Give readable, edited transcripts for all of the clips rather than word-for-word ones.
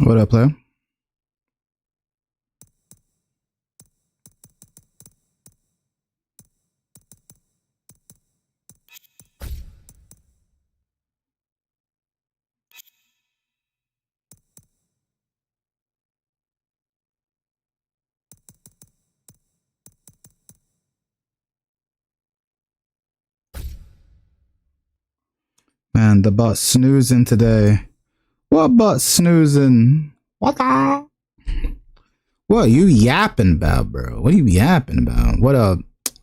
What up, player? Man, the bot snoozing today. What bot snoozing? What the? What are you yapping about, bro? What are you yapping about? What up?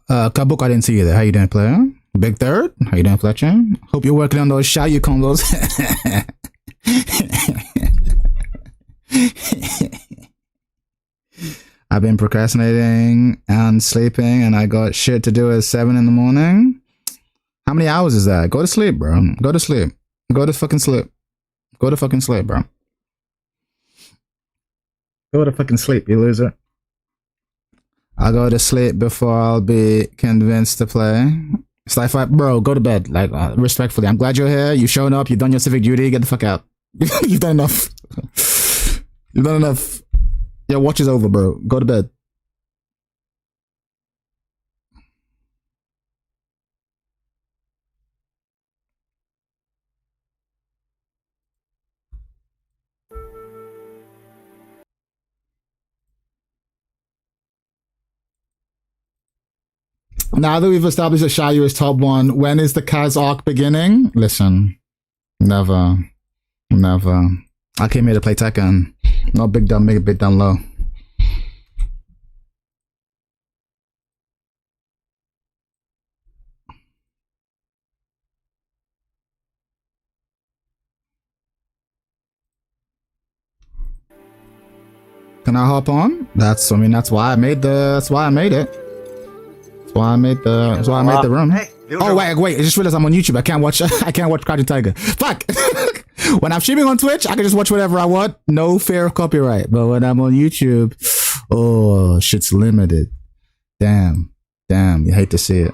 Kabuk, I didn't see you there. How you doing, player? Big Third? How you doing, Fletcher? Hope you're working on those Shayu combos. I've been procrastinating and sleeping, and I got shit to do at 7 in the morning. How many hours is that? Go to sleep, bro. Go to sleep. Go to fucking sleep. Go to fucking sleep, bro. Go to fucking sleep, you loser. I'll go to sleep before I'll be convinced to play. It's like, bro, go to bed. Like, respectfully, I'm glad you're here. You've shown up. You've done your civic duty. Get the fuck out. You've done enough. You've done enough. Your watch is over, bro. Go to bed. Now that we've established that Shayu is top 1, when is the Kaz arc beginning? Listen, never. I came here to play Tekken. Not big down, make it big down low. Can I hop on? That's why I made it. That's why I made the room. Hey, oh wait, I just realized I'm on YouTube. I can't watch Crouching Tiger. Fuck. When I'm streaming on Twitch, I can just watch whatever I want. No fear of copyright. But when I'm on YouTube, oh, shit's limited. Damn, you hate to see it.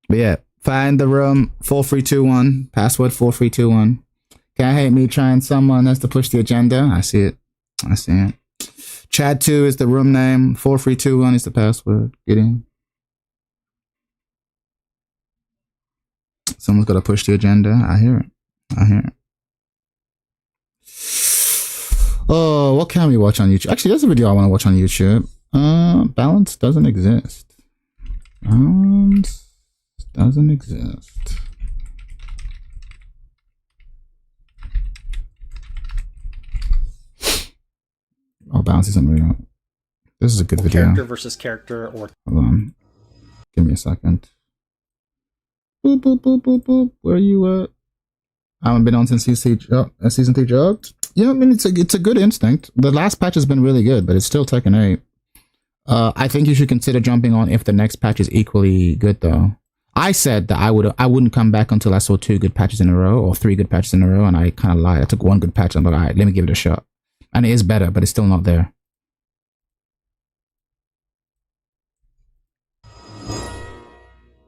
But yeah, find the room 4321, password 4321. Can't hate me trying someone has to push the agenda. I see it. Chad 2 is the room name. 4321 is the password. Get in. Someone's got to push the agenda. I hear it. Oh, what can we watch on YouTube? Actually, there's a video I want to watch on YouTube. Balance doesn't exist. Oh, balance isn't real. This is a good video. Character versus character, or hold on. Give me a second. Boop, boop, boop, boop, boop. Where are you at? I haven't been on since season 3 dropped. Yeah, I mean, it's a good instinct. The last patch has been really good, but it's still Tekken 8. I think you should consider jumping on if the next patch is equally good, though. I said that I wouldn't come back until I saw 2 good patches in a row, or 3 good patches in a row, and I kind of lied. I took 1 good patch, and I'm like, all right, let me give it a shot. And it is better, but it's still not there.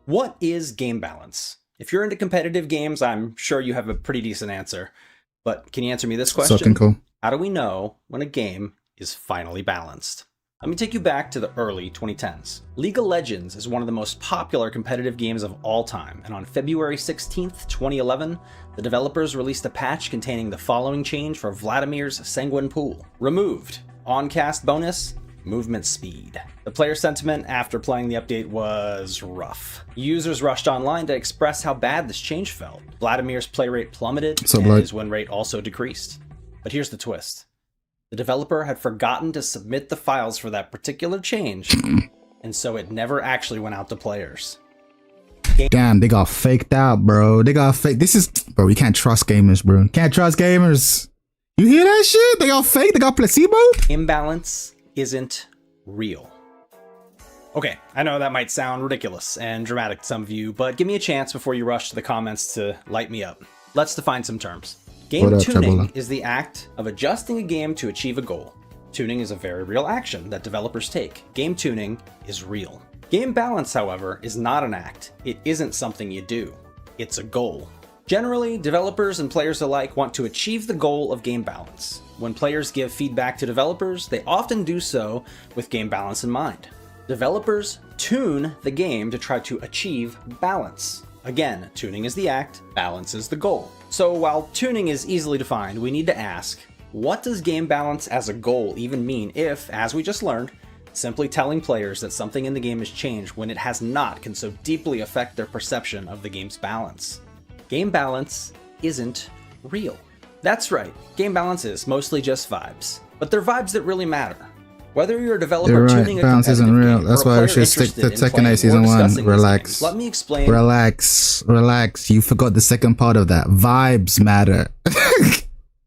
what is game balance? If you're into competitive games, I'm sure you have a pretty decent answer. But can you answer me this question? Something cool. How do we know when a game is finally balanced? Let me take you back to the early 2010s. League of Legends is one of the most popular competitive games of all time, and on February 16th, 2011, the developers released a patch containing the following change for Vladimir's Sanguine Pool. Removed. On-cast bonus, movement speed. The player sentiment after playing the update was rough. Users rushed online to express how bad this change felt. Vladimir's play rate plummeted, and his win rate also decreased. But here's the twist. The developer had forgotten to submit the files for that particular change, and so it never actually went out to players. Damn, they got faked out, bro. This is, bro, we can't trust gamers, bro. Can't trust gamers. You hear that shit? They got fake, they got placebo? Imbalance isn't real. Okay, I know that might sound ridiculous and dramatic to some of you, but give me a chance before you rush to the comments to light me up. Let's define some terms. Game tuning is the act of adjusting a game to achieve a goal. Tuning is a very real action that developers take. Game tuning is real. Game balance, however, is not an act. It isn't something you do. It's a goal. Generally, developers and players alike want to achieve the goal of game balance. When players give feedback to developers, they often do so with game balance in mind. Developers tune the game to try to achieve balance. Again, tuning is the act, balance is the goal. So while tuning is easily defined, we need to ask, what does game balance as a goal even mean if, as we just learned, simply telling players that something in the game has changed when it has not can so deeply affect their perception of the game's balance? Game balance isn't real. That's right, game balance is mostly just vibes. But they're vibes that really matter. Whether you're a developer tuning a balance isn't real. game That's or a why we player should stick to interested in Tekken playing 8 Season or 1. discussing these Relax. games, let me explain. Relax. You forgot the second part of that. Vibes matter.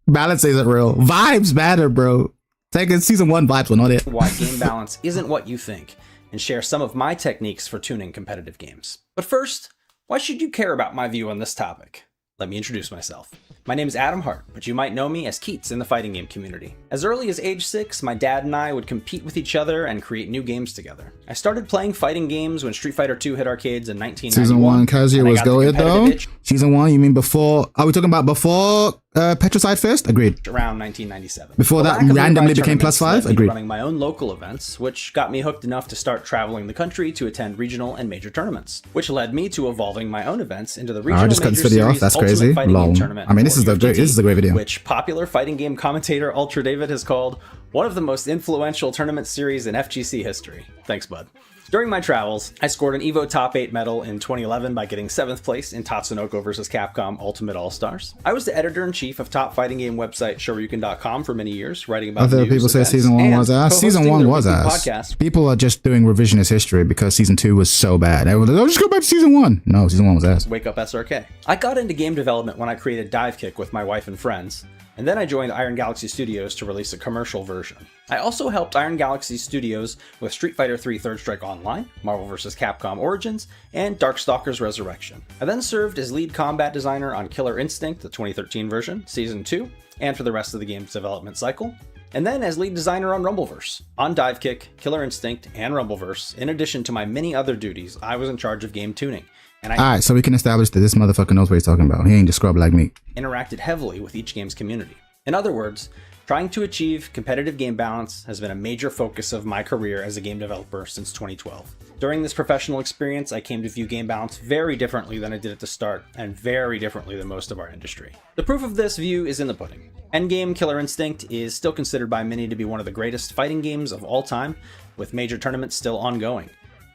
Balance isn't real. Vibes matter, bro. Tekken Season 1 vibes were not it. Why game balance isn't what you think, and share some of my techniques for tuning competitive games. But first, why should you care about my view on this topic? Let me introduce myself. My name is Adam Hart, but you might know me as Keats in the fighting game community. As early as age 6, my dad and I would compete with each other and create new games together. I started playing fighting games when Street Fighter II hit arcades in 1991. Season 1 Kazuya was goated though. Season 1, you mean before? Are we talking about before Petricide Fist? Agreed. Around 1997. Before that randomly became +5? Agreed. Running my own local events, which got me hooked enough to start traveling the country to attend regional and major tournaments, which led me to evolving my own events into the regional I just cut this video off. That's crazy. Lol. I mean, this is a great video. Which popular fighting game commentator Ultra David has called one of the most influential tournament series in FGC history. Thanks, bud. During my travels, I scored an EVO Top 8 medal in 2011 by getting 7th place in Tatsunoko vs. Capcom Ultimate All-Stars. I was the editor-in-chief of top fighting game website Shoryuken.com for many years, writing about other people say Season 1 was ass. Season 1 was ass. Podcast. People are just doing revisionist history because Season 2 was so bad. Everyone's like, oh, just go back to Season 1. No, Season 1 was ass. Wake Up SRK. I got into game development when I created Divekick with my wife and friends, and then I joined Iron Galaxy Studios to release a commercial version. I also helped Iron Galaxy Studios with Street Fighter III Third Strike Online, Marvel vs. Capcom Origins, and Darkstalkers Resurrection. I then served as lead combat designer on Killer Instinct, the 2013 version, Season 2, and for the rest of the game's development cycle, and then as lead designer on Rumbleverse. On Divekick, Killer Instinct, and Rumbleverse, in addition to my many other duties, I was in charge of game tuning. Alright, so we can establish that this motherfucker knows what he's talking about. He ain't just scrub like me. Interacted heavily with each game's community. In other words, trying to achieve competitive game balance has been a major focus of my career as a game developer since 2012. During this professional experience, I came to view game balance very differently than I did at the start, and very differently than most of our industry. The proof of this view is in the pudding. Endgame Killer Instinct is still considered by many to be one of the greatest fighting games of all time, with major tournaments still ongoing.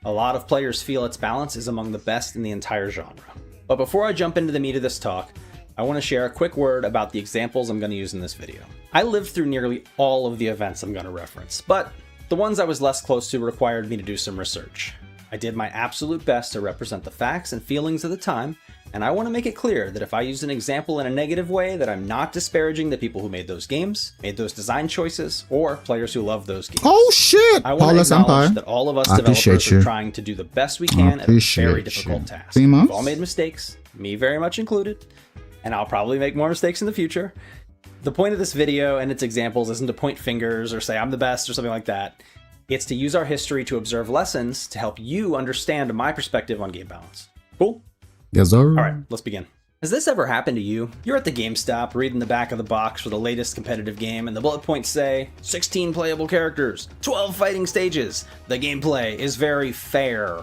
A lot of players feel its balance is among the best in the entire genre. But before I jump into the meat of this talk, I want to share a quick word about the examples I'm going to use in this video. I lived through nearly all of the events I'm going to reference, but the ones I was less close to required me to do some research. I did my absolute best to represent the facts and feelings of the time, and I want to make it clear that if I use an example in a negative way, that I'm not disparaging the people who made those games, made those design choices, or players who love those games. Oh shit! I want to acknowledge that all of us developers are trying to do the best we can at a very difficult task. We've all made mistakes, me very much included, and I'll probably make more mistakes in the future. The point of this video and its examples isn't to point fingers or say I'm the best or something like that. It's to use our history to observe lessons to help you understand my perspective on game balance. Cool? Yes, sir. Alright, let's begin. Has this ever happened to you? You're at the GameStop reading the back of the box for the latest competitive game, and the bullet points say 16 playable characters, 12 fighting stages. The gameplay is very fair.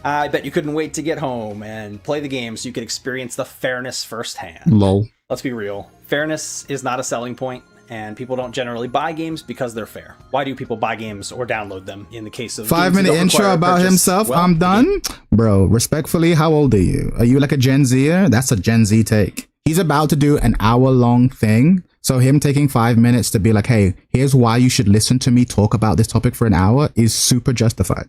I bet you couldn't wait to get home and play the game so you could experience the fairness firsthand. Lol. Let's be real. Fairness is not a selling point, and people don't generally buy games because they're fair. Why do people buy games or download them in the case of 5-minute intro about himself? Well, I'm done. Bro, respectfully, how old are you? Are you like a Gen Zer? That's a Gen Z take. He's about to do an hour-long thing. So him taking 5 minutes to be like, hey, here's why you should listen to me talk about this topic for an hour is super justified.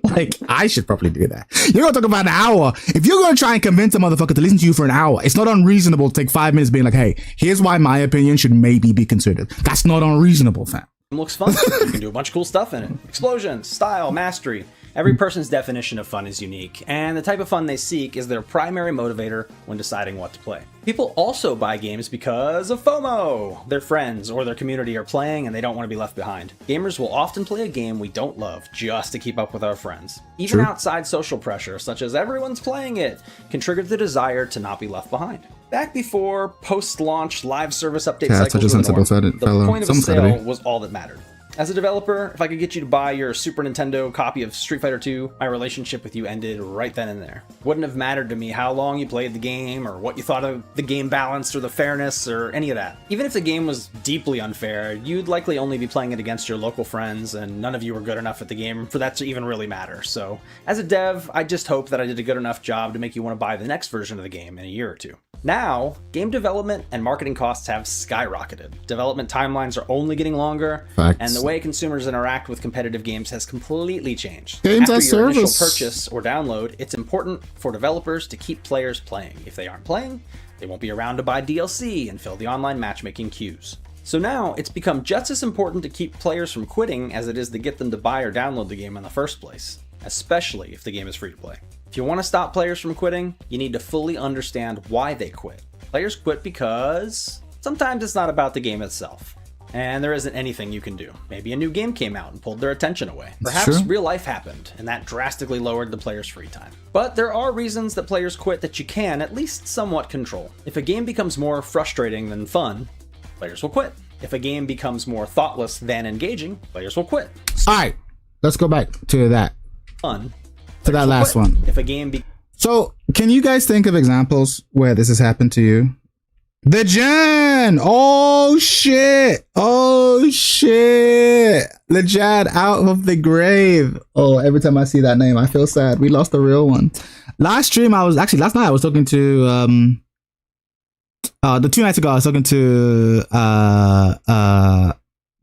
Like, I should probably do that. You're gonna talk about an hour. If you're gonna try and convince a motherfucker to listen to you for an hour, it's not unreasonable to take 5 minutes being like, hey, here's why my opinion should maybe be considered. That's not unreasonable, fam. It looks fun. You can do a bunch of cool stuff in it. Explosions, style, mastery. Every person's definition of fun is unique, and the type of fun they seek is their primary motivator when deciding what to play. People also buy games because of FOMO. Their friends or their community are playing and they don't want to be left behind. Gamers will often play a game we don't love just to keep up with our friends. Even outside social pressure, such as everyone's playing it, can trigger the desire to not be left behind. Back before post-launch live service update cycles were the norm, the point of a sale was all that mattered. As a developer, if I could get you to buy your Super Nintendo copy of Street Fighter II, my relationship with you ended right then and there. Wouldn't have mattered to me how long you played the game, or what you thought of the game balance, or the fairness, or any of that. Even if the game was deeply unfair, you'd likely only be playing it against your local friends, and none of you were good enough at the game for that to even really matter. So, as a dev, I just hope that I did a good enough job to make you want to buy the next version of the game in a year or two. Now, game development and marketing costs have skyrocketed. Development timelines are only getting longer, and the way consumers interact with competitive games has completely changed. Games After your initial purchase or download, it's important for developers to keep players playing. If they aren't playing, they won't be around to buy DLC and fill the online matchmaking queues. So now, it's become just as important to keep players from quitting as it is to get them to buy or download the game in the first place, especially if the game is free to play. If you want to stop players from quitting, you need to fully understand why they quit. Players quit because sometimes it's not about the game itself, and there isn't anything you can do. Maybe a new game came out and pulled their attention away. Perhaps real life happened, and that drastically lowered the player's free time. But there are reasons that players quit that you can at least somewhat control. If a game becomes more frustrating than fun, players will quit. If a game becomes more thoughtless than engaging, players will quit. Alright, let's go back to that. Fun. To that last one. If a game So, can you guys think of examples where this has happened to you? The Jan! Oh shit! Oh shit! The Jan out of the grave. Oh, every time I see that name, I feel sad. We lost the real one. Last night I was talking to the 2 nights ago I was talking to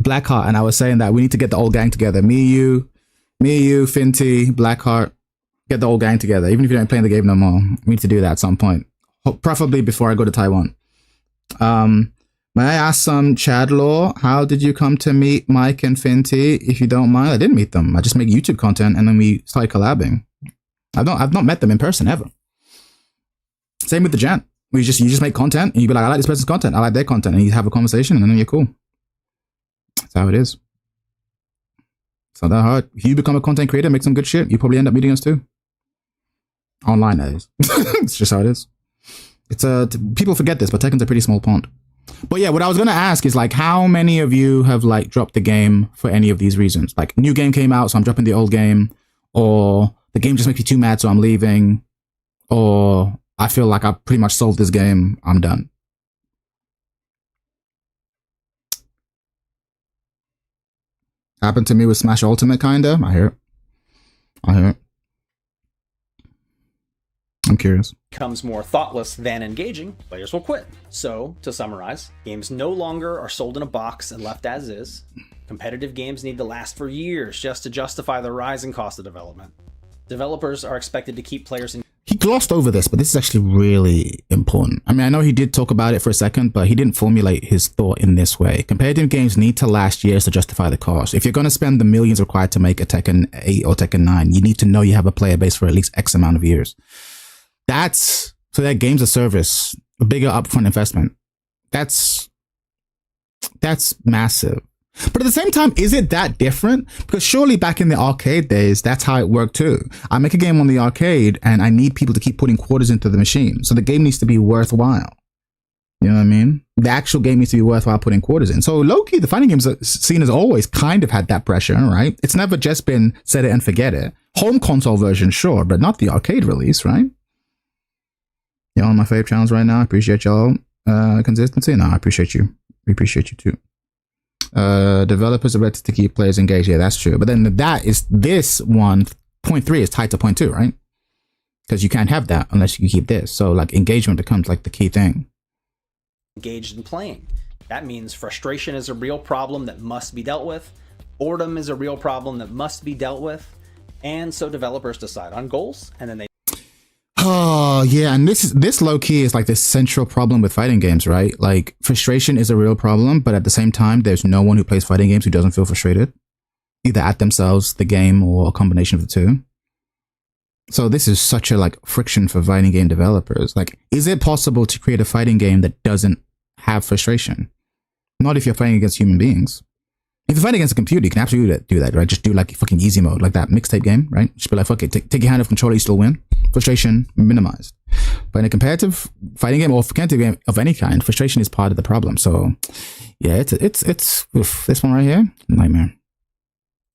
Blackheart, and I was saying that we need to get the old gang together. Me, you, Finty, Blackheart. Get the whole gang together, even if you don't play the game no more. We need to do that at some point, preferably before I go to Taiwan. May I ask some Chad Law, how did you come to meet Mike and Finty? If you don't mind, I didn't meet them. I just make YouTube content, and then we started collabing. I've not met them in person ever. Same with the Jan. You just make content, and you be like, I like this person's content, I like their content, and you have a conversation, and then you're cool. That's how it is. It's not that hard. If you become a content creator, make some good shit, you probably end up meeting us too. Online, that is. It's just how it is. It's people forget this, but Tekken's a pretty small pond. But yeah, what I was gonna ask is like, how many of you have like dropped the game for any of these reasons? Like, new game came out, so I'm dropping the old game, or the game just makes me too mad, so I'm leaving, or I feel like I've pretty much solved this game, I'm done. Happened to me with Smash Ultimate, kinda. I hear it. I'm curious. Becomes more thoughtless than engaging, players will quit. So, to summarize, games no longer are sold in a box and left as is. Competitive games need to last for years just to justify the rising cost of development. Developers are expected to keep players in. He glossed over this, but this is actually really important. I mean, I know he did talk about it for a second, but he didn't formulate his thought in this way. Competitive games need to last years to justify the cost. If you're going to spend the millions required to make a Tekken 8 or Tekken 9, you need to know you have a player base for at least X amount of years. So that game's a service, a bigger upfront investment. That's massive. But at the same time, is it that different? Because surely back in the arcade days, that's how it worked too. I make a game on the arcade and I need people to keep putting quarters into the machine. So the game needs to be worthwhile. You know what I mean? The actual game needs to be worthwhile putting quarters in. So low-key, the fighting games scene has always kind of had that pressure, right? It's never just been set it and forget it. Home console version, sure, but not the arcade release, right? Y'all on my fave channels right now. I appreciate y'all consistency. No, I appreciate you. We appreciate you too. Developers are ready to keep players engaged. Yeah, that's true. But then this one, point 3 is tied to point 2, right? Because you can't have that unless you keep this. So like engagement becomes like the key thing. Engaged in playing. That means frustration is a real problem that must be dealt with. Boredom is a real problem that must be dealt with. And so developers decide on goals, and then they. Oh yeah, and this low key is like this central problem with fighting games, right? Like frustration is a real problem, but at the same time, there's no one who plays fighting games who doesn't feel frustrated. either at themselves, the game, or a combination of the two. So this is such a like friction for fighting game developers. Like, is it possible to create a fighting game that doesn't have frustration? Not if you're fighting against human beings. If you're fighting against a computer, you can absolutely do that, right? Just do like fucking easy mode, like that mixtape game, right? Just be like, fuck it, take your hand off controller, you still win. Frustration minimized. But in a competitive fighting game or competitive game of any kind, frustration is part of the problem. So yeah, it's oof, this one right here, nightmare.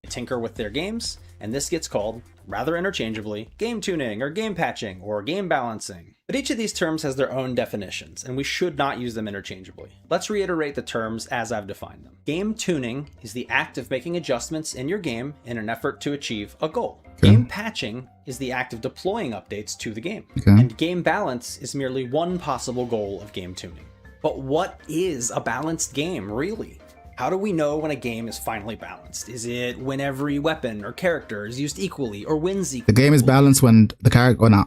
Tinker with their games, and this gets called, rather interchangeably, game tuning or game patching or game balancing. But each of these terms has their own definitions, and we should not use them interchangeably. Let's reiterate the terms as I've defined them. Game tuning is the act of making adjustments in your game in an effort to achieve a goal. Okay. Game patching is the act of deploying updates to the game. Okay. And game balance is merely one possible goal of game tuning. But what is a balanced game, really? How do we know when a game is finally balanced? Is it when every weapon or character is used equally or wins equally? The game is balanced when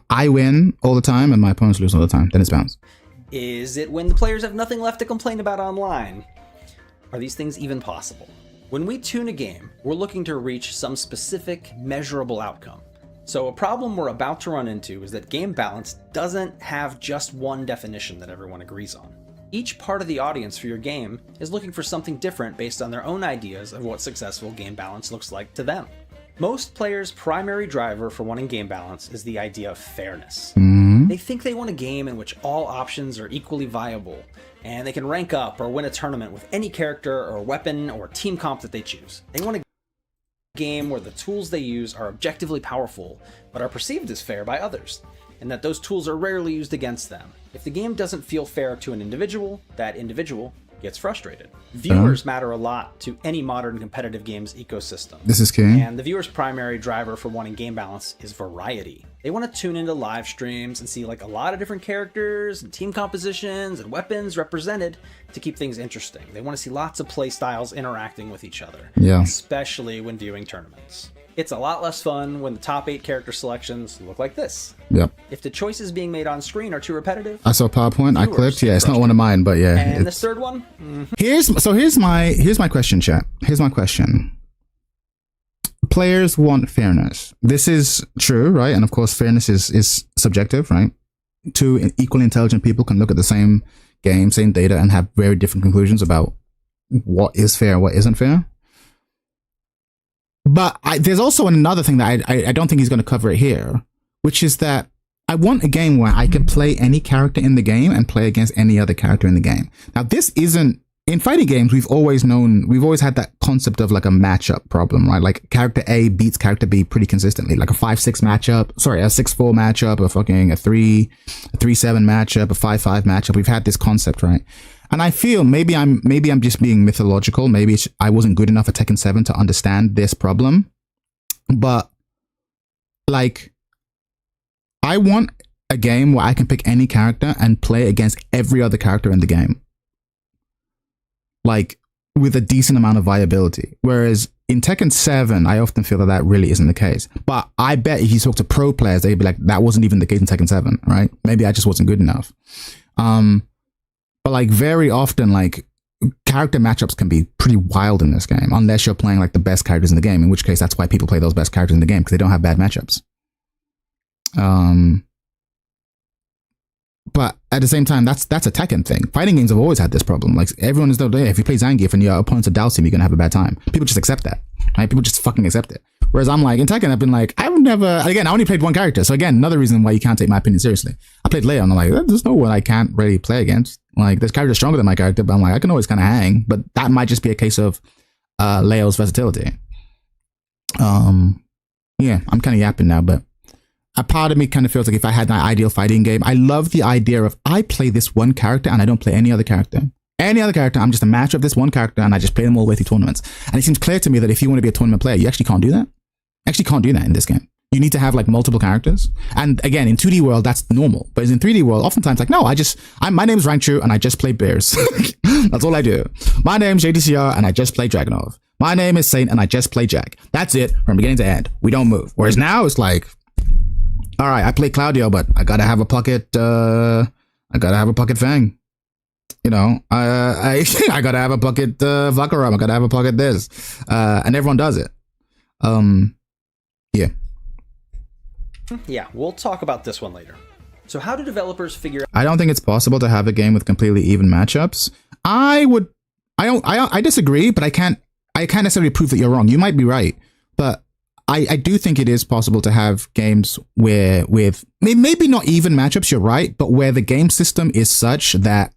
I win all the time and my opponents lose all the time. Then it's balanced. Is it when the players have nothing left to complain about online? Are these things even possible? When we tune a game, we're looking to reach some specific, measurable outcome. So a problem we're about to run into is that game balance doesn't have just one definition that everyone agrees on. Each part of the audience for your game is looking for something different based on their own ideas of what successful game balance looks like to them. Most players' primary driver for wanting game balance is the idea of fairness. They think they want a game in which all options are equally viable, and they can rank up or win a tournament with any character or weapon or team comp that they choose. They want a game where the tools they use are objectively powerful, but are perceived as fair by others, and that those tools are rarely used against them. If the game doesn't feel fair to an individual, that individual gets frustrated. Viewers matter a lot to any modern competitive games ecosystem. This is key. And the viewer's primary driver for wanting game balance is variety. They want to tune into live streams and see like a lot of different characters and team compositions and weapons represented to keep things interesting. They want to see lots of play styles interacting with each other, especially when viewing tournaments. It's a lot less fun when the top 8 character selections look like this. If the choices being made on screen are too repetitive. I saw PowerPoint. I clicked. Yeah, it's not one of mine, but yeah. And this third one. Here's my question, chat. Here's my question. Players want fairness. This is true, right? And of course, fairness is subjective, right? Two equally intelligent people can look at the same game, same data, and have very different conclusions about what is fair, what isn't fair. But there's also another thing that I don't think he's going to cover it here, which is that I want a game where I can play any character in the game and play against any other character in the game. Now, this isn't, in fighting games, we've always had that concept of like a matchup problem, right? Like character A beats character B pretty consistently, like a 5-6 matchup, sorry, a 6-4 matchup, a 3-7 matchup, a 5-5 matchup. We've had this concept, right? And I feel maybe I'm just being mythological. Maybe I wasn't good enough at Tekken 7 to understand this problem. But like, I want a game where I can pick any character and play against every other character in the game, like with a decent amount of viability. Whereas in Tekken 7, I often feel that really isn't the case. But I bet if you talk to pro players, they'd be like, that wasn't even the case in Tekken 7, right? Maybe I just wasn't good enough. But like very often, like character matchups can be pretty wild in this game, unless you're playing like the best characters in the game, in which case that's why people play those best characters in the game, because they don't have bad matchups. But at the same time, that's a Tekken thing. Fighting games have always had this problem. Like everyone is there. If you play Zangief and your opponent's a Dalsim, you're gonna have a bad time. People just accept that, right? People just fucking accept it. Whereas I'm like, in Tekken, I've been like, I only played one character. So again, another reason why you can't take my opinion seriously. I played Leo and I'm like, there's no one I can't really play against. Like this character's stronger than my character, but I'm like, I can always kind of hang. But that might just be a case of Leo's versatility. Yeah, I'm kind of yapping now, but a part of me kind of feels like if I had an ideal fighting game, I love the idea of I play this one character and I don't play any other character. Any other character, I'm just a match of this one character and I just play them all the way through tournaments. And it seems clear to me that if you want to be a tournament player, you actually can't do that. Actually can't do that in this game. You need to have like multiple characters. And again, in 2D world, that's normal. But in 3D world, oftentimes like, no, my name's Rangchu and I just play bears. That's all I do. My name's JDCR and I just play Dragunov. My name is Saint and I just play Jack. That's it from beginning to end. We don't move. Whereas now it's like, all right, I play Claudio, but I gotta have a pocket, Fang. You know, I gotta have a pocket Vakaram. I gotta have a pocket this. And everyone does it. Yeah. Yeah, we'll talk about this one later. So how do developers figure out... I don't think it's possible to have a game with completely even matchups. I disagree, but I can't necessarily prove that you're wrong. You might be right, but I do think it is possible to have games where with maybe not even matchups, you're right, but where the game system is such that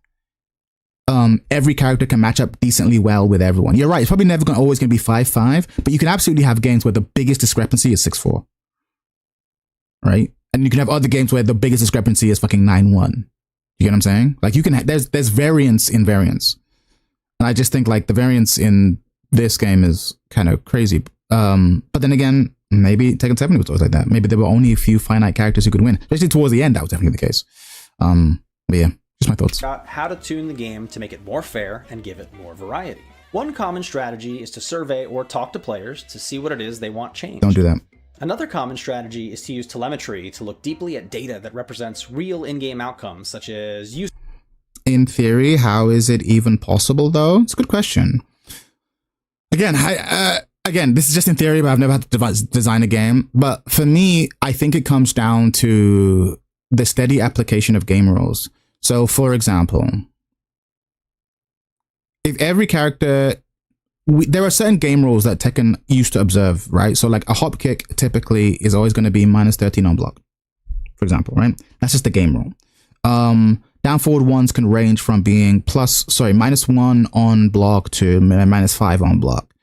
every character can match up decently well with everyone. You're right, it's probably never always going to be 5-5, but you can absolutely have games where the biggest discrepancy is 6-4. Right? And you can have other games where the biggest discrepancy is fucking 9-1. You get what I'm saying? Like you can there's variance in variance. And I just think like the variance in this game is kind of crazy. But then again, maybe Tekken 7 was always like that. Maybe there were only a few finite characters who could win. Especially towards the end, that was definitely the case. But yeah, just my thoughts. How to tune the game to make it more fair and give it more variety. One common strategy is to survey or talk to players to see what it is they want changed. Don't do that. Another common strategy is to use telemetry to look deeply at data that represents real in-game outcomes, such as use. In theory, how is it even possible, though? It's a good question. Again, this is just in theory, but I've never had to design a game. But for me, I think it comes down to the steady application of game rules. So, for example, if every character... there are certain game rules that Tekken used to observe, right? So like a Hopkick typically is always going to be -13 on block, for example, right? That's just the game rule. Down forward ones can range from being -1 on block to -5 on block.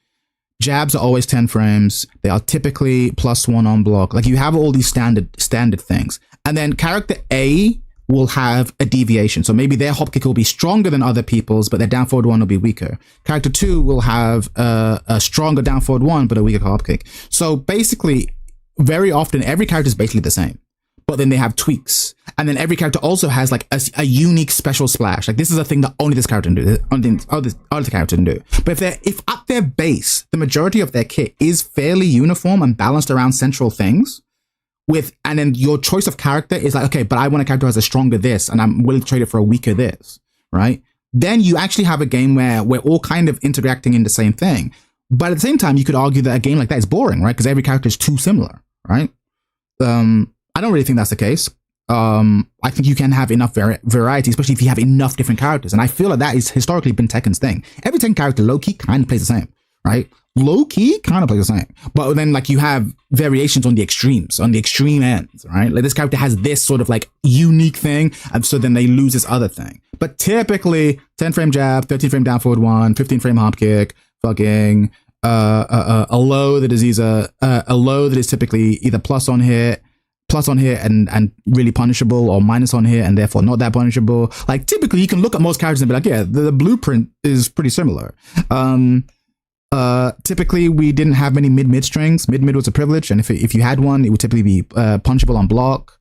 Jabs are always 10 frames. They are typically +1 on block. Like you have all these standard things. And then character A will have a deviation. So maybe their Hopkick will be stronger than other people's, but their down forward one will be weaker. Character 2 will have a stronger down forward one, but a weaker Hopkick. So basically, very often, every character is basically the same, but then they have tweaks. And then every character also has like a unique special splash. Like this is a thing that only this character can do, only other character can do. But if at their base, the majority of their kit is fairly uniform and balanced around central things, and then your choice of character is like, okay, but I want a character who has a stronger this, and I'm willing to trade it for a weaker this, right? Then you actually have a game where we're all kind of interacting in the same thing. But at the same time, you could argue that a game like that is boring, right? Because every character is too similar, right? I don't really think that's the case. I think you can have enough variety, especially if you have enough different characters. And I feel like that has historically been Tekken's thing. Every Tekken character, low-key, kind of plays the same, right? Low-key kind of plays the same. But then like you have variations on the extremes, on the extreme ends, right? Like this character has this sort of like unique thing, and so then they lose this other thing. But typically 10 frame jab, 13 frame down forward one, 15 frame hop kick, fucking a low that is typically either plus on hit and really punishable, or minus on hit and therefore not that punishable. Like typically you can look at most characters and be like, yeah, the blueprint is pretty similar. Typically we didn't have many mid strings. Mid was a privilege, and if you had one, it would typically be punishable on block.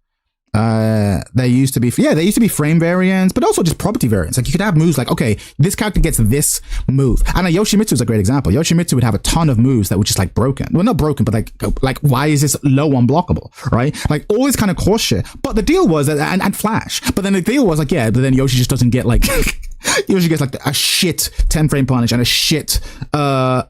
There used to be frame variants, but also just property variants. Like you could have moves like, okay, this character gets this move. And Yoshimitsu is a great example. Yoshimitsu would have a ton of moves that were just like broken. Well, not broken, but like why is this low unblockable, right? Like all this kind of course shit. But the deal was, and Flash. But then the deal was like, yeah, but then Yoshi just doesn't get like Yoshi gets like a shit 10 frame punish and a shit down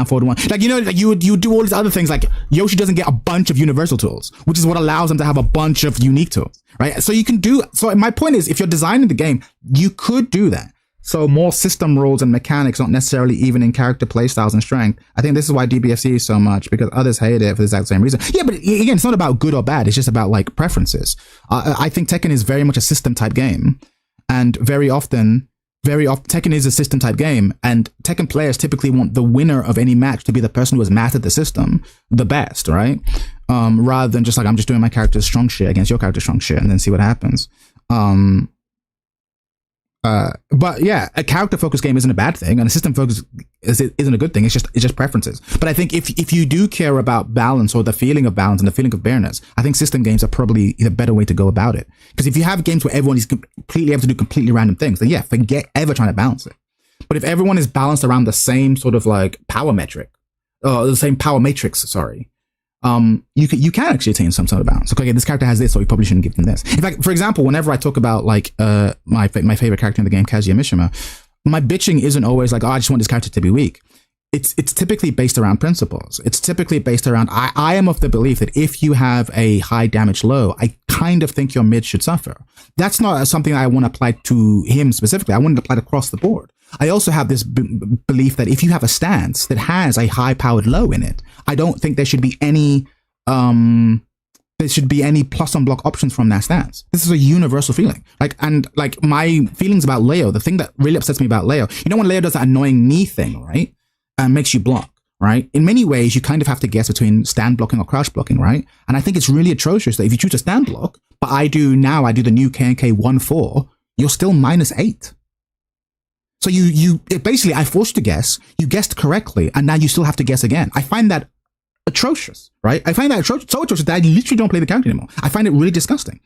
forward one. Like, you know, like you do all these other things. Like Yoshi doesn't get a bunch of universal tools, which is what allows them to have a bunch of unique tools, right? So you can do, so my point is, if you're designing the game, you could do that. So more system rules and mechanics, not necessarily even in character playstyles and strength. I think this is why DBFC is so much, because others hate it for the exact same reason. Yeah, but again, it's not about good or bad. It's just about like preferences. I think Tekken is very much a system type game. And very often, Tekken is a system type game, and Tekken players typically want the winner of any match to be the person who has mastered the system the best, right? Rather than just like, I'm just doing my character's strong shit against your character's strong shit and then see what happens. But yeah, a character focused game isn't a bad thing, and a system focused isn't a good thing. It's just preferences. But I think if you do care about balance, or the feeling of balance and the feeling of fairness, I think system games are probably the better way to go about it. Because if you have games where everyone is completely able to do completely random things, then yeah, forget ever trying to balance it. But if everyone is balanced around the same sort of like power metric, the same power matrix, sorry, you can actually attain some sort of balance. Okay, this character has this, so we probably shouldn't give them this. In fact, for example, whenever I talk about like my favorite character in the game, Kazuya Mishima, my bitching isn't always like, oh, I just want this character to be weak. it's typically based around principles. It's typically based around, I am of the belief that if you have a high damage low, I kind of think your mid should suffer. That's not something I want to apply to him specifically. I want to apply it across the board. I also have this belief that if you have a stance that has a high powered low in it, I don't think there should be any plus on block options from that stance. This is a universal feeling. Like my feelings about Leo, the thing that really upsets me about Leo, you know, when Leo does that annoying knee thing, right? And makes you block, right? In many ways, you kind of have to guess between stand blocking or crouch blocking, right? And I think it's really atrocious that if you choose a stand block, but I do the new K&K 1-4, you're still -8. So basically, I forced you to guess, you guessed correctly, and now you still have to guess again. I find that atrocious, right? I find that so atrocious that I literally don't play the character anymore. I find it really disgusting.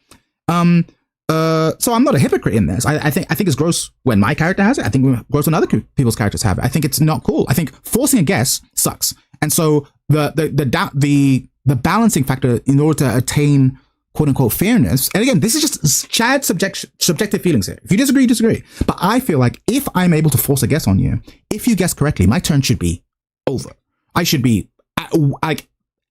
So I'm not a hypocrite in this. I think it's gross when my character has it. I think it's gross when other people's characters have it. I think it's not cool. I think forcing a guess sucks. And so the balancing factor in order to attain quote unquote fairness. And again, this is just Chad's subjective feelings here. If you disagree, you disagree. But I feel like if I'm able to force a guess on you, if you guess correctly, my turn should be over. I should be like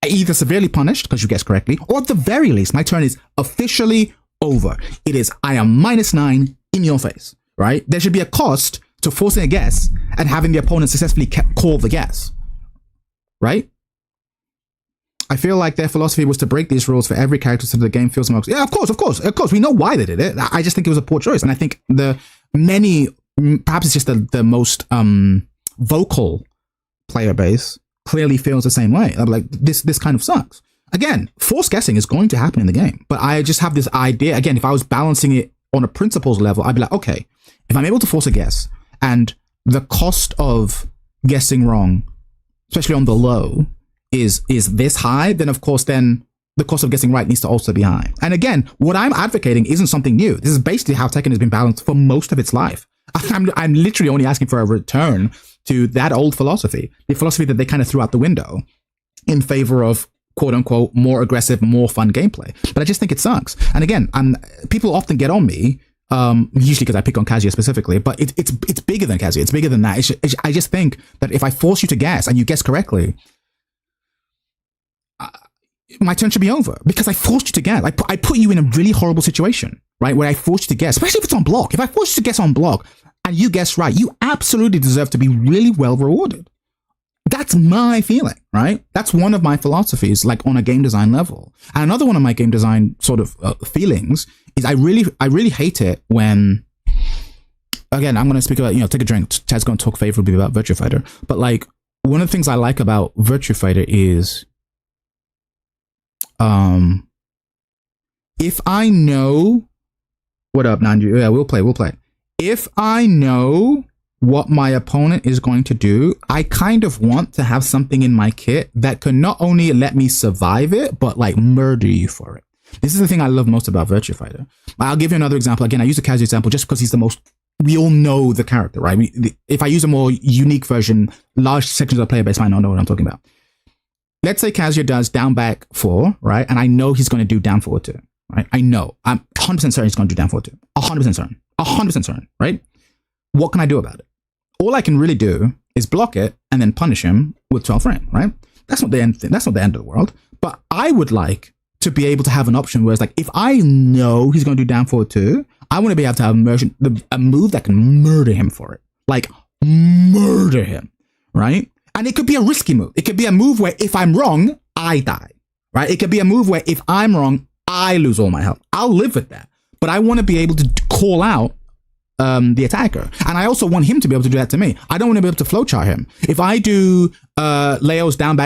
either severely punished because you guessed correctly, or at the very least, my turn is officially over. It is, I am -9 in your face, right? There should be a cost to forcing a guess and having the opponent successfully call the guess, right? I feel like their philosophy was to break these rules for every character so the game feels more. Yeah, of course. We know why they did it. I just think it was a poor choice. And I think perhaps it's just the most vocal player base clearly feels the same way. I'm like, this kind of sucks. Again, forced guessing is going to happen in the game, but I just have this idea. Again, if I was balancing it on a principles level, I'd be like, okay, if I'm able to force a guess and the cost of guessing wrong, especially on the low, is this high, then of course, then the cost of guessing right needs to also be high. And again, what I'm advocating isn't something new. This is basically how Tekken has been balanced for most of its life. I'm literally only asking for a return to that old philosophy, the philosophy that they kind of threw out the window in favor of quote unquote more aggressive, more fun gameplay. But I just think it sucks. And again, people often get on me, usually because I pick on Kazuya specifically, but it's bigger than Kazuya. It's bigger than that. I just think that if I force you to guess and you guess correctly, my turn should be over because I forced you to guess. I put you in a really horrible situation, right? Where I forced you to guess, especially if it's on block. If I force you to guess on block and you guess right, you absolutely deserve to be really well rewarded. That's my feeling, right? That's one of my philosophies, like on a game design level. And another one of my game design sort of feelings is I really hate it when, again, I'm going to speak about, take a drink. Chad's going to talk favorably about Virtua Fighter. But like, one of the things I like about Virtua Fighter is, if I know, what up, Nanju? Yeah, we'll play. If I know what my opponent is going to do, I kind of want to have something in my kit that can not only let me survive it, but like murder you for it. This is the thing I love most about Virtua Fighter. I'll give you another example. Again, I use the Kazuya example just because he's the most, we all know the character, right? If I use a more unique version, large sections of the player base might not know what I'm talking about. Let's say Kazuya does down back 4, right? And I know he's going to do down forward 2, right? I know. I'm 100% certain he's going to do down forward 2. 100% certain. 100% certain, right? What can I do about it? All I can really do is block it and then punish him with 12 frame, right? That's not the end thing. That's not the end of the world. But I would like to be able to have an option where it's like, if I know he's going to do down forward 2, I want to be able to have a move that can murder him for it. Like, murder him, right? And it could be a risky move. It could be a move where if I'm wrong, I die, right? It could be a move where if I'm wrong, I lose all my health. I'll live with that. But I want to be able to call out the attacker. And I also want him to be able to do that to me. I don't want to be able to flowchart him. If I do Leo's down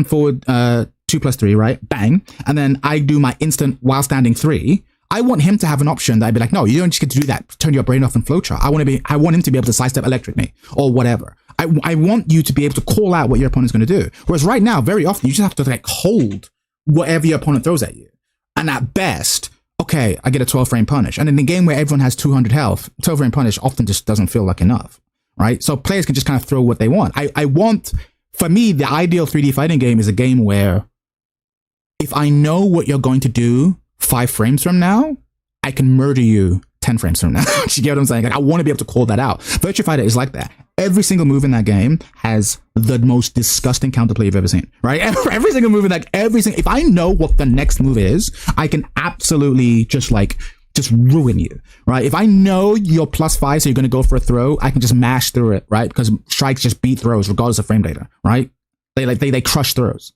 forward 2+3, right? Bang. And then I do my instant while standing 3. I want him to have an option that I'd be like, no, you don't just get to do that. Turn your brain off and flowchart. I want him to be able to sidestep electric me or whatever. I want you to be able to call out what your opponent's going to do. Whereas right now, very often, you just have to like hold whatever your opponent throws at you. And at best, okay, I get a 12 frame punish. And in a game where everyone has 200 health, 12 frame punish often just doesn't feel like enough, right? So players can just kind of throw what they want. I want, for me, the ideal 3D fighting game is a game where if I know what you're going to do 5 frames from now, I can murder you 10 frames from now. You get what I'm saying? Like, I want to be able to call that out. Virtua Fighter is like that. every single move in that game has the most disgusting counterplay you've ever seen, right? Every single move in that, if I know what the next move is, I can absolutely just ruin you, right? If I know you're +5, so you're going to go for a throw, I can just mash through it, right? Because strikes just beat throws regardless of frame data, right? They crush throws.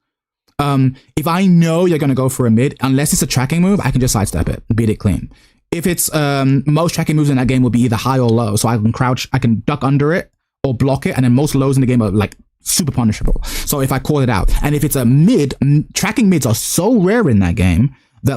If I know you're going to go for a mid, unless it's a tracking move, I can just sidestep it and beat it clean. If it's most tracking moves in that game will be either high or low, so I can crouch, I can duck under it or block it, and then most lows in the game are like super punishable. So if I call it out, and if it's a mid, tracking mids are so rare in that game that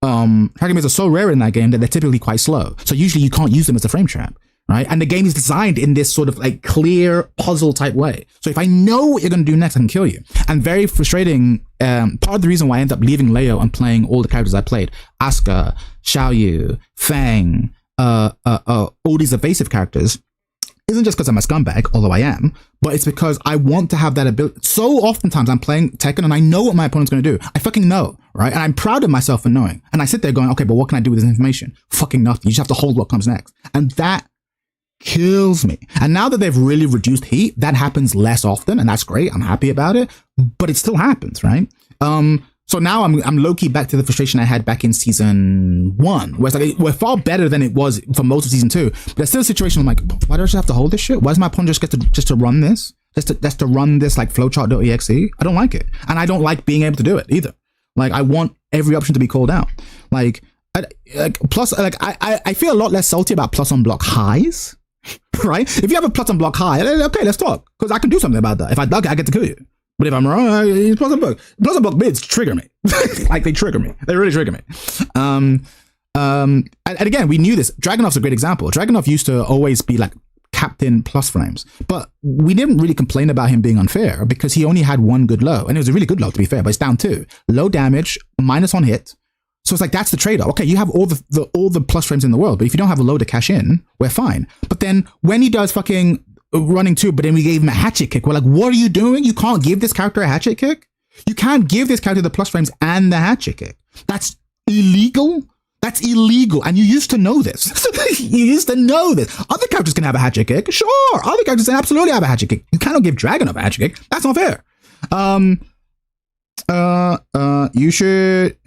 tracking mids are so rare in that game that they're typically quite slow. So usually you can't use them as a frame trap, right? And the game is designed in this sort of like clear puzzle type way. So if I know what you're going to do next, I can kill you. And very frustrating, part of the reason why I ended up leaving Leo and playing all the characters I played, Asuka, Xiaoyu, Fang, all these evasive characters, isn't just because I'm a scumbag, although I am, but it's because I want to have that ability. So oftentimes I'm playing Tekken and I know what my opponent's going to do. I fucking know, right? And I'm proud of myself for knowing. And I sit there going, okay, but what can I do with this information? Fucking nothing. You just have to hold what comes next. And that kills me. And now that they've really reduced heat, that happens less often, and that's great. I'm happy about it, but it still happens, right? So now I'm low-key back to the frustration I had back in season 1, where it's like we're far better than it was for most of season 2. But there's still a situation I'm like, why do I just have to hold this shit? Why does my opponent just to run this? Just to run this like flowchart.exe? I don't like it, and I don't like being able to do it either. Like I want every option to be called out. I feel a lot less salty about plus on block highs, right? If you have a plus on block high, okay, let's talk, because I can do something about that. If I duck it, I get to kill you. But if I'm wrong, plus on block mids trigger me. Like they trigger me. They really trigger me. And again, we knew this. Dragunov's a great example. Dragunov used to always be like captain plus frames, but we didn't really complain about him being unfair because he only had one good low, and it was a really good low to be fair, but it's down 2. Low damage, minus on hit. So it's like, that's the trade-off. Okay, you have all the plus frames in the world, but if you don't have a low to cash in, we're fine. But then when he does fucking running 2, but then we gave him a hatchet kick, we're like, what are you doing? You can't give this character a hatchet kick? You can't give this character the plus frames and the hatchet kick. That's illegal. That's illegal. And you used to know this. You used to know this. Other characters can have a hatchet kick. Sure. Other characters can absolutely have a hatchet kick. You cannot give Dragunov a hatchet kick. That's not fair.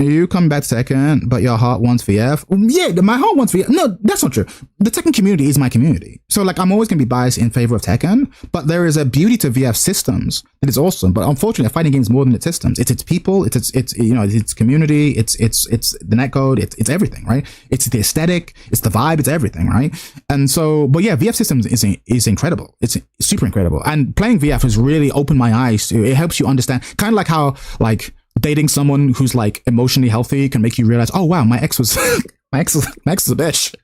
You come back second, but your heart wants VF. Yeah, my heart wants VF. No, that's not true. The Tekken community is my community. So like, I'm always going to be biased in favor of Tekken, but there is a beauty to VF systems that is awesome. But unfortunately, a fighting game is more than its systems. It's its people. It's its community. It's the netcode. It's everything, right? It's the aesthetic. It's the vibe. It's everything, right? And so, but yeah, VF systems is incredible. It's super incredible. And playing VF has really opened my eyes to. It helps you understand, kind of like how like dating someone who's like emotionally healthy can make you realize, oh wow, my ex was my ex is a bitch.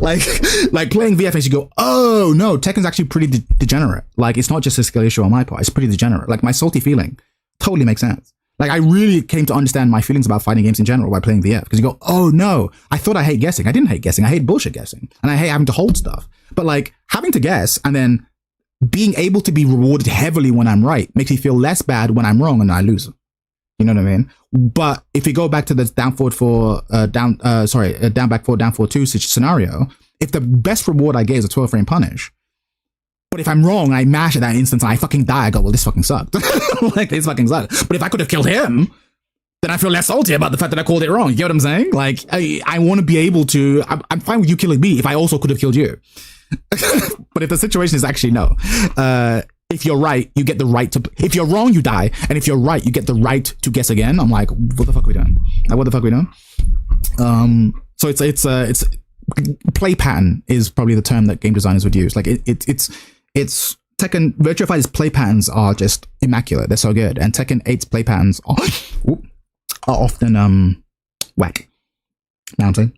like playing VFX, you go, oh no, Tekken's actually pretty degenerate. Like it's not just a skill issue on my part, it's pretty degenerate. Like my salty feeling totally makes sense. Like I really came to understand my feelings about fighting games in general by playing VF, because you go, oh no, I thought I hate guessing. I didn't hate guessing. I hate bullshit guessing, and I hate having to hold stuff. But like having to guess and then being able to be rewarded heavily when I'm right makes me feel less bad when I'm wrong and I lose. You know what I mean? But if you go back to the down back 4, down 4-2 scenario, if the best reward I get is a 12 frame punish, but if I'm wrong, I mash at that instance and I fucking die, I go, well, this fucking sucked. Like, this fucking sucked. But if I could have killed him, then I feel less salty about the fact that I called it wrong. You get what I'm saying? Like, I want to be able to, I'm fine with you killing me if I also could have killed you. But if the situation is actually no, if you're right, you get the right to, if you're wrong, you die. And if you're right, you get the right to guess again. I'm like, what the fuck are we doing? Like, what the fuck are we doing? So it's play pattern is probably the term that game designers would use. Like it's Tekken Virtua Fighter's play patterns are just immaculate. They're so good. And Tekken 8's play patterns are often whack. Mounting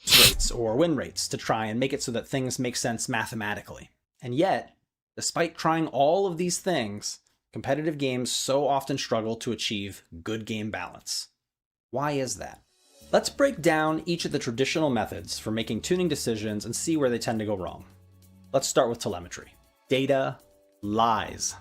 rates or win rates to try and make it so that things make sense mathematically. And yet, despite trying all of these things, competitive games so often struggle to achieve good game balance. Why is that? Let's break down each of the traditional methods for making tuning decisions and see where they tend to go wrong. Let's start with telemetry. Data lies.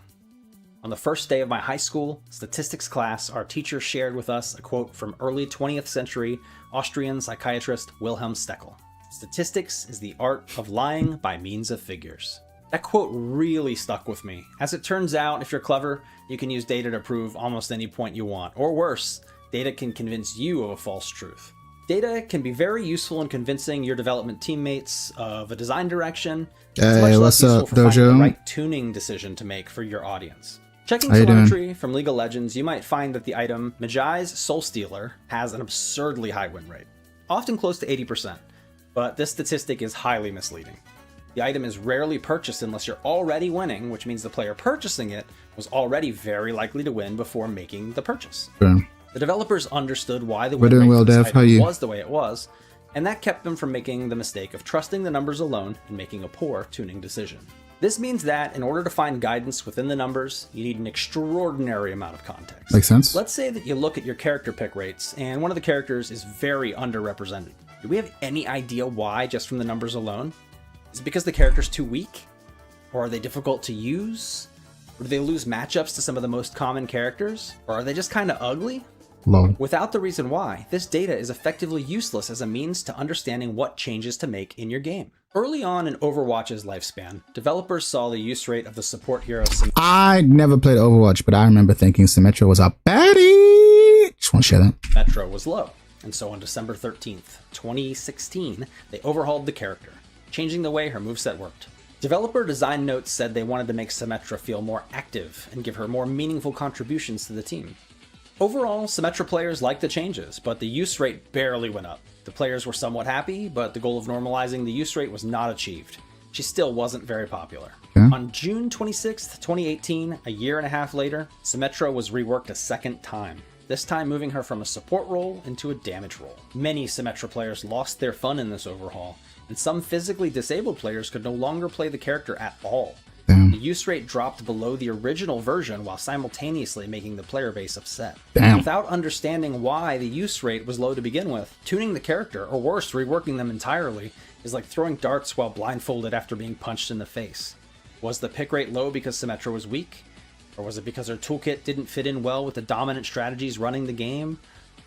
On the first day of my high school statistics class, our teacher shared with us a quote from early 20th century Austrian psychiatrist Wilhelm Steckel. Statistics is the art of lying by means of figures. That quote really stuck with me. As it turns out, if you're clever, you can use data to prove almost any point you want. Or worse, data can convince you of a false truth. Data can be very useful in convincing your development teammates of a design direction. It's much less useful for finding the right tuning decision to make for your audience. Checking telemetry from League of Legends, you might find that the item Mejai's Soul Stealer has an absurdly high win rate, often close to 80%, but this statistic is highly misleading. The item is rarely purchased unless you're already winning, which means the player purchasing it was already very likely to win before making the purchase. Sure. The developers understood why the win rate for this item was the way it was, and that kept them from making the mistake of trusting the numbers alone and making a poor tuning decision. This means that in order to find guidance within the numbers, you need an extraordinary amount of context. Makes sense. Let's say that you look at your character pick rates, and one of the characters is very underrepresented. Do we have any idea why just from the numbers alone? Is it because the character's too weak? Or are they difficult to use? Or do they lose matchups to some of the most common characters? Or are they just kind of ugly? Low. Without the reason why, this data is effectively useless as a means to understanding what changes to make in your game. Early on in Overwatch's lifespan, developers saw the use rate of the support hero I never played Overwatch, but I remember thinking Symmetra was a baddie. Just want to share that. Symmetra was low, and so on December 13th, 2016, they overhauled the character, changing the way her moveset worked. Developer design notes said they wanted to make Symmetra feel more active and give her more meaningful contributions to the team. Overall, Symmetra players liked the changes, but the use rate barely went up. The players were somewhat happy, but the goal of normalizing the use rate was not achieved. She still wasn't very popular. Yeah. On June 26th, 2018, a year and a half later, Symmetra was reworked a second time, this time moving her from a support role into a damage role. Many Symmetra players lost their fun in this overhaul, and some physically disabled players could no longer play the character at all. Damn. The use rate dropped below the original version while simultaneously making the player base upset. Damn. Without understanding why the use rate was low to begin with, tuning the character, or worse, reworking them entirely, is like throwing darts while blindfolded after being punched in the face. Was the pick rate low because Symmetra was weak? Or was it because her toolkit didn't fit in well with the dominant strategies running the game?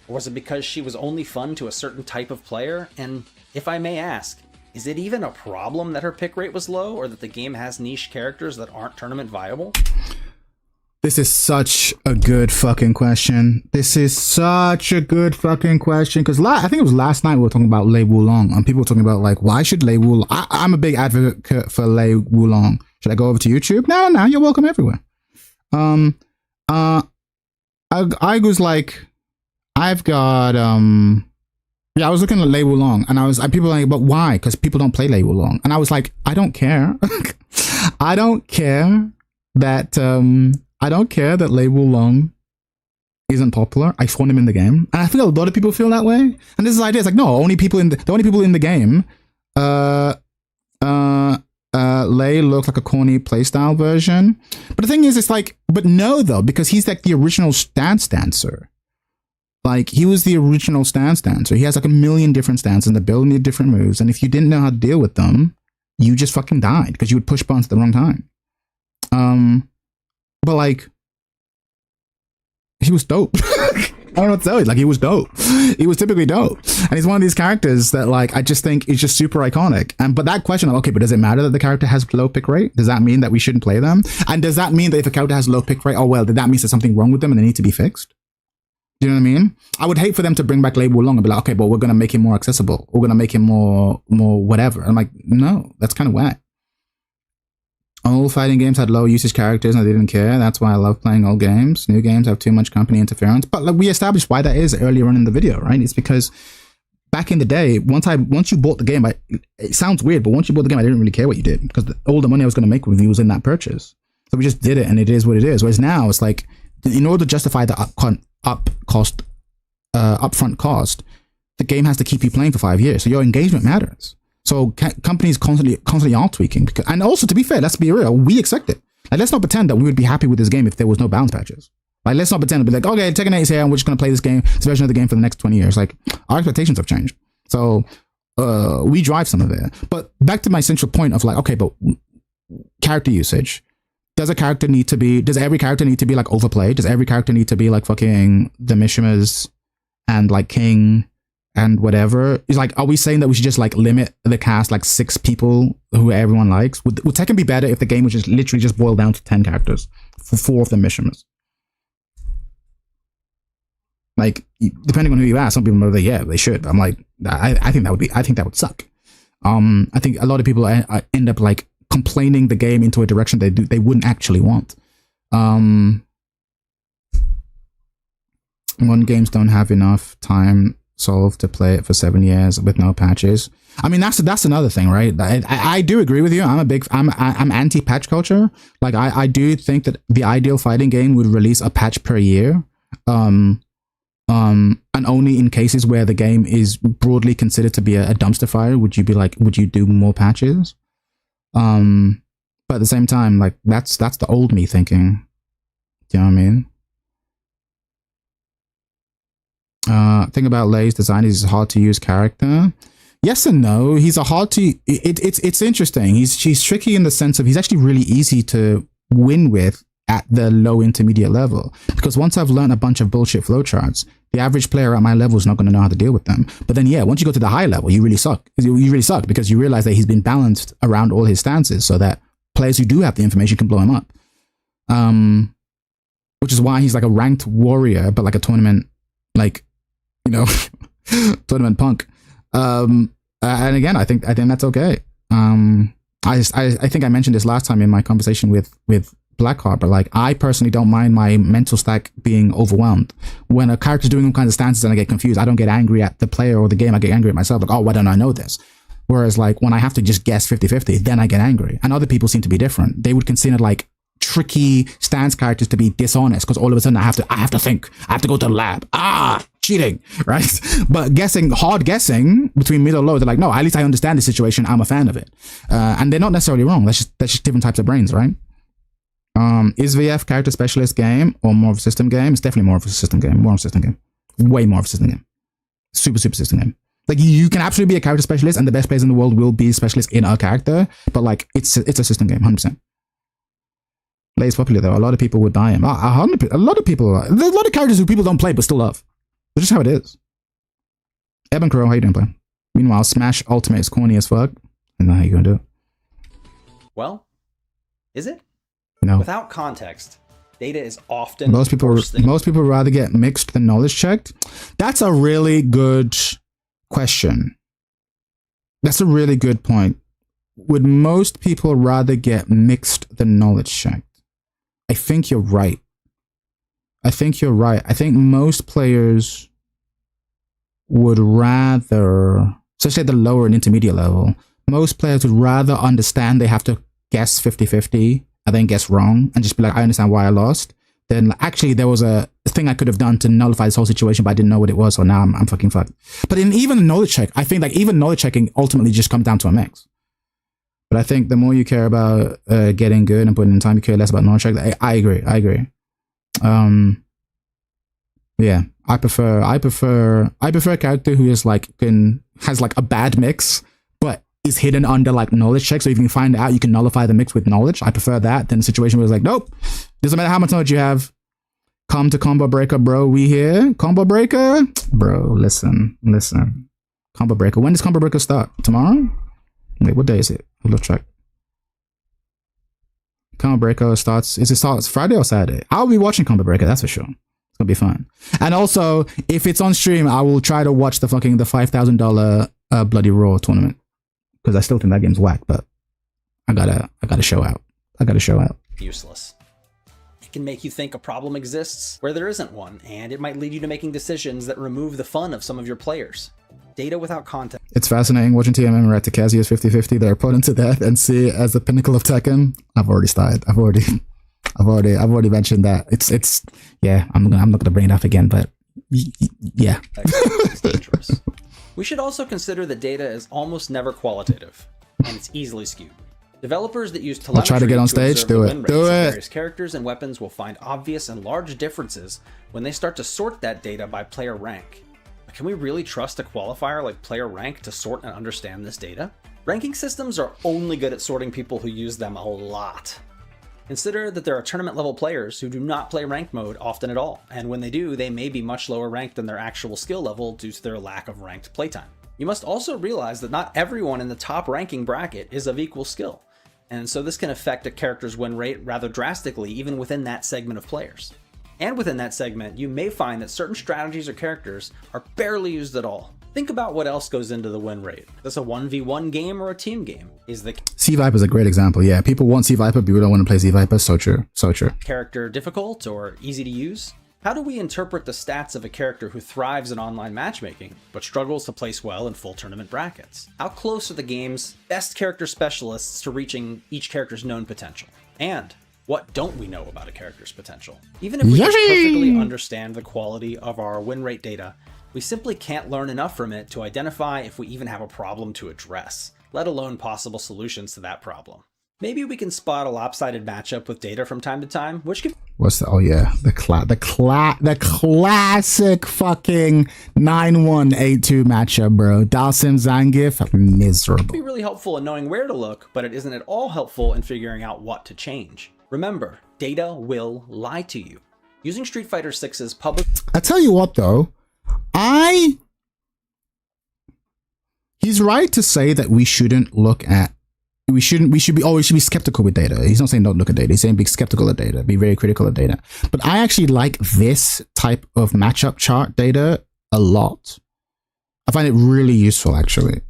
Or was it because she was only fun to a certain type of player? And if I may ask, is it even a problem that her pick rate was low, or that the game has niche characters that aren't tournament viable? This is such a good fucking question. This is such a good fucking question. Because I think it was last night we were talking about Lei Wulong, and people were talking about, like, why should Lei Wulong... I'm a big advocate for Lei Wulong. Should I go over to YouTube? No, you're welcome everywhere. I was like, I've got... Yeah, I was looking at Lei Wulong, and people were like, but why? Because people don't play Lei Wulong. And I was like, I don't care. I don't care that Lei Wulong isn't popular. I found him in the game. And I feel a lot of people feel that way. And this is the idea. It's like, no, the only people in the game, Lei looks like a corny playstyle version. But the thing is, it's like, but no, though, because he's like the original stance dancer. Like, he was the original stance dancer. He has like a million different stances and the ability of different moves. And if you didn't know how to deal with them, you just fucking died because you would push buttons at the wrong time. But like, he was dope. I don't know what to tell you. Like, he was dope. He was typically dope. And he's one of these characters that, like, I just think is just super iconic. But that question of, okay, but does it matter that the character has low pick rate? Does that mean that we shouldn't play them? And does that mean that if a character has low pick rate, oh, well, that means there's something wrong with them and they need to be fixed? Do you know what I mean? I would hate for them to bring back Lei Wulong and be like, okay, but we're going to make him more accessible. We're going to make him more whatever. I'm like, no, that's kind of whack. Old fighting games had low usage characters and I didn't care. That's why I love playing old games. New games have too much company interference. But like, we established why that is earlier on in the video, right? It's because back in the day, once you bought the game, it sounds weird, but once you bought the game, I didn't really care what you did because all the money I was going to make with you was in that purchase. So we just did it and it is what it is. Whereas now it's like, in order to justify the upfront cost, the game has to keep you playing for 5 years. So your engagement matters. So companies constantly are tweaking. And also, to be fair, let's be real, we expect it. Like, let's not pretend that we would be happy with this game if there was no balance patches. Like, let's not pretend to be like, okay, Tekken 8 is here and we're just going to play this version of the game for the next 20 years. Like, our expectations have changed. So we drive some of it. But back to my central point of like, okay, but character usage. Does every character need to be like overplayed? Does every character need to be like fucking the Mishimas and like King and whatever. It's like, are we saying that we should just like limit the cast like 6 people who everyone likes? Would Tekken be better if the game was just literally just boiled down to 10 characters for 4 of the missions? Like, depending on who you ask, some people know that yeah, they should. I'm like, I think that would suck. I think a lot of people end up like complaining the game into a direction they wouldn't actually want. Modern games don't have enough time solved to play it for 7 years with no patches. I mean, that's another thing, right? I do agree with you. I'm anti-patch culture. Like, I do think that the ideal fighting game would release a patch per year. And only in cases where the game is broadly considered to be a dumpster fire would you do more patches. But at the same time, like, that's the old me thinking. Do you know what I mean? Thing about Lay's design is he's hard to use character. Yes and no. He's a hard to. It's interesting. She's tricky in the sense of he's actually really easy to win with at the low intermediate level, because once I've learned a bunch of bullshit flowcharts, the average player at my level is not going to know how to deal with them. But then yeah, once you go to the high level, you really suck. You really suck because you realize that he's been balanced around all his stances so that players who do have the information can blow him up. Which is why he's like a ranked warrior, but like a tournament, like, you know, tournament punk. And again, I think that's okay. I think I mentioned this last time in my conversation with Blackheart, but like, I personally don't mind my mental stack being overwhelmed. When a character's doing all kinds of stances and I get confused, I don't get angry at the player or the game. I get angry at myself, like, oh, why don't I know this? Whereas like when I have to just guess 50-50, then I get angry. And other people seem to be different. They would consider like tricky stance characters to be dishonest because all of a sudden I have to think, I have to go to the lab. Cheating, right? But hard guessing between mid or low, they're like, no, at least I understand the situation. I'm a fan of it. And they're not necessarily wrong. That's just different types of brains, right? Is VF character specialist game or more of a system game? It's definitely more of a system game. More of a system game. Way more of a system game. Super system game. Like, you can absolutely be a character specialist, and the best players in the world will be specialists in a character, but like, it's a system game, 100%. Lay's popular though. A lot of people would buy him. A lot of people. There's a lot of characters who people don't play but still love. That's just how it is. Eben Crow, how you doing, play? Meanwhile, Smash Ultimate is corny as fuck. I don't know how you gonna do it. Well, is it? No. Without context, data is often most people rather get mixed than knowledge checked. That's a really good question. That's a really good point. Would most people rather get mixed than knowledge checked? I think you're right. I think most players would rather, especially at the lower and intermediate level, most players would rather understand they have to guess 50-50 and then guess wrong and just be like, I understand why I lost. Then actually there was a thing I could have done to nullify this whole situation, but I didn't know what it was, so now I'm fucking fucked. But in even knowledge check, I think like even knowledge checking ultimately just comes down to a mix. But I think the more you care about getting good and putting in time, you care less about knowledge check. I agree. Yeah, I prefer a character who is like has like a bad mix, but is hidden under like knowledge check. So if you can find out, you can nullify the mix with knowledge. I prefer that than a situation where it's like, nope, doesn't matter how much knowledge you have. Come to Combo Breaker, bro. We here. Combo Breaker, bro. Listen. Combo Breaker. When does Combo Breaker start? Tomorrow? Wait, what day is it? I'll check. Combo Breaker starts Friday or Saturday? I'll be watching Combo Breaker, that's for sure. It's gonna be fun. And also, if it's on stream, I will try to watch the $5,000 Bloody Raw tournament. Because I still think that game's whack, but I gotta show out. Useless. It can make you think a problem exists where there isn't one, and it might lead you to making decisions that remove the fun of some of your players. Data without context. It's fascinating watching TMM react to Kazuya's 50-50, their opponent to death, and see it as the pinnacle of Tekken. I've already started. I've already mentioned that. It's yeah. I'm not gonna bring it up again, but yeah. It's dangerous. We should also consider that data is almost never qualitative, and it's easily skewed. Developers that use telemetry I'll try to get on stage. Do it. Various characters and weapons will find obvious and large differences when they start to sort that data by player rank. Can we really trust a qualifier like player rank to sort and understand this data? Ranking systems are only good at sorting people who use them a lot. Consider that there are tournament level players who do not play ranked mode often at all, and when they do, they may be much lower ranked than their actual skill level due to their lack of ranked playtime. You must also realize that not everyone in the top ranking bracket is of equal skill, and so this can affect a character's win rate rather drastically even within that segment of players. And within that segment, you may find that certain strategies or characters are barely used at all. Think about what else goes into the win rate. Is this a 1v1 game or a team game? Is the C Viper is a great example. Yeah, people want C Viper, people don't want to play C Viper. So true. So true. character difficult or easy to use? How do we interpret the stats of a character who thrives in online matchmaking, but struggles to place well in full tournament brackets? How close are the game's best character specialists to reaching each character's known potential? And what don't we know about a character's potential? Even if we can perfectly understand the quality of our win rate data, we simply can't learn enough from it to identify if we even have a problem to address, let alone possible solutions to that problem. Maybe we can spot a lopsided matchup with data from time to time, which could... What's the... Oh yeah, the classic fucking 9-1-8-2 matchup, bro. Dalsim Zangief, miserable. be really helpful in knowing where to look, but it isn't at all helpful in figuring out what to change. Remember, data will lie to you. Using Street Fighter 6's public... I tell you what though, he's right to say that we shouldn't look at, we should be skeptical with data. He's not saying don't look at data. He's saying be skeptical of data, be very critical of data. But I actually like this type of matchup chart data a lot. I find it really useful actually.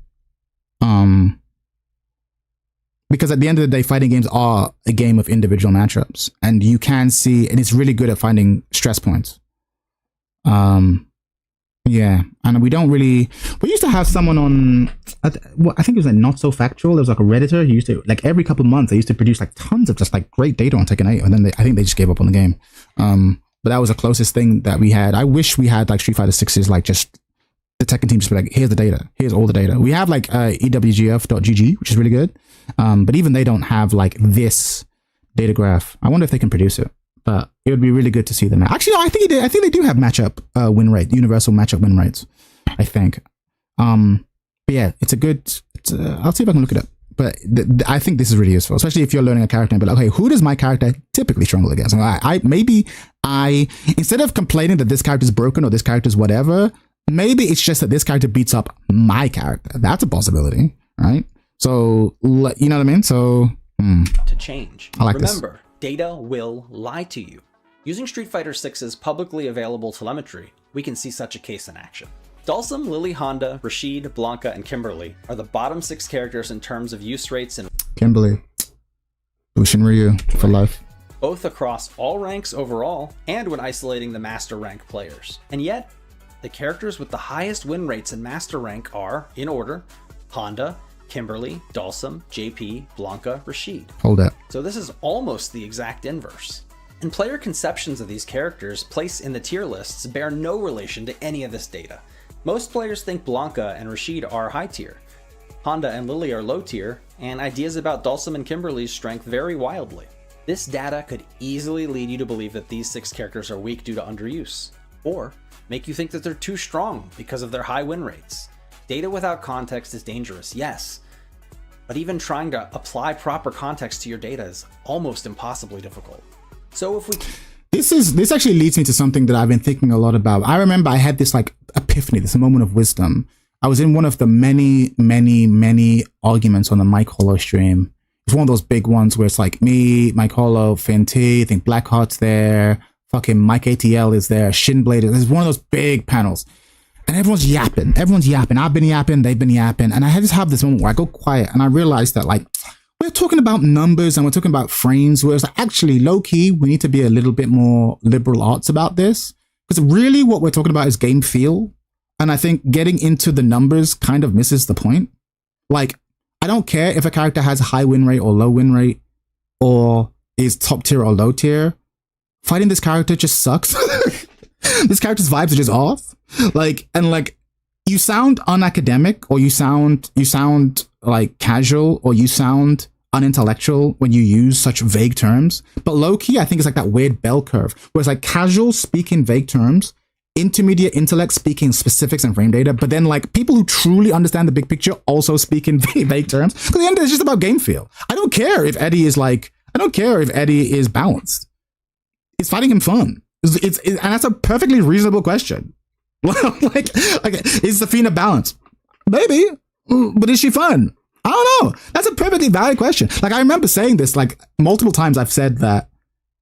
Because at the end of the day, fighting games are a game of individual matchups, and you can see, and it's really good at finding stress points. Yeah, and we used to have someone on, I think it was like Not So Factual. There was like a Redditor. He used to, like every couple of months, they used to produce like tons of just like great data on Tekken 8, and then I think they just gave up on the game. But that was the closest thing that we had. I wish we had like Street Fighter 6's like just the Tekken team just be like, here's the data, here's all the data. We have like ewgf.gg, which is really good. But even they don't have like this data graph. I wonder if they can produce it. But it would be really good to see them. Actually, no, I think they do have matchup win rate, universal matchup win rates, I think. But yeah, it's a good. I'll see if I can look it up. But I think this is really useful, especially if you're learning a character and be like, okay, who does my character typically struggle against? And instead of complaining that this character is broken or this character is whatever, maybe it's just that this character beats up my character. That's a possibility, right? So you know what I mean? So to change. I like Remember, this. Data will lie to you. Using Street Fighter 6's publicly available telemetry, we can see such a case in action. Dalsim, Lily, Honda, Rashid, Blanka, and Kimberly are the bottom 6 characters in terms of use rates and Kimberly, Bushin Ryu for life. Both across all ranks overall and when isolating the master rank players. And yet, the characters with the highest win rates in master rank are, in order, Honda, Kimberly, Dalsim, JP, Blanka, Rashid. Hold up. So this is almost the exact inverse. And player conceptions of these characters placed in the tier lists bear no relation to any of this data. Most players think Blanka and Rashid are high tier, Honda and Lily are low tier, and ideas about Dalsim and Kimberly's strength vary wildly. This data could easily lead you to believe that these 6 characters are weak due to underuse, or make you think that they're too strong because of their high win rates. Data without context is dangerous, yes, but even trying to apply proper context to your data is almost impossibly difficult. So if we... This actually leads me to something that I've been thinking a lot about. I remember I had this like epiphany, this moment of wisdom. I was in one of the many arguments on the Mike Hollow stream. It's one of those big ones where it's like me, Mike Hollow, Finn T, I think Blackheart's there, fucking Mike ATL is there, Shinblade. It's one of those big panels. And everyone's yapping. I've been yapping, they've been yapping. And I just have this moment where I go quiet and I realize that like, we're talking about numbers and we're talking about frames, whereas like, actually low key, we need to be a little bit more liberal arts about this. Because really what we're talking about is game feel. And I think getting into the numbers kind of misses the point. Like, I don't care if a character has a high win rate or low win rate or is top tier or low tier. Fighting this character just sucks. This character's vibes are just off. Like, and like, you sound unacademic or you sound like casual or you sound unintellectual when you use such vague terms. But low key, I think it's like that weird bell curve where it's like casual speaking vague terms, intermediate intellect speaking specifics and frame data, but then like people who truly understand the big picture also speak in vague terms. Because at the end of it, it's just about game feel. I don't care if Eddie is like, I don't care if Eddie is balanced. Is fighting him fun? And that's a perfectly reasonable question. like, is Zafina balanced? Maybe, but is she fun? I don't know. That's a perfectly valid question. Like, I remember saying this like multiple times. I've said that,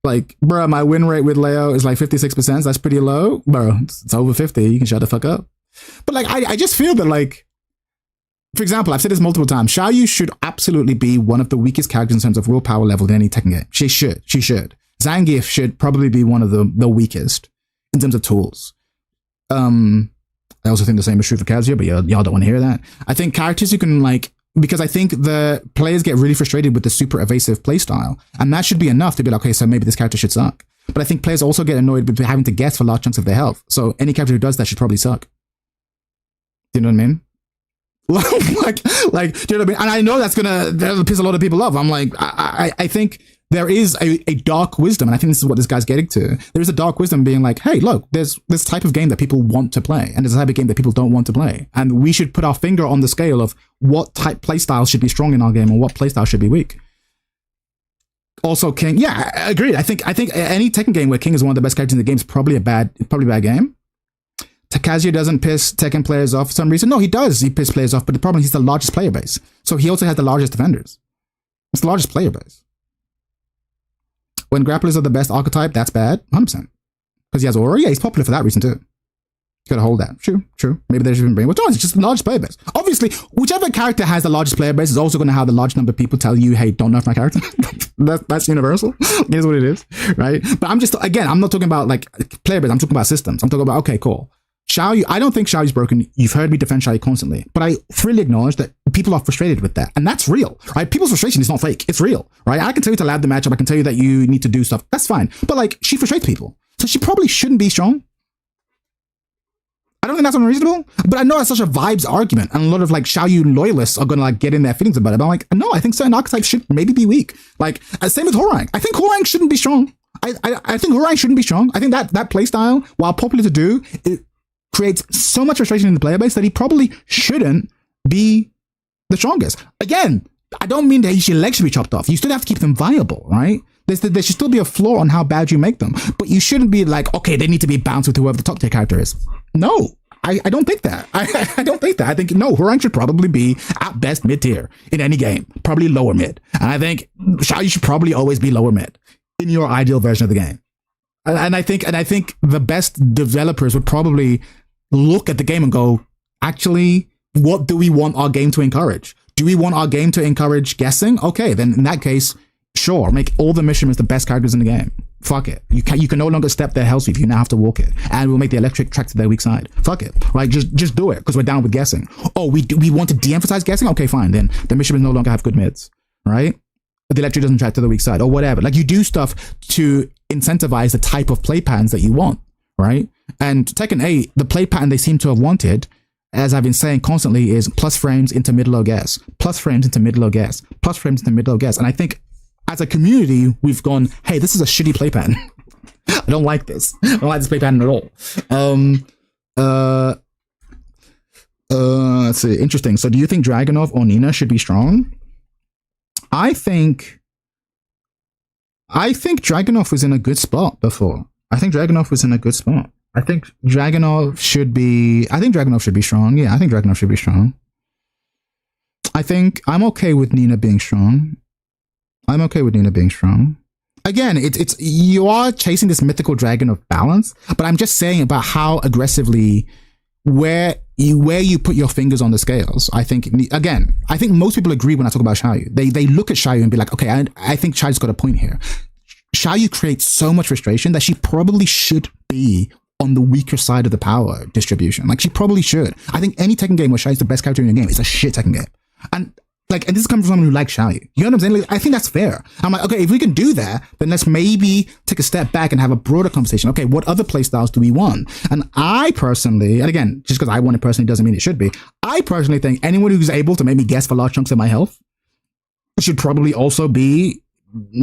like, bro, my win rate with Leo is like 56%. That's pretty low, bro. It's over 50. You can shut the fuck up. But like, I just feel that, like, for example, I've said this multiple times. Xiaoyu should absolutely be one of the weakest characters in terms of raw power level in any Tekken game. She should. Zangief should probably be one of the weakest in terms of tools. I also think the same is true for Kazuya, but y'all don't want to hear that. I think characters you can, like, because I think the players get really frustrated with the super evasive playstyle, and that should be enough to be like, okay, so maybe this character should suck. But I think players also get annoyed with having to guess for large chunks of their health. So any character who does that should probably suck. Do you know what I mean? like, do you know what I mean? And I know that'll piss a lot of people off. I'm like, I think there is a dark wisdom, and I think this is what this guy's getting to. There is a dark wisdom being like, hey, look, there's this type of game that people want to play, and there's a type of game that people don't want to play. And we should put our finger on the scale of what type playstyle should be strong in our game and what playstyle should be weak. Also, King, yeah, I agree. I think any Tekken game where King is one of the best characters in the game is probably a bad game. Kazuya doesn't piss Tekken players off for some reason. No, he does. He pisses players off, but the problem is he's the largest player base. So he also has the largest defenders. It's the largest player base. When grapplers are the best archetype, that's bad. 100%. Because he has aura. Yeah, he's popular for that reason too. You gotta hold that. True. Maybe there's even brain. Well, no, it's just the largest player base. Obviously, whichever character has the largest player base is also going to have the large number of people tell you, hey, don't nerf my character. that's universal. It is what it is, right? But I'm not talking about like player base. I'm talking about systems. I'm talking about, okay, cool. Xiaoyu, I don't think Xiaoyu's broken. You've heard me defend Xiaoyu constantly, but I freely acknowledge that people are frustrated with that. And that's real, right? People's frustration is not fake. It's real, right? I can tell you to lab the matchup. I can tell you that you need to do stuff. That's fine. But like, she frustrates people. So she probably shouldn't be strong. I don't think that's unreasonable, but I know that's such a vibes argument. And a lot of like Xiaoyu loyalists are going to like get in their feelings about it. But I'm like, no, I think certain archetypes should maybe be weak. Like, same with Horang. I think Horang shouldn't be strong. I think Horang shouldn't be strong. I think that playstyle, while popular to do, it creates so much frustration in the player base that he probably shouldn't be the strongest. Again, I don't mean that your legs should be chopped off. You still have to keep them viable, right? There should still be a flaw on how bad you make them. But you shouldn't be like, okay, they need to be balanced with whoever the top tier character is. No, I don't think that. I don't think that. I think, no, Horang should probably be at best mid-tier in any game. Probably lower mid. And I think Xiaoyu should probably always be lower mid in your ideal version of the game. And I think the best developers would probably look at the game and go, actually, what do we want our game to encourage? Do we want our game to encourage guessing? Okay, then in that case, sure, make all the Mishimans the best characters in the game. Fuck it. You can no longer step their hell sweep. You now have to walk it. And we'll make the electric track to their weak side. Fuck it. Right? Just do it, because we're down with guessing. Oh, we want to de-emphasize guessing? Okay, fine. Then the Mishimans no longer have good mids. Right? The electric doesn't track to the weak side or whatever. Like, you do stuff to incentivize the type of play patterns that you want. Right? And Tekken 8, the play pattern they seem to have wanted, as I've been saying constantly, is plus frames into mid-low gas, plus frames into mid-low gas, plus frames into mid-low gas. And I think as a community, we've gone, hey, this is a shitty play pattern. I don't like this. I don't like this play pattern at all. Let's see. Interesting. So do you think Dragunov or Nina should be strong? I think Dragunov was in a good spot before. I think Dragunov should be strong. Yeah, I think Dragunov should be strong. I think I'm okay with Nina being strong. Again, it's you are chasing this mythical dragon of balance, but I'm just saying about how aggressively where you put your fingers on the scales. I think most people agree when I talk about Xiaoyu. They look at Xiaoyu and be like, okay, I think Xiaoyu's got a point here. Xiaoyu creates so much frustration that she probably should be on the weaker side of the power distribution. Like, she probably should. I think any Tekken game where Xiaoyu's the best character in the game is a shit Tekken game. And this is coming from someone who likes Xiaoyu. You know what I'm saying? Like, I think that's fair. I'm like, okay, if we can do that, then let's maybe take a step back and have a broader conversation. Okay, what other playstyles do we want? And I personally, and again, just because I want it personally doesn't mean it should be, I personally think anyone who's able to make me guess for large chunks of my health should probably also be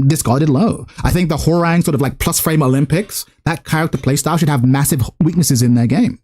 discarded low. I think the Horang sort of like plus frame Olympics, that character playstyle should have massive weaknesses in their game.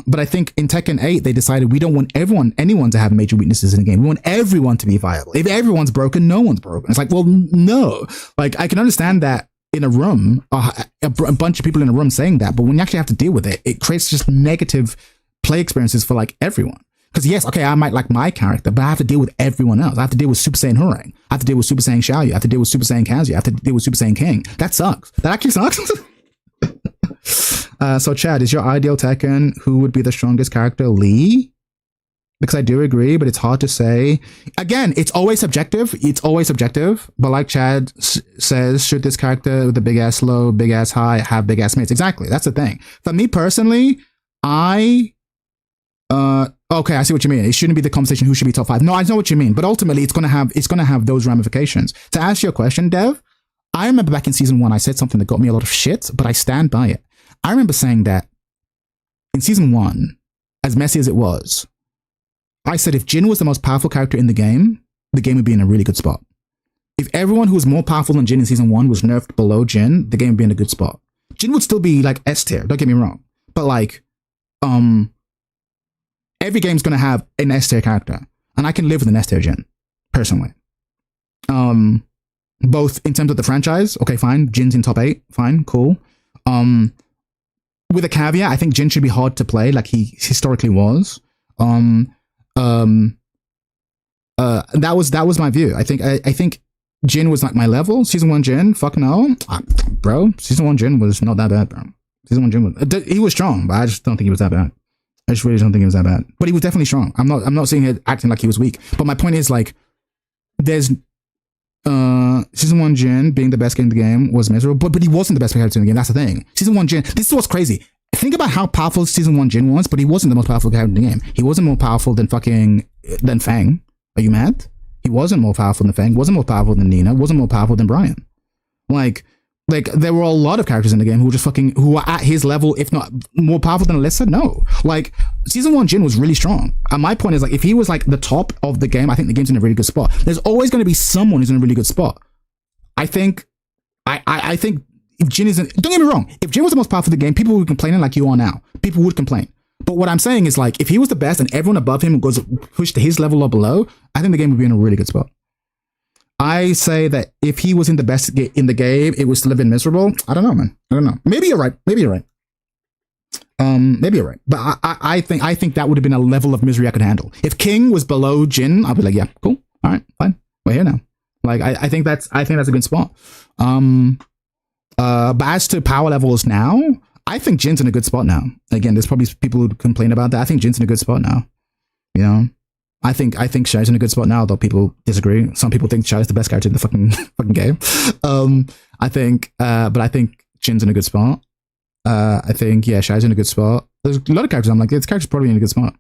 But I think in Tekken 8, they decided we don't want anyone to have major weaknesses in the game. We want everyone to be viable. If everyone's broken, no one's broken. It's like, well, no. Like, I can understand that in a room, a bunch of people in a room saying that, but when you actually have to deal with it, it creates just negative play experiences for like everyone. Because yes, okay, I might like my character, but I have to deal with everyone else. I have to deal with Super Saiyan Hurang. I have to deal with Super Saiyan Xiaoyu. I have to deal with Super Saiyan Kazuya. I have to deal with Super Saiyan King. That sucks. That actually sucks. So Chad, is your ideal Tekken, who would be the strongest character? Lee? Because I do agree, but it's hard to say. Again, it's always subjective. It's always subjective. But like Chad says, should this character with the big ass low, big ass high have big ass mates? Exactly. That's the thing. For me personally, okay, I see what you mean. It shouldn't be the conversation who should be top 5. No, I know what you mean. But ultimately, it's gonna have those ramifications. To answer your question, Dev, I remember back in season 1, I said something that got me a lot of shit, but I stand by it. I remember saying that in season 1, as messy as it was, I said if Jin was the most powerful character in the game would be in a really good spot. If everyone who was more powerful than Jin in season 1 was nerfed below Jin, the game would be in a good spot. Jin would still be like S tier, don't get me wrong. But like, every game's gonna have an S tier character. And I can live with an S tier Jin, personally. Both in terms of the franchise, okay, fine. Jin's in top 8, fine, cool. With a caveat, I think Jin should be hard to play, like he historically was. That was my view. I think Jin was like my level. Season 1 Jin, fuck no, bro. Season 1 Jin was not that bad, bro. Season 1 Jin he was strong, but I just don't think he was that bad. I just really don't think he was that bad. But he was definitely strong. I'm not saying it acting like he was weak. But my point is like, there's season 1 Jin being the best game in the game was miserable, but he wasn't the best character in the game. That's the thing. Season 1 Jin, this is what's crazy. Think about how powerful season 1 Jin was, but he wasn't the most powerful character in the game. He wasn't more powerful than Fang. Are you mad? He wasn't more powerful than Fang, wasn't more powerful than Nina, wasn't more powerful than Brian. Like there were a lot of characters in the game who were just who were at his level, if not more powerful than Alyssa. No, like season 1 Jin was really strong. And my point is like, if he was like the top of the game, I think the game's in a really good spot. There's always going to be someone who's in a really good spot. I think if Jin isn't, don't get me wrong, if Jin was the most powerful in the game, people would complain like you are now. People would complain. But what I'm saying is like, if he was the best and everyone above him goes pushed to his level or below, I think the game would be in a really good spot. I say that if he was in the best in the game, it would still have been miserable. I don't know, man. I don't know. Maybe you're right. Maybe you're right. But I think that would have been a level of misery I could handle. If King was below Jin, I'd be like, yeah, cool. All right, fine. We're here now. Like, I think that's a good spot. But as to power levels now, I think Jin's in a good spot now. Again, there's probably people who complain about that. I think Jin's in a good spot now. You know? I think Shai's in a good spot now, though people disagree. Some people think Shai's the best character in the fucking game. I think Jin's in a good spot. I think, yeah, Shai's in a good spot. There's a lot of characters I'm like, this character's probably in a good spot.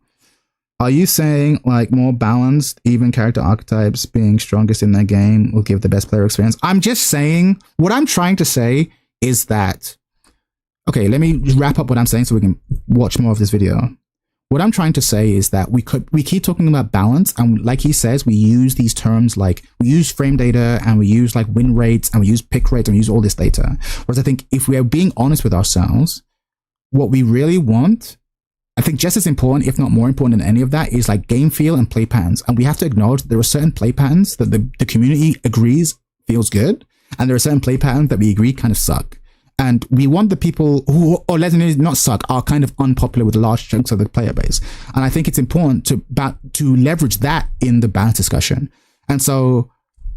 Are you saying like more balanced, even character archetypes being strongest in their game will give the best player experience? I'm just saying, what I'm trying to say is that, okay, let me wrap up what I'm saying so we can watch more of this video. What I'm trying to say is that we keep talking about balance, and like he says, we use these terms like we use frame data and we use like win rates and we use pick rates and we use all this data. Whereas I think if we are being honest with ourselves, what we really want, I think just as important, if not more important than any of that, is like game feel and play patterns. And we have to acknowledge that there are certain play patterns that the community agrees feels good, and there are certain play patterns that we agree kind of suck. And we want the people who, or let's not suck, are kind of unpopular with large chunks of the player base. And I think it's important to leverage that in the balance discussion. And so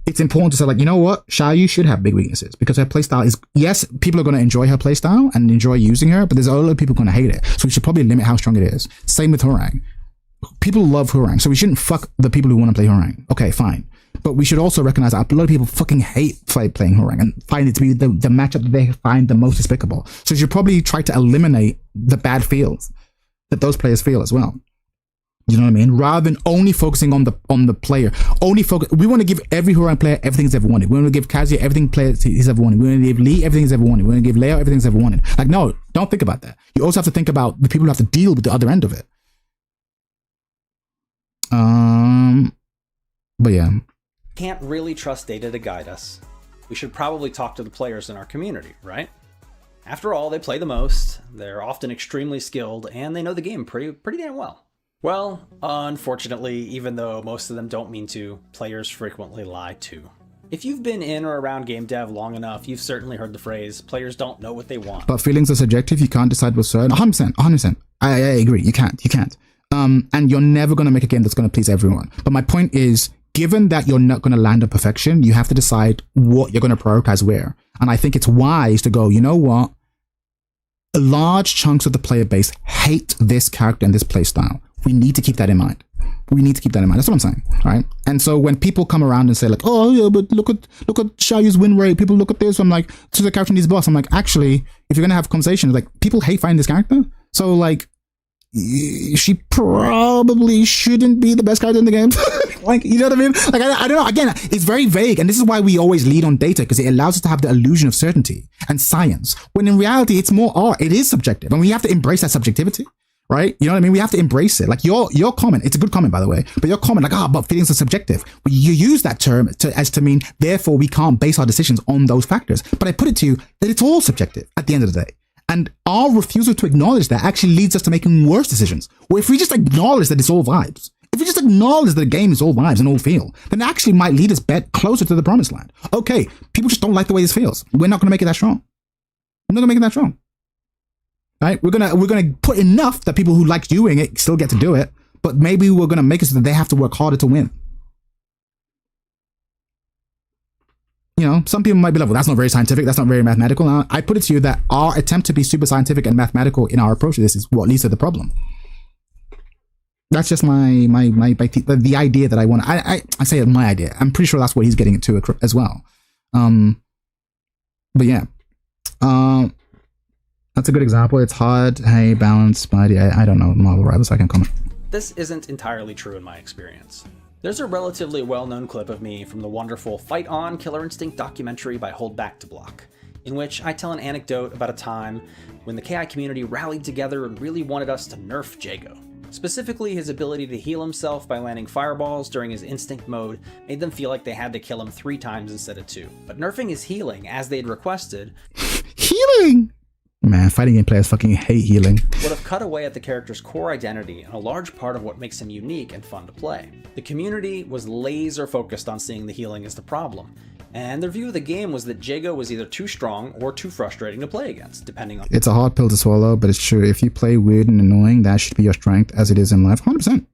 it's important to say, like, you know what, Xiaoyu should have big weaknesses because her playstyle is, yes, people are going to enjoy her playstyle and enjoy using her, but there's a lot of people going to hate it. So we should probably limit how strong it is. Same with Hurang. People love Hurang, so we shouldn't fuck the people who want to play Hurang. Okay, fine. But we should also recognize that a lot of people fucking hate playing Hurang and find it to be the matchup that they find the most despicable. So you should probably try to eliminate the bad feels that those players feel as well. You know what I mean? Rather than only focusing on the player. We want to give every Hurang player everything he's ever wanted. We want to give Kazuya everything he's ever wanted. We want to give Lee everything he's ever wanted. We want to give Leo everything he's ever wanted. Like, no, don't think about that. You also have to think about the people who have to deal with the other end of it. But yeah. Can't really trust data to guide us. We should probably talk to the players in our community, right? After all, they play the most, they're often extremely skilled, and they know the game pretty damn well. Well, unfortunately, even though most of them don't mean to, players frequently lie too. If you've been in or around game dev long enough, you've certainly heard the phrase, players don't know what they want. But feelings are subjective, you can't decide what's certain. 100%. I agree, you can't. And you're never going to make a game that's going to please everyone. But my point is, given that you're not going to land on perfection, you have to decide what you're going to prioritize where. And I think it's wise to go, you know what? Large chunks of the player base hate this character and this playstyle. We need to keep that in mind. That's what I'm saying, right? And so when people come around and say like, oh yeah, but look at Xiaoyu's win rate, people look at this, I'm like, to the character needs boss. I'm like, actually, if you're gonna have conversations, like, people hate fighting this character, so like, she probably shouldn't be the best character in the game. Like, you know what I mean? Like, I don't know. Again, it's very vague, and this is why we always lead on data, because it allows us to have the illusion of certainty and science, when in reality it's more art. It is subjective, and we have to embrace that subjectivity, right? You know what I mean? We have to embrace it. Like your comment, it's a good comment, by the way, but your comment, like, but feelings are subjective. You use that term to mean, therefore we can't base our decisions on those factors. But I put it to you that it's all subjective at the end of the day. And our refusal to acknowledge that actually leads us to making worse decisions. Well, if we just acknowledge that it's all vibes, if we just acknowledge that the game is all vibes and all feel, then it actually might lead us closer to the promised land. Okay, people just don't like the way this feels. We're not going to make it that strong. Right? We're gonna put enough that people who like doing it still get to do it, but maybe we're gonna make it so that they have to work harder to win. You know, some people might be like, well, that's not very scientific, that's not very mathematical. Now, I put it to you that our attempt to be super scientific and mathematical in our approach to this is what leads to the problem. That's just the idea that I want. I say it's my idea. I'm pretty sure that's what he's getting to as well. But yeah, that's a good example. It's hard. Hey, balance, but I don't know Marvel Rivals, so I can comment. This isn't entirely true in my experience. There's a relatively well-known clip of me from the wonderful Fight On Killer Instinct documentary by Hold Back to Block, in which I tell an anecdote about a time when the KI community rallied together and really wanted us to nerf Jago. Specifically, his ability to heal himself by landing fireballs during his instinct mode made them feel like they had to kill him 3 times instead of 2. But nerfing his healing, as they'd requested... Healing? Man, fighting game players fucking hate healing. Would have cut away at the character's core identity and a large part of what makes him unique and fun to play. The community was laser focused on seeing the healing as the problem, and their view of the game was that Jago was either too strong or too frustrating to play against, depending on... It's a hard pill to swallow, but it's true. If you play weird and annoying, that should be your strength, as it is in life. 100%.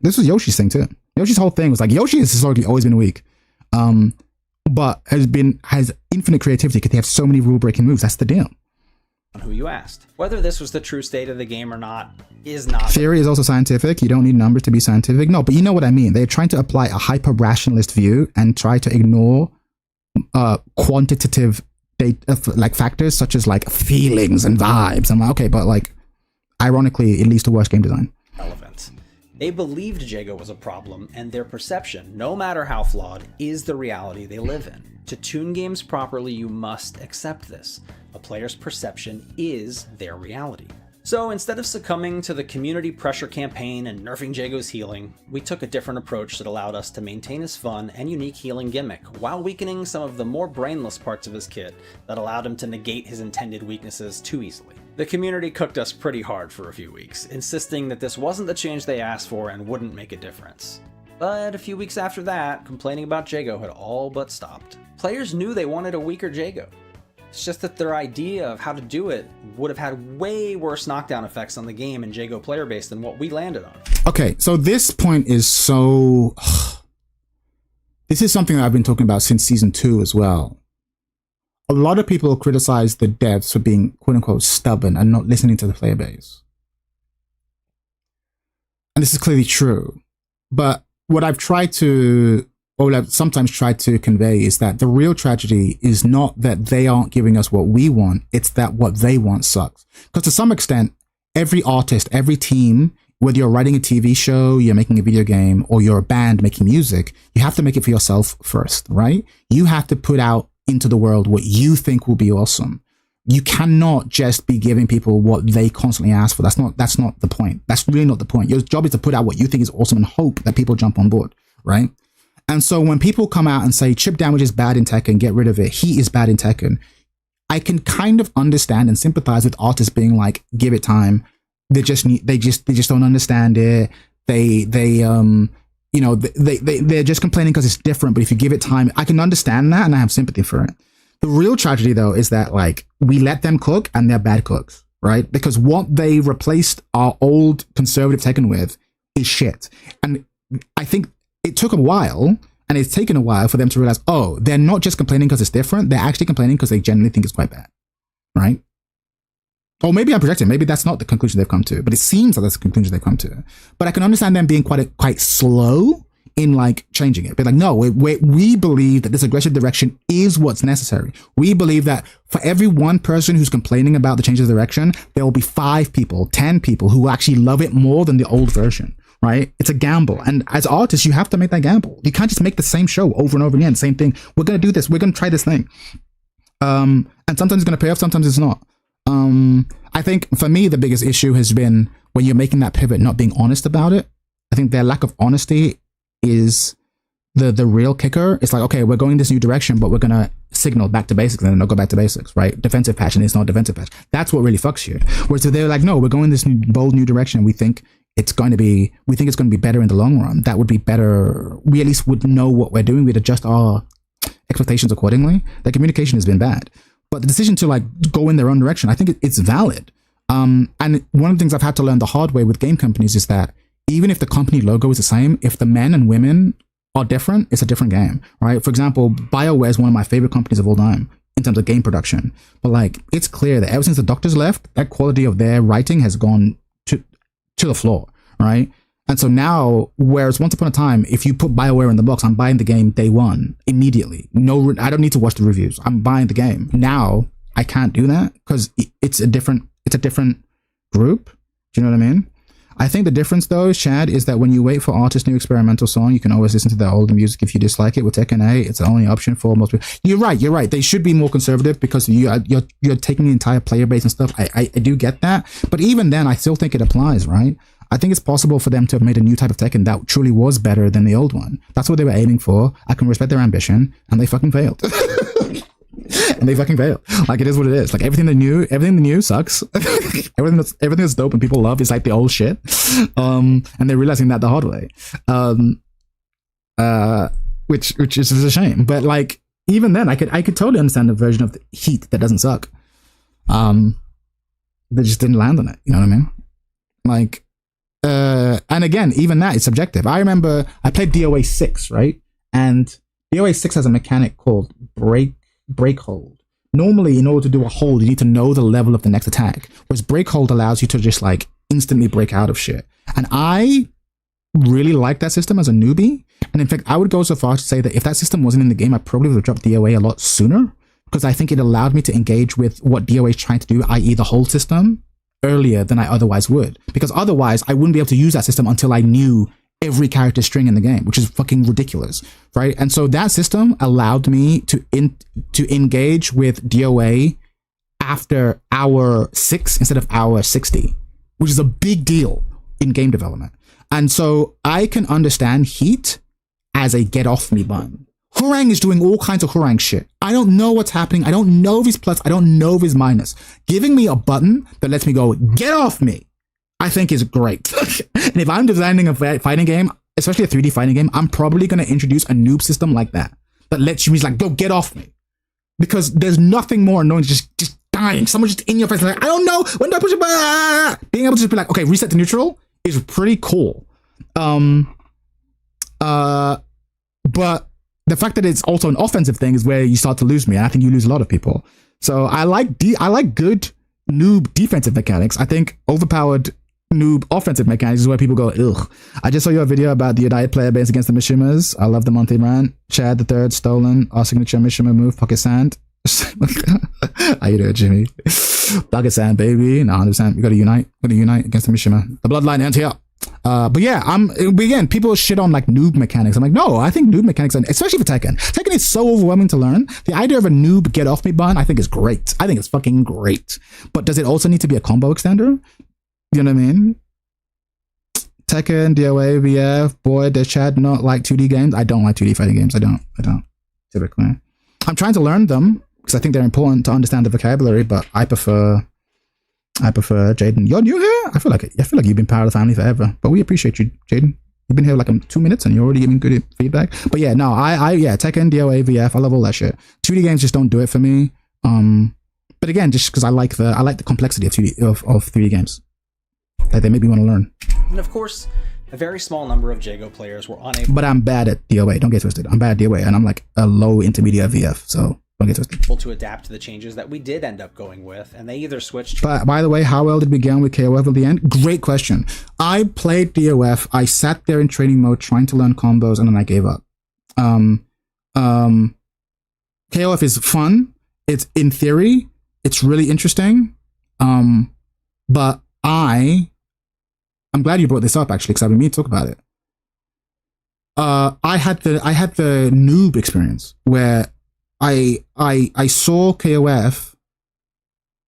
This was Yoshi's thing too. Yoshi's whole thing was like, Yoshi has historically always been weak, but has infinite creativity because they have so many rule-breaking moves. That's the deal. On who you asked. Whether this was the true state of the game or not is not... Theory is also scientific. You don't need numbers to be scientific. No, but you know what I mean. They're trying to apply a hyper-rationalist view and try to ignore quantitative data, like factors such as like feelings and vibes. I'm like, okay, but like, ironically, it leads to worse game design. Relevant. They believed Jago was a problem, and their perception, no matter how flawed, is the reality they live in. To tune games properly, you must accept this. A player's perception is their reality. So instead of succumbing to the community pressure campaign and nerfing Jago's healing, we took a different approach that allowed us to maintain his fun and unique healing gimmick, while weakening some of the more brainless parts of his kit that allowed him to negate his intended weaknesses too easily. The community cooked us pretty hard for a few weeks, insisting that this wasn't the change they asked for and wouldn't make a difference. But a few weeks after that, complaining about Jago had all but stopped. Players knew they wanted a weaker Jago. It's just that their idea of how to do it would have had way worse knockdown effects on the game and Jago player base than what we landed on. Okay, so this point is so... This is something that I've been talking about since season 2 as well. A lot of people criticize the devs for being quote-unquote stubborn and not listening to the player base. And this is clearly true. But what I've tried to... what I've sometimes tried to convey is that the real tragedy is not that they aren't giving us what we want, it's that what they want sucks. Because to some extent, every artist, every team, whether you're writing a TV show, you're making a video game, or you're a band making music, you have to make it for yourself first, right? You have to put out into the world what you think will be awesome. You cannot just be giving people what they constantly ask for. That's not the point. That's really not the point. Your job is to put out what you think is awesome and hope that people jump on board, right? And so when people come out and say Chip Damage is bad in Tekken, get rid of it, he is bad in Tekken, I can kind of understand and sympathize with artists being like, give it time. They just don't understand it. They're just complaining because it's different. But if you give it time, I can understand that, and I have sympathy for it. The real tragedy, though, is that like we let them cook, and they're bad cooks, right? Because what they replaced our old conservative Tekken with is shit. And I think it took a while, and it's taken a while for them to realize, oh, they're not just complaining because it's different. They're actually complaining because they genuinely think it's quite bad, right? Or maybe I'm projecting. Maybe that's not the conclusion they've come to, but it seems like that's the conclusion they've come to. But I can understand them being quite slow in like changing it. But like, no, we believe that this aggressive direction is what's necessary. We believe that for every one person who's complaining about the change of direction, there will be 5 people, 10 people who will actually love it more than the old version, right? It's a gamble. And as artists, you have to make that gamble. You can't just make the same show over and over again, same thing. We're going to do this. We're going to try this thing. And sometimes it's going to pay off, sometimes it's not. I think for me, the biggest issue has been when you're making that pivot, not being honest about it. I think their lack of honesty is the real kicker. It's like, okay, we're going this new direction, but we're going to signal back to basics and then they'll go back to basics, right? Defensive patch and it's not defensive patch. That's what really fucks you. Whereas if they're like, no, we're going this bold new direction and we think it's going to be better in the long run. That would be better. We at least would know what we're doing. We'd adjust our expectations accordingly. The communication has been bad. But the decision to like go in their own direction, I think it's valid. And one of the things I've had to learn the hard way with game companies is that even if the company logo is the same, if the men and women are different, it's a different game, right? For example, BioWare is one of my favorite companies of all time in terms of game production. But like, it's clear that ever since the doctors left, that quality of their writing has gone to the floor, right? And so now, whereas once upon a time, if you put BioWare in the box, I'm buying the game day one, immediately. No, I don't need to watch the reviews. I'm buying the game. Now, I can't do that because it's a different group. Do you know what I mean? I think the difference though, Chad, is that when you wait for artists' new experimental song, you can always listen to their older music if you dislike it. With Tekken 8, it's the only option for most people. You're right. They should be more conservative because you're taking the entire player base and stuff. I do get that. But even then, I still think it applies, right? I think it's possible for them to have made a new type of Tekken that truly was better than the old one. That's what they were aiming for. I can respect their ambition, and they fucking failed. And they fucking failed. Like, it is what it is. Like, everything new sucks. everything that's dope and people love is like the old shit. And they're realizing that the hard way. Which is a shame. But like, even then, I could totally understand the version of the Heat that doesn't suck. They just didn't land on it. You know what I mean? Like, and again, even that is subjective. I remember I played DOA 6, right? And DOA 6 has a mechanic called break hold. Normally, in order to do a hold, you need to know the level of the next attack. Whereas break hold allows you to just like instantly break out of shit. And I really like that system as a newbie. And in fact, I would go so far to say that if that system wasn't in the game, I probably would have dropped DOA a lot sooner, because I think it allowed me to engage with what DOA is trying to do, i.e. the hold system, earlier than I otherwise would. Because otherwise, I wouldn't be able to use that system until I knew every character string in the game, which is fucking ridiculous, right? And so that system allowed me to engage with DOA after hour 6 instead of hour 60, which is a big deal in game development. And so I can understand Heat as a get off me button. Hurang is doing all kinds of Hurang shit. I don't know what's happening. I don't know if he's plus. I don't know if he's minus. Giving me a button that lets me go, get off me, I think is great. And if I'm designing a fighting game, especially a 3D fighting game, I'm probably going to introduce a noob system like that lets you, he's like, go get off me. Because there's nothing more annoying than just dying. Someone just in your face, like, I don't know, when do I push it? Being able to just be like, okay, reset to neutral is pretty cool. But the fact that it's also an offensive thing is where you start to lose me, and I think you lose a lot of people. So I like good noob defensive mechanics. I think overpowered noob offensive mechanics is where people go, ugh. I just saw your video about the United player base against the Mishimas. I love the monthly rant. Chad the third stolen our signature Mishima move, pocket sand. How you doing, Jimmy? Pocket sand, baby. No, 100%. We gotta unite. Against the Mishima. The bloodline ends here. But yeah, again, people shit on like noob mechanics. I'm like, no, I think noob mechanics, especially for Tekken. Tekken is so overwhelming to learn. The idea of a noob get off me button, I think is great. I think it's fucking great. But does it also need to be a combo extender? You know what I mean? Tekken, DOA, VF, boy, does Chad not like 2D games? I don't like 2D fighting games. I don't, typically. I'm trying to learn them. because I think they're important to understand the vocabulary. But I prefer Jaden. You're new here. I feel like you've been part of the family forever. But we appreciate you, Jaden. You've been here like 2 minutes and you're already giving good feedback. But yeah, no, yeah, Tekken, DOA, VF, I love all that shit. 2D games just don't do it for me. But again, just because I like the complexity of 3D games. Like they make me want to learn. And of course, a very small number of Jago players were unable. But I'm bad at DOA. Don't get twisted. I'm bad at DOA, and I'm like a low intermediate VF. So don't get twisted. To adapt to the changes that we did end up going with, and they either switched. But by the way, how well did we get on with KOF at the end? Great question. I played DOF. I sat there in training mode trying to learn combos, and then I gave up. KOF is fun. It's in theory, it's really interesting. But I'm glad you brought this up actually, because I've been meaning to talk about it. I had the noob experience where I saw KOF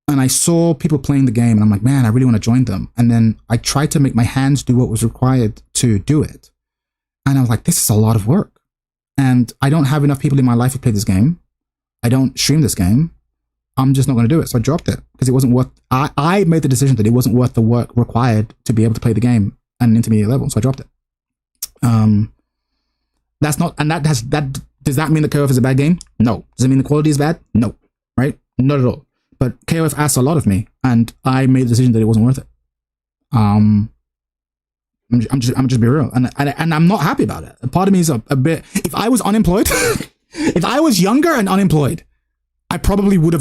and I saw people playing the game and I'm like, man, I really want to join them. And then I tried to make my hands do what was required to do it. And I was like, this is a lot of work. And I don't have enough people in my life who play this game. I don't stream this game. I'm just not going to do it. So I dropped it because it wasn't worth, I made the decision that it wasn't worth the work required to be able to play the game at an intermediate level. So I dropped it. That's not, and does that mean that KOF is a bad game? No. Does it mean the quality is bad? No. Right? Not at all. But KOF asked a lot of me and I made the decision that it wasn't worth it. I'm just be real. And I'm not happy about it. Part of me is a bit, if I was unemployed, if I was younger and unemployed, I probably would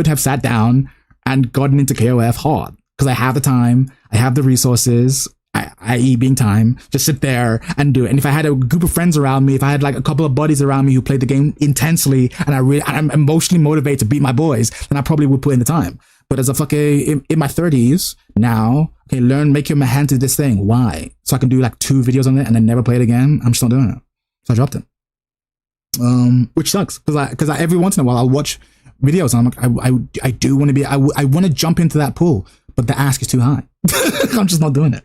have sat down and gotten into KOF hard because I have the time, I have the resources, i.e. being time, just sit there and do it. And if I had a group of friends around me, if I had like a couple of buddies around me who played the game intensely and I'm emotionally motivated to beat my boys, then I probably would put in the time. But as a fucking, in my 30s now, okay, make your hand to this thing. Why? So I can do like 2 videos on it and then never play it again? I'm just not doing it. So I dropped it. Which sucks because every once in a while I'll watch videos and I'm like, I do want to be, I want to jump into that pool, but the ask is too high. I'm just not doing it.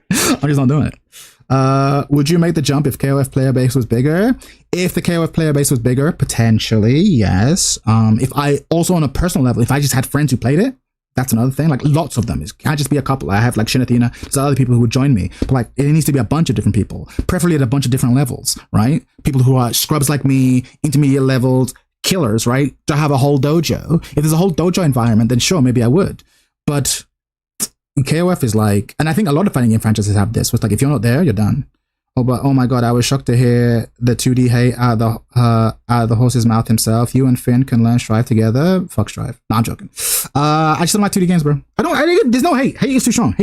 Would you make the jump if KOF player base was bigger? If the KOF player base was bigger, potentially, yes. If I also on a personal level, if I just had friends who played it, that's another thing. Like lots of them. It can't just be a couple. I have like Shinathina. There's other people who would join me. But like it needs to be a bunch of different people, preferably at a bunch of different levels, right? People who are scrubs like me, intermediate levels, killers, right? To have a whole dojo. If there's a whole dojo environment, then sure, maybe I would. But KOF is like, and I think a lot of fighting game franchises have this. It's like if you're not there, you're done. Oh my god, I was shocked to hear the 2D hate out of the horse's mouth himself. You and Finn can learn Strive together. Fuck Strive. No, I'm joking. I just don't like 2D games, bro. There's no hate. Hate is too strong.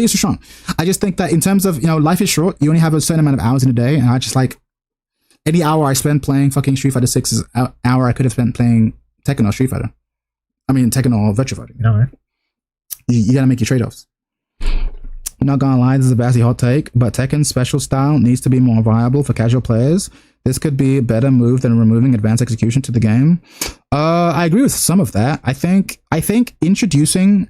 I just think that in terms of, life is short. You only have a certain amount of hours in a day. And I just like, any hour I spend playing fucking Street Fighter 6 is an hour I could have spent playing Tekken or Street Fighter. I mean, Tekken or Virtua Fighter. Right? You gotta make your trade-offs. I'm not gonna lie, this is a Bassy hot take, but Tekken's special style needs to be more viable for casual players. This could be a better move than removing advanced execution to the game. I agree with some of that. I think introducing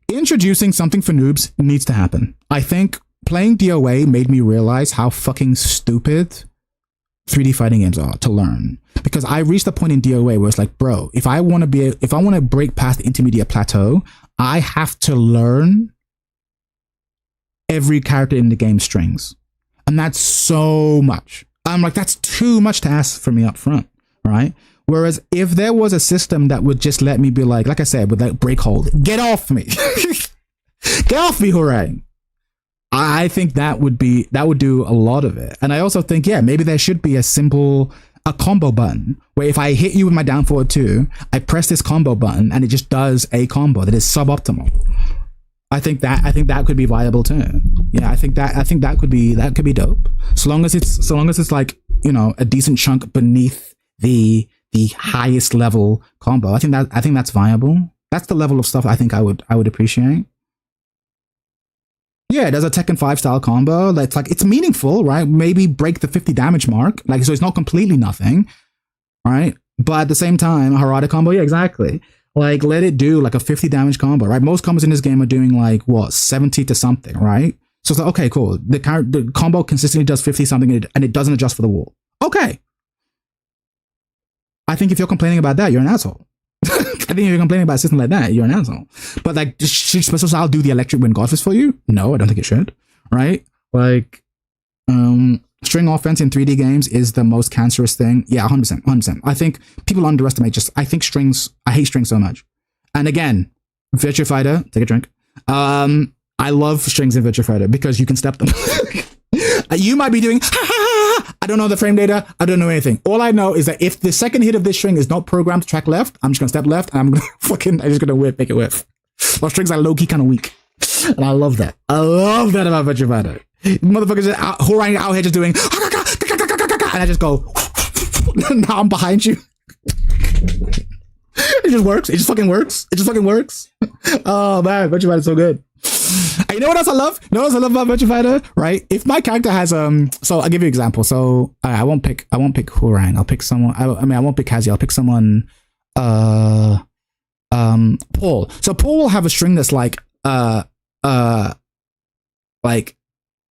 something for noobs needs to happen. I think playing DOA made me realize how fucking stupid 3D fighting games are to learn. Because I reached a point in DOA where it's like, bro, if I want to break past the intermediate plateau, I have to learn every character in the game strings. And that's so much. I'm like, that's too much to ask for me up front, right? Whereas if there was a system that would just let me be like I said, with that break hold, get off me. Get off me, hooray. I think that would do a lot of it. And I also think, yeah, maybe there should be a combo button where if I hit you with my down forward 2, I press this combo button and it just does a combo that is suboptimal. I think that could be viable too. Yeah, I think that could be dope. So long as it's like, a decent chunk beneath the highest level combo. I think that's viable. That's the level of stuff I think I would appreciate. Yeah, there's a Tekken 5 style combo. That's like, it's meaningful, right? Maybe break the 50 damage mark. Like, so it's not completely nothing, right? But at the same time, a Harada combo, yeah, exactly. Like, let it do like a 50 damage combo, right? Most combos in this game are doing like, 70 to something, right? So it's like, okay, cool. The combo consistently does 50 something and it doesn't adjust for the wall. Okay. I think if you're complaining about that, you're an asshole. I think if you're complaining about a system like that, you're an asshole. But like, should Special Style do the electric wind golfers for you? No, I don't think it should. Right? Like, string offense in 3D games is the most cancerous thing. Yeah, 100%. I think people underestimate I hate strings so much. And again, Virtua Fighter, take a drink. I love strings in Virtua Fighter because you can step them. You might be doing, I don't know the frame data. I don't know anything. All I know is that if the second hit of this string is not programmed to track left, I'm just gonna step left and I'm just gonna make it whiff. Well, strings are low-key kind of weak. And I love that. I love that about Virtua Fighter. Motherfuckers are out here just doing, and I just go, now I'm behind you. It just works. It just fucking works. Oh man, Virtua Fighter is so good. And you know what else I love? You know what else I love about Virtua Fighter? Right? If my character has so I'll give you an example. So I won't pick Hurang. I'll pick someone. I won't pick Kazi. I'll pick someone. Paul. So Paul will have a string that's like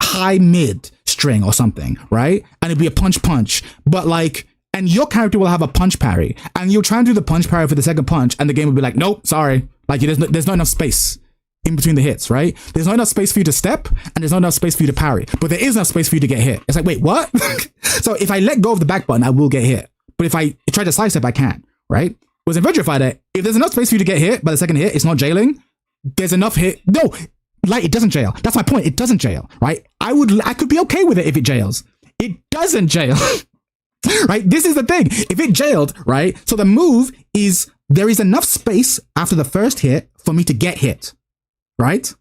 high mid string or something, right? And it'd be a punch, but like, and your character will have a punch parry, and you'll try and do the punch parry for the second punch, and the game will be like, nope, sorry, like there's not enough space in between the hits, right? There's not enough space for you to step, and there's not enough space for you to parry, but there is enough space for you to get hit. It's like, wait, what? So if I let go of the back button, I will get hit, but if I try to side step, I can't, right? Whereas in Virtua Fighter, if there's enough space for you to get hit by the second hit, it's not jailing. There's enough hit. No, like it doesn't jail. That's my point. It doesn't jail, right? I could be okay with it if it jails. It doesn't jail, right? This is the thing. If it jailed, right? So the move is there is enough space after the first hit for me to get hit, right?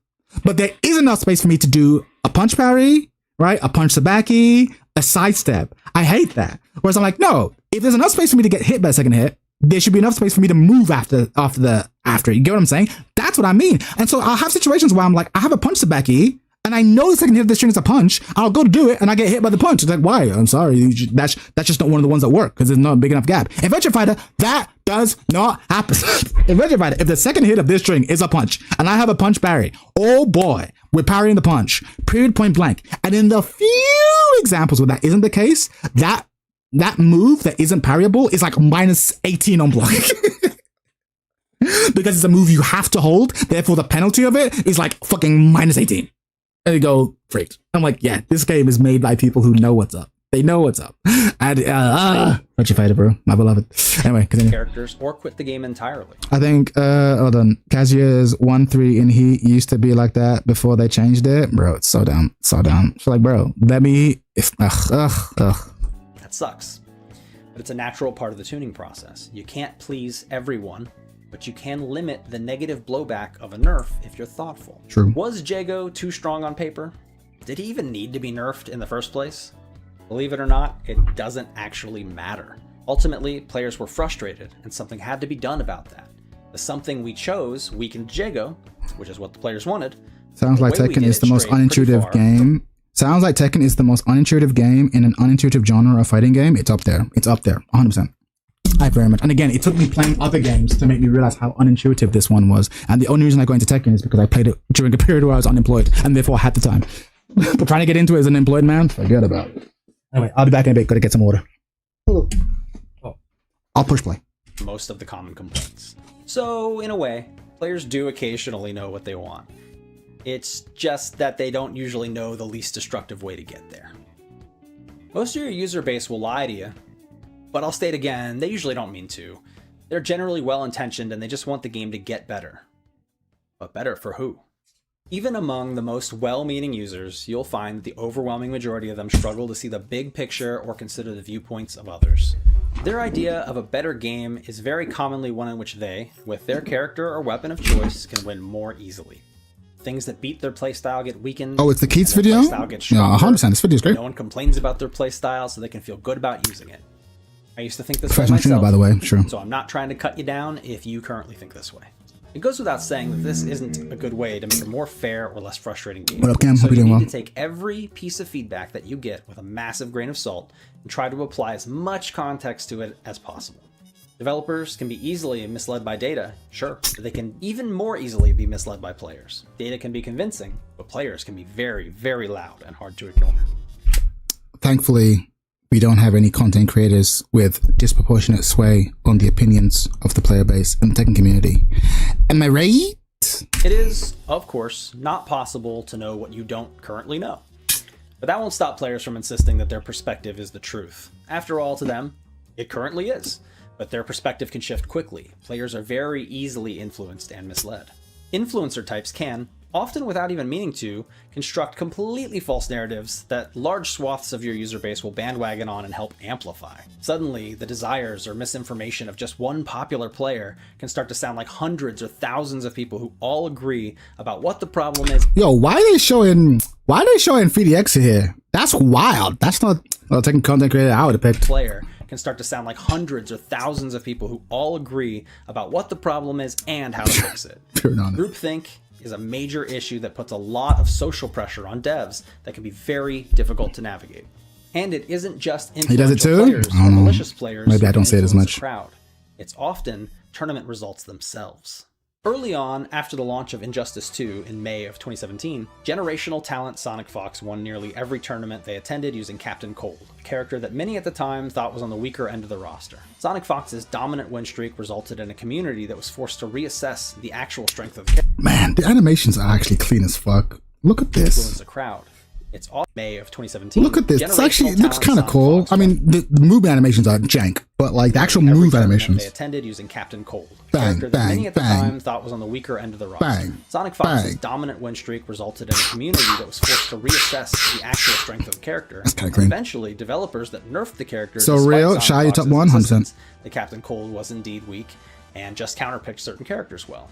But there is enough space for me to do a punch parry, right? A punch sabaki, a sidestep. I hate that. Whereas I'm like, no, if there's enough space for me to get hit by the second hit, there should be enough space for me to move after. You get what I'm saying? That's what I mean. And so I'll have situations where I'm like, I have a punch sabaki, and I know the second hit of this string is a punch. I'll go do it, and I get hit by the punch. It's like, why? I'm sorry. That's just not one of the ones that work because there's not a big enough gap. In Virtua Fighter, that does not happen. In Virtua Fighter, if the second hit of this string is a punch, and I have a punch parry, oh boy, we're parrying the punch. Period, point blank. And in the few examples where that isn't the case, that move that isn't parryable is like minus 18 on block. Because it's a move you have to hold, therefore the penalty of it is like fucking minus 18. And you go, freaked. I'm like, yeah, this game is made by people who know what's up. They know what's up. And Virtua Fighter, bro, my beloved. Anyway, continue. Characters or quit the game entirely. I think hold on. Kazuya's 1-3 in Heat used to be like that before they changed it. Bro, it's so dumb. So like, bro, that sucks. But it's a natural part of the tuning process. You can't please everyone, but you can limit the negative blowback of a nerf if you're thoughtful. True. Was Jago too strong on paper? Did he even need to be nerfed in the first place? Believe it or not, it doesn't actually matter. Ultimately, players were frustrated, and something had to be done about that. The something we chose weakened Jago, which is what the players wanted. Sounds like Tekken is the most unintuitive game. Sounds like Tekken is the most unintuitive game in an unintuitive genre of fighting game. It's up there. 100%. I very much. And again, it took me playing other games to make me realize how unintuitive this one was. And the only reason I got into Tekken is because I played it during a period where I was unemployed and therefore had the time. But trying to get into it as an employed man, forget about it. Anyway, I'll be back in a bit. Gotta get some water. Oh. I'll push play. Most of the common complaints. So, in a way, players do occasionally know what they want. It's just that they don't usually know the least destructive way to get there. Most of your user base will lie to you, but I'll state again, they usually don't mean to. They're generally well-intentioned and they just want the game to get better. But better for who? Even among the most well-meaning users, you'll find that the overwhelming majority of them struggle to see the big picture or consider the viewpoints of others. Their idea of a better game is very commonly one in which they, with their character or weapon of choice, can win more easily. Things that beat their playstyle get weakened. Oh, it's the Keats video? Yeah, 100%. This video is great. No one complains about their playstyle, so they can feel good about using it. I used to think this way myself, by the way, sure. So I'm not trying to cut you down if you currently think this way. It goes without saying that this isn't a good way to make a more fair or less frustrating game. What up, Cam? So you need to take every piece of feedback that you get with a massive grain of salt and try to apply as much context to it as possible. Developers can be easily misled by data, sure, but they can even more easily be misled by players. Data can be convincing, but players can be very, very loud and hard to ignore. Thankfully, we don't have any content creators with disproportionate sway on the opinions of the player base in the Tekken community. Am I right? It is, of course, not possible to know what you don't currently know. But that won't stop players from insisting that their perspective is the truth. After all, to them, it currently is. But their perspective can shift quickly. Players are very easily influenced and misled. Influencer types can, often without even meaning to, construct completely false narratives that large swaths of your user base will bandwagon on and help amplify. Suddenly, the desires or misinformation of just one popular player can start to sound like hundreds or thousands of people who all agree about what the problem is. Yo, why are they showing 3DX here? That's wild. That's not Tekken content creator I would have picked. Player can start to sound like hundreds or thousands of people who all agree about what the problem is and how to fix it. Groupthink is a major issue that puts a lot of social pressure on devs that can be very difficult to navigate. And it isn't just influential players or malicious players. Maybe I don't say it as much. Crowd. It's often tournament results themselves. Early on, after the launch of Injustice 2 in May of 2017, generational talent Sonic Fox won nearly every tournament they attended using Captain Cold, a character that many at the time thought was on the weaker end of the roster. Sonic Fox's dominant win streak resulted in a community that was forced to reassess the actual strength of the character. Man, the animations are actually clean as fuck. Look at this. Influence the crowd. It's all May of 2017. Look at this. It's actually, it looks kind of cool. I mean, the move animations are jank, but like the actual move animations. They attended using Captain Cold, a bang, character that many at the bang, time thought was on the weaker end of the roster. Bang, Sonic Fox's dominant win streak resulted in a community that was forced to reassess the actual strength of the character. That's kind of clean. Eventually, developers that nerfed the character. So real, Shy, you top 100%. The Captain Cold was indeed weak, and just counterpicked certain characters well.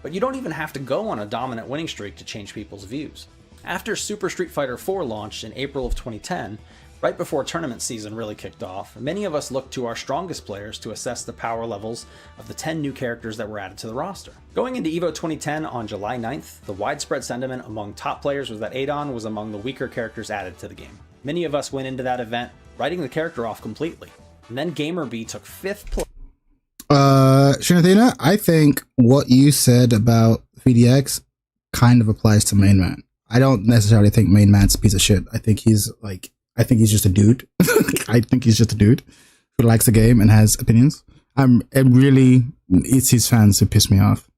But you don't even have to go on a dominant winning streak to change people's views. After Super Street Fighter IV launched in April of 2010, right before tournament season really kicked off, many of us looked to our strongest players to assess the power levels of the 10 new characters that were added to the roster. Going into EVO 2010 on July 9th, the widespread sentiment among top players was that Adon was among the weaker characters added to the game. Many of us went into that event writing the character off completely. And then GamerB took 5th place. Shanathina, I think what you said about 3DX kind of applies to Main Man. I don't necessarily think Main Man's a piece of shit. I think he's just a dude. I think he's just a dude who likes the game and has opinions. It's his fans who piss me off.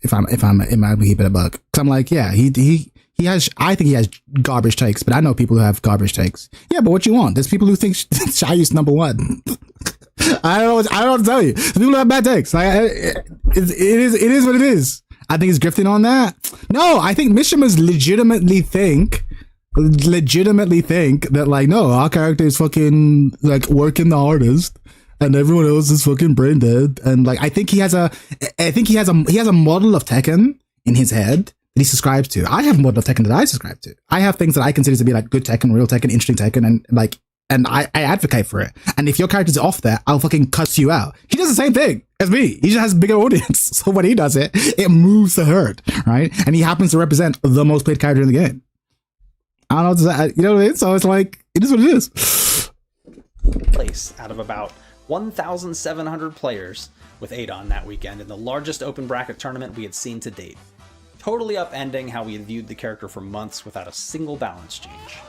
If I'm keeping a buck. 'Cause I'm like, yeah, he has, I think he has garbage takes, but I know people who have garbage takes. Yeah, but what you want? There's people who think Shy is number one. I don't know what to tell you. There's people who have bad takes. It is what it is. I think he's grifting on that. No, I think Mishimas legitimately think that like, no, our character is fucking like working the hardest and everyone else is fucking brain dead. And like, I think he has a model of Tekken in his head that he subscribes to. I have a model of Tekken that I subscribe to. I have things that I consider to be like good Tekken, real Tekken, interesting Tekken, and I advocate for it. And if your character's off there, I'll fucking cuss you out. He does the same thing as me. He just has a bigger audience. So when he does it, it moves the herd, right? And he happens to represent the most played character in the game. I don't know what to say. You know what I mean? So it's like, it is what it is. Place out of about 1,700 players with Adon that weekend in the largest open bracket tournament we had seen to date. Totally upending how we had viewed the character for months without a single balance change.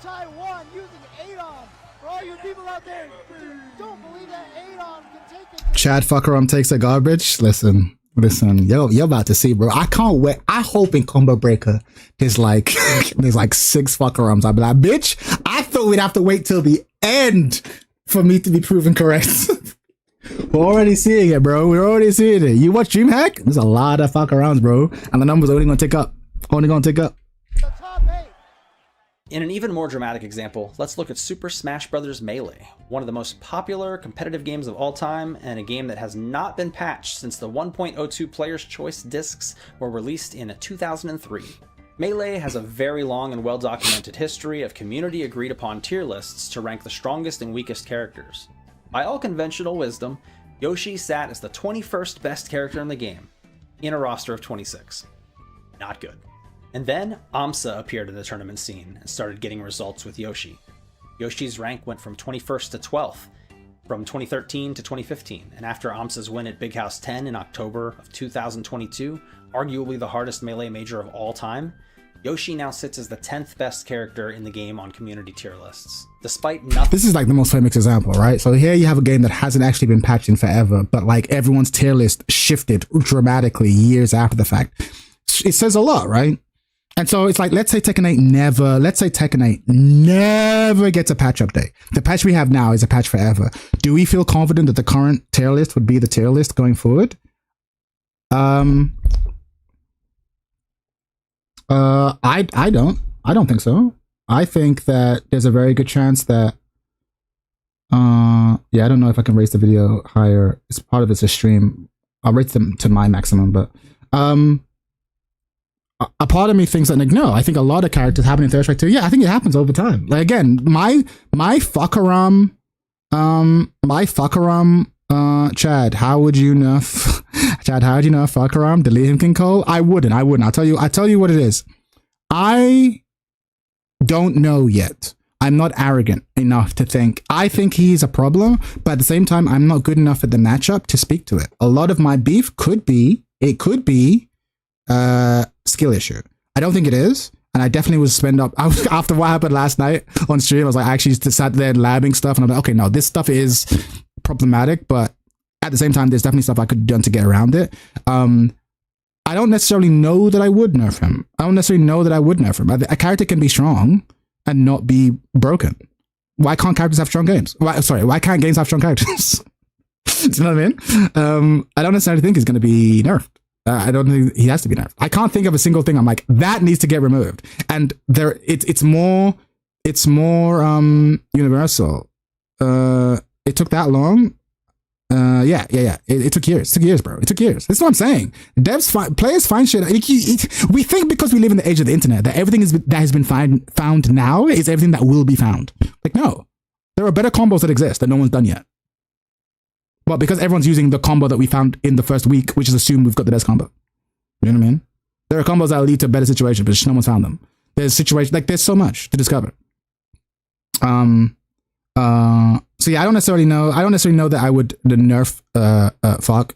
Taiwan using Adon. For all you people out there who don't believe that Adon can take it. Chad Fuckerum takes the garbage. Listen, yo, you're about to see, bro. I can't wait. I hope in Combo Breaker there's like 6 Fuckerums. I'll be like, bitch, I thought we'd have to wait till the end for me to be proven correct. We're already seeing it, bro. We're already seeing it. You watch DreamHack? There's a lot of Fuckerums, bro. And the numbers are only gonna tick up. In an even more dramatic example, let's look at Super Smash Bros. Melee, one of the most popular competitive games of all time, and a game that has not been patched since the 1.02 Player's Choice discs were released in 2003. Melee has a very long and well-documented history of community agreed upon tier lists to rank the strongest and weakest characters. By all conventional wisdom, Yoshi sat as the 21st best character in the game, in a roster of 26. Not good. And then AMSA appeared in the tournament scene and started getting results with Yoshi. Yoshi's rank went from 21st to 12th, from 2013 to 2015, and after AMSA's win at Big House 10 in October of 2022, arguably the hardest Melee major of all time, Yoshi now sits as the 10th best character in the game on community tier lists. Despite nothing. This is like the most famous example, right? So here you have a game that hasn't actually been patched in forever, but like everyone's tier list shifted dramatically years after the fact. It says a lot, right? And so it's like, let's say Tekken 8 never gets a patch update. The patch we have now is a patch forever. Do we feel confident that the current tier list would be the tier list going forward? I don't think so. I think that there's a very good chance that yeah, I don't know if I can raise the video higher. It's part of it's a stream. I'll rate them to my maximum, but a part of me thinks that, like, no, I think a lot of characters happen in Third Strike too. Yeah, I think it happens over time. Like, again, my fuckaram, Chad, how would you nerf Chad, how would you nerf fuckaram, delete him, King Cole? I wouldn't. I'll tell you what it is. I don't know yet. I'm not arrogant enough to think. I think he's a problem, but at the same time, I'm not good enough at the matchup to speak to it. A lot of my beef could be skill issue. I don't think it is, and I definitely was after what happened last night on stream. I was like, I actually just sat there labbing stuff, and I'm like, okay, no, this stuff is problematic, but at the same time, there's definitely stuff I could have done to get around it. I don't necessarily know that I would nerf him. A character can be strong and not be broken. Why can't characters have strong games? Why can't games have strong characters? Do you know what I mean? I don't necessarily think he's going to be nerfed. I don't think he has to be nerfed. I can't think of a single thing I'm like, that needs to get removed. And it's more universal. It took that long. Yeah. It took years. It took years, bro. It took years. That's what I'm saying. Players find shit. We think because we live in the age of the internet that everything that has been found now is everything that will be found. Like, no. There are better combos that exist that no one's done yet. Well, because everyone's using the combo that we found in the first week, which is assumed we've got the best combo. You know what I mean? There are combos that lead to a better situation, but no one's found them. There's situations, like, there's so much to discover. So yeah, I don't necessarily know that I would nerf Falk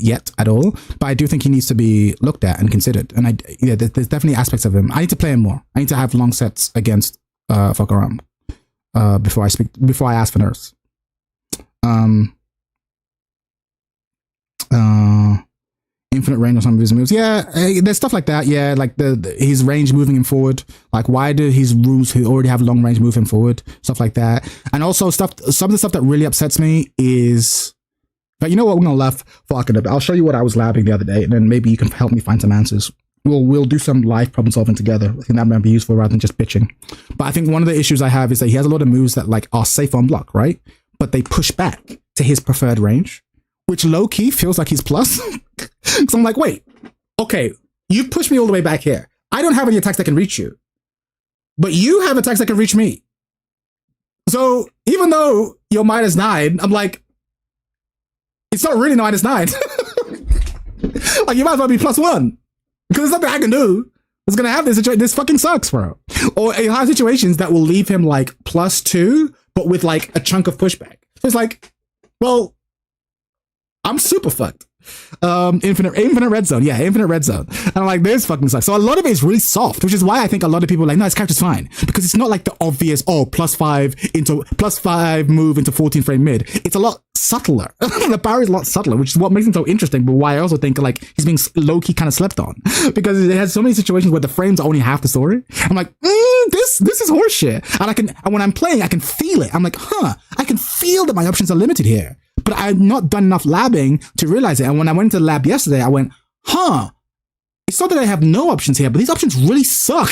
yet at all, but I do think he needs to be looked at and considered. And there's definitely aspects of him. I need to play him more. I need to have long sets against Falkaram before I ask for nerfs. Infinite range on some of his moves. Yeah, there's stuff like that. Yeah, like his range moving him forward. Like, why do his rules who already have long range move him forward? Stuff like that. And also some of the stuff that really upsets me is, but you know what? We're gonna laugh fucking a bit. I'll show you what I was labbing the other day, and then maybe you can help me find some answers. We'll do some live problem solving together. I think that might be useful rather than just bitching. But I think one of the issues I have is that he has a lot of moves that like are safe on block, right? But they push back to his preferred range, which low key feels like he's plus. So I'm like, wait, okay, you pushed me all the way back here. I don't have any attacks that can reach you, but you have attacks that can reach me. So even though you're -9, I'm like, it's not really -9. Like, you might as well be +1 because there's nothing I can do. It's gonna have this situation. This fucking sucks, bro. Or you have situations that will leave him like +2, but with like a chunk of pushback. So it's like, well, I'm super fucked. Infinite red zone. Yeah, infinite red zone. And I'm like, this fucking sucks. So a lot of it is really soft, which is why I think a lot of people are like, no, this character's fine. Because it's not like the obvious, +5 move into 14 frame mid. It's a lot subtler. The power is a lot subtler, which is what makes him so interesting, but why I also think like he's being low-key kind of slept on. Because it has so many situations where the frames are only half the story. I'm like, this is horseshit. And when I'm playing, I can feel it. I'm like, I can feel that my options are limited here. But I've not done enough labbing to realize it. And when I went to the lab yesterday, I went, it's not that I have no options here, but these options really suck.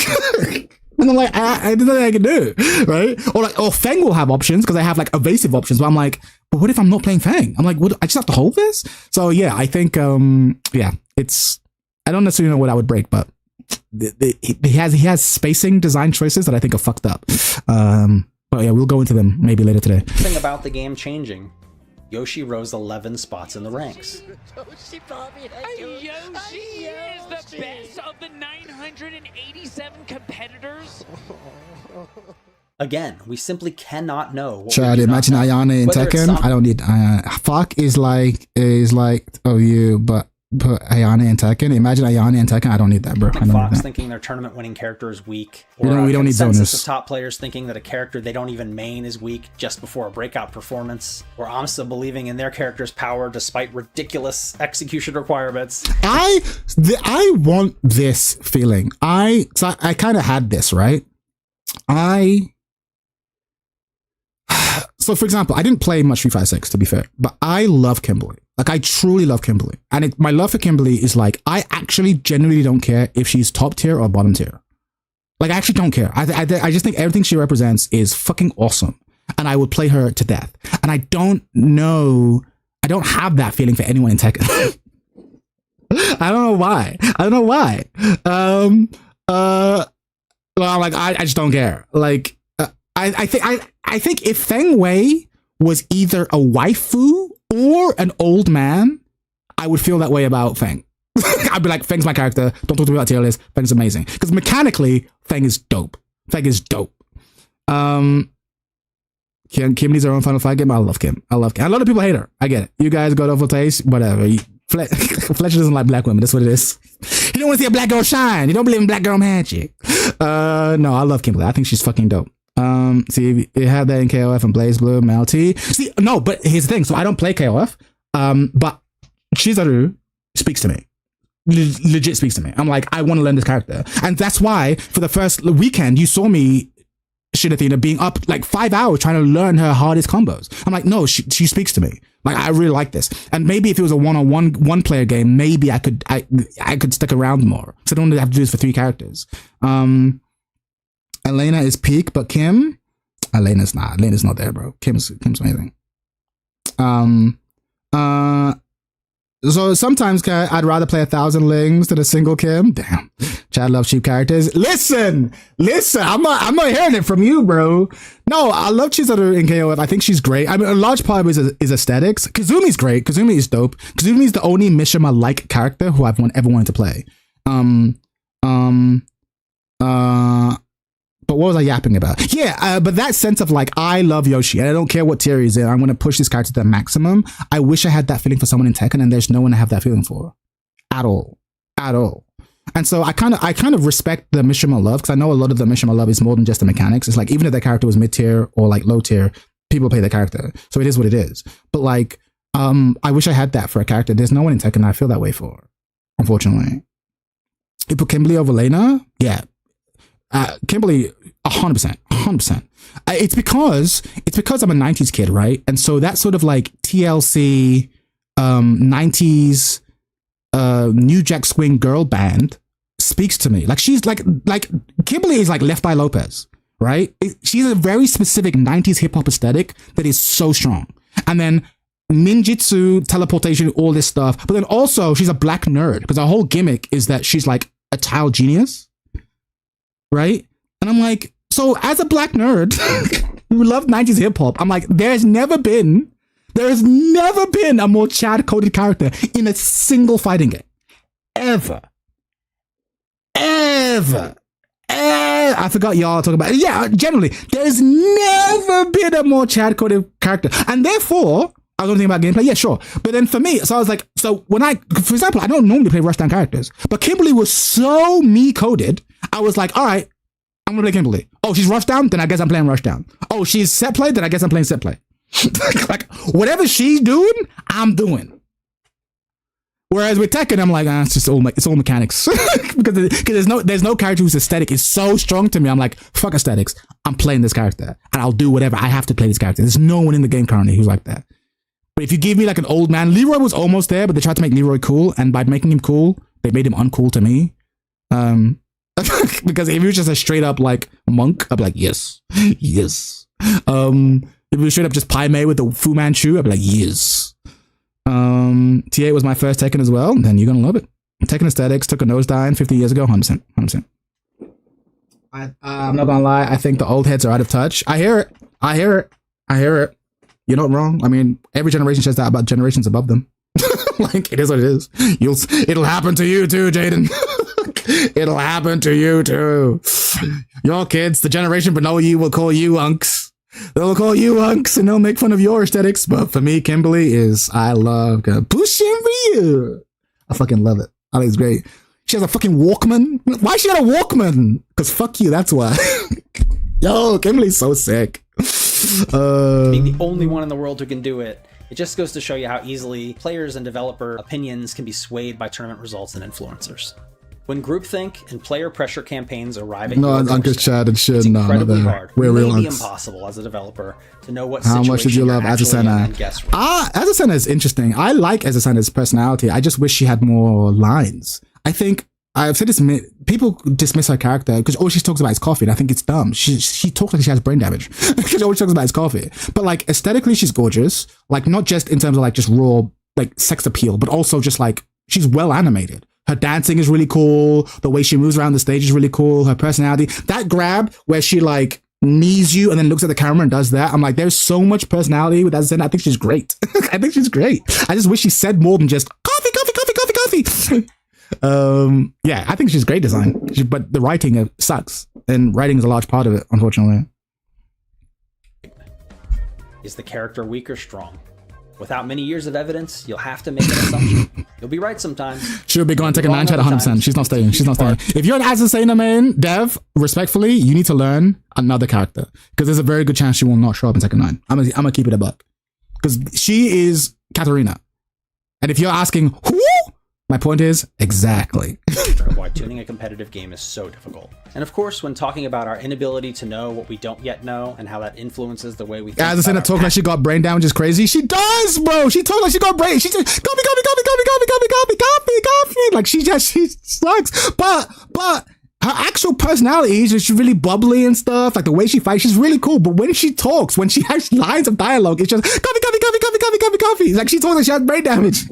And I'm like, I don't know what I can do, right? Or Feng will have options because I have like evasive options. But I'm like, but what if I'm not playing Feng? I'm like, what? I just have to hold this? So yeah, I think, I don't necessarily know what I would break, but he has spacing design choices that I think are fucked up. But yeah, we'll go into them maybe later today. Thing about the game changing. Yoshi rose 11 spots in the ranks. Yoshi is the best of the 987 competitors. Again, we simply cannot know. What Chad, imagine Ayane in Tekken. I don't need Fuck is like OU, but put Ayane in Tekken. Imagine Ayane in Tekken. I don't need that, bro. I don't need Fox that. thinking their tournament-winning character is weak, We or don't need consensus zoners. of top players thinking that a character they don't even main is weak just before a breakout performance, or AMSA believing in their character's power despite ridiculous execution requirements. I want this feeling. I kind of had this, right? So for example, I didn't play much 356 to be fair, but I love Kimberly. Like I truly love Kimberly. And my love for Kimberly is like, I actually genuinely don't care if she's top tier or bottom tier. Like I actually don't care. I just think everything she represents is fucking awesome. And I would play her to death. And I don't have that feeling for anyone in Tekken. I don't know why. Well, like I just don't care. Like I think if Feng Wei was either a waifu or an old man, I would feel that way about Feng. I'd be like, Feng's my character. Don't talk to me about tier list. Feng's amazing. Because mechanically, Feng is dope. Kim needs her own Final Fight game. I love Kim. A lot of people hate her. I get it. You guys got over taste. Whatever. Fletcher doesn't like black women. That's what it is. You don't want to see a black girl shine. You don't believe in black girl magic. No, I love Kimberly. I think she's fucking dope. See, you had that in KOF and Blaze Blue, Mal T. See, no, but here's the thing. So I don't play KOF. But Chizaru speaks to me. Legit speaks to me. I'm like, I want to learn this character. And that's why for the first weekend, you saw me, Athena, being up like 5 hours trying to learn her hardest combos. I'm like, no, she speaks to me. Like, I really like this. And maybe if it was a one player game, maybe I could stick around more. So I don't have to do this for 3 characters. Elena is peak, but Kim, Elena's not there, bro. Kim's amazing. So sometimes I'd rather play 1,000 Lings than a single Kim. Damn, Chad loves cheap characters. Listen, I'm not hearing it from you, bro. No, I love Chizaru in KOF. I think she's great. I mean, a large part of it is aesthetics. Kazumi's great. Kazumi is dope. Kazumi's the only Mishima-like character who I've ever wanted to play. But what was I yapping about? Yeah, but that sense of like, I love Yoshi and I don't care what tier he's in. I'm going to push this character to the maximum. I wish I had that feeling for someone in Tekken, and there's no one to have that feeling for. At all. And so I kind of respect the Mishima love, because I know a lot of the Mishima love is more than just the mechanics. It's like, even if their character was mid-tier or like low tier, people play the character. So it is what it is. But like, I wish I had that for a character. There's no one in Tekken I feel that way for, unfortunately. You put Kimberly over Lena? Yeah. Kimberly, 100%. It's because I'm a 90s kid, right? And so that sort of like TLC, 90s, New Jack Swing girl band speaks to me. Like she's like Kimberly is like Left Eye Lopez, right? She's a very specific 90s hip hop aesthetic that is so strong. And then ninjutsu, teleportation, all this stuff. But then also she's a black nerd, because her whole gimmick is that she's like a child genius. Right? And I'm like, so as a black nerd who loved 90s hip hop, I'm like, there's never been a more Chad coded character in a single fighting game. Ever. I forgot y'all talking about it. Yeah, generally, there's never been a more Chad coded character. And therefore, I was going to think about gameplay. Yeah, sure. But then for me, so I was like, so when for example, I don't normally play rushdown characters, but Kimberly was so me coded. I was like, all right, I'm going to play Kimberly. Oh, she's rushdown? Then I guess I'm playing rushdown. Oh, she's set play? Then I guess I'm playing set play. Like, whatever she's doing, I'm doing. Whereas with Tekken, I'm like, it's all mechanics. because there's no character whose aesthetic is so strong to me. I'm like, fuck aesthetics. I'm playing this character. And I'll do whatever. I have to play this character. There's no one in the game currently who's like that. But if you give me like an old man, Leroy was almost there, but they tried to make Leroy cool. And by making him cool, they made him uncool to me. Because if he was just a straight up like monk, I'd be like, yes. If it was straight up just Pai Mei with the Fu Manchu, I'd be like, yes. T8 was my first Tekken as well, then you're gonna love it. Tekken aesthetics took a nosedive 50 years ago, 100%. I'm not gonna lie, I think the old heads are out of touch. I hear it. You're not wrong. I mean, every generation says that about generations above them. Like, it is what it is. It'll happen to you too, Jaden. It'll happen to you too. Your kids, the generation below you, will call you unks. They'll call you unks and they'll make fun of your aesthetics. But for me, Kimberly is, I love Bushin Ryu. I fucking love it. I think it's great. She has a fucking Walkman. Why she got a Walkman? Because fuck you, that's why. Yo, Kimberly's so sick. Being the only one in the world who can do it, it just goes to show you how easily players and developer opinions can be swayed by tournament results and influencers. When groupthink and player pressure campaigns arrive at your Uncle Chad and shit. it's incredibly hard, We're real maybe unks. impossible as a developer to know what How situation much did you love you're actually in Azucena? and guess right. Azucena is interesting. I like Azucena's personality. I just wish she had more lines. I think I've said this. People dismiss her character because all she talks about is coffee, and I think it's dumb. She talks like she has brain damage because all she talks about is coffee. But like aesthetically, she's gorgeous. Like not just in terms of like just raw like sex appeal, but also just like she's well animated. Her dancing is really cool. The way she moves around the stage is really cool. Her personality, that grab where she like knees you and then looks at the camera and does that. I'm like, there's so much personality with Azucena. I think she's great. I think she's great. I just wish she said more than just coffee, coffee, coffee, coffee, coffee. Yeah, I think she's great design, but the writing sucks, and writing is a large part of it, unfortunately. Is the character weak or strong? Without many years of evidence, you'll have to make an assumption. You'll be right sometimes. She'll be going to take a Wrong 9 chat other 100%. times. She's not staying. She's not staying. If you're an Azucena main dev, respectfully, you need to learn another character because there's a very good chance she will not show up in Tekken 9. I'm gonna keep it a buck because she is Katarina. And if you're asking who, my point is exactly. Why tuning a competitive game is so difficult. And of course, when talking about our inability to know what we don't yet know and how that influences the way we think Azucena talk like she got brain damage is crazy. She does, bro. She talks like she got brain. She just coffee, coffee, coffee, coffee, coffee, coffee, coffee, coffee, coffee. Like she sucks. But her actual personality is just really bubbly and stuff. Like the way she fights, she's really cool. But when she talks, when she has lines of dialogue, it's just coffee, coffee, coffee, coffee, coffee, coffee, coffee. Like she talks like she has brain damage.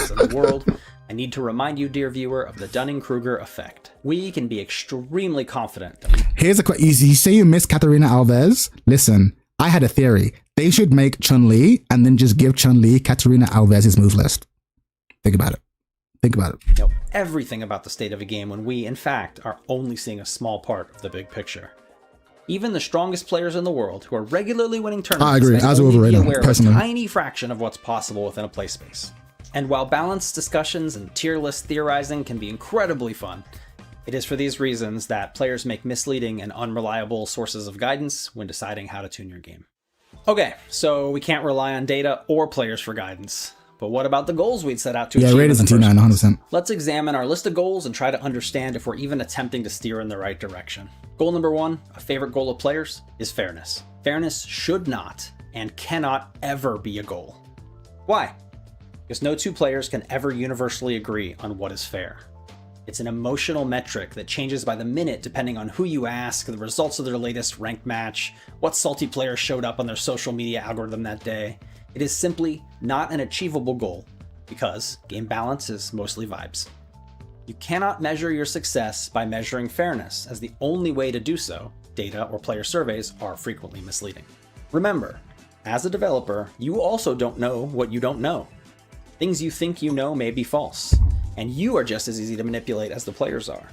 in the world, I need to remind you, dear viewer, of the Dunning-Kruger effect. We can be extremely confident that Here's a question. You say you miss Katarina Alves? Listen, I had a theory. They should make Chun-Li and then just give Chun-Li Katarina Alves' move list. Think about it. Think about it. know everything about the state of a game when we, in fact, are only seeing a small part of the big picture. Even the strongest players in the world who are regularly winning tournaments I agree. may As only be overrated, aware of a personally. tiny fraction of what's possible within a play space. And while balanced discussions and tier list theorizing can be incredibly fun, it is for these reasons that players make misleading and unreliable sources of guidance when deciding how to tune your game. Okay, so we can't rely on data or players for guidance. But what about the goals we'd set out to achieve? Yeah, Raiders and T9, 100%. Let's examine our list of goals and try to understand if we're even attempting to steer in the right direction. Goal number 1, a favorite goal of players, is fairness. Fairness should not and cannot ever be a goal. Why? Because no two players can ever universally agree on what is fair. It's an emotional metric that changes by the minute depending on who you ask, the results of their latest ranked match, what salty player showed up on their social media algorithm that day. It is simply not an achievable goal because game balance is mostly vibes. You cannot measure your success by measuring fairness, as the only way to do so, data or player surveys, are frequently misleading. Remember, as a developer, you also don't know what you don't know. Things you think you know may be false, and you are just as easy to manipulate as the players are.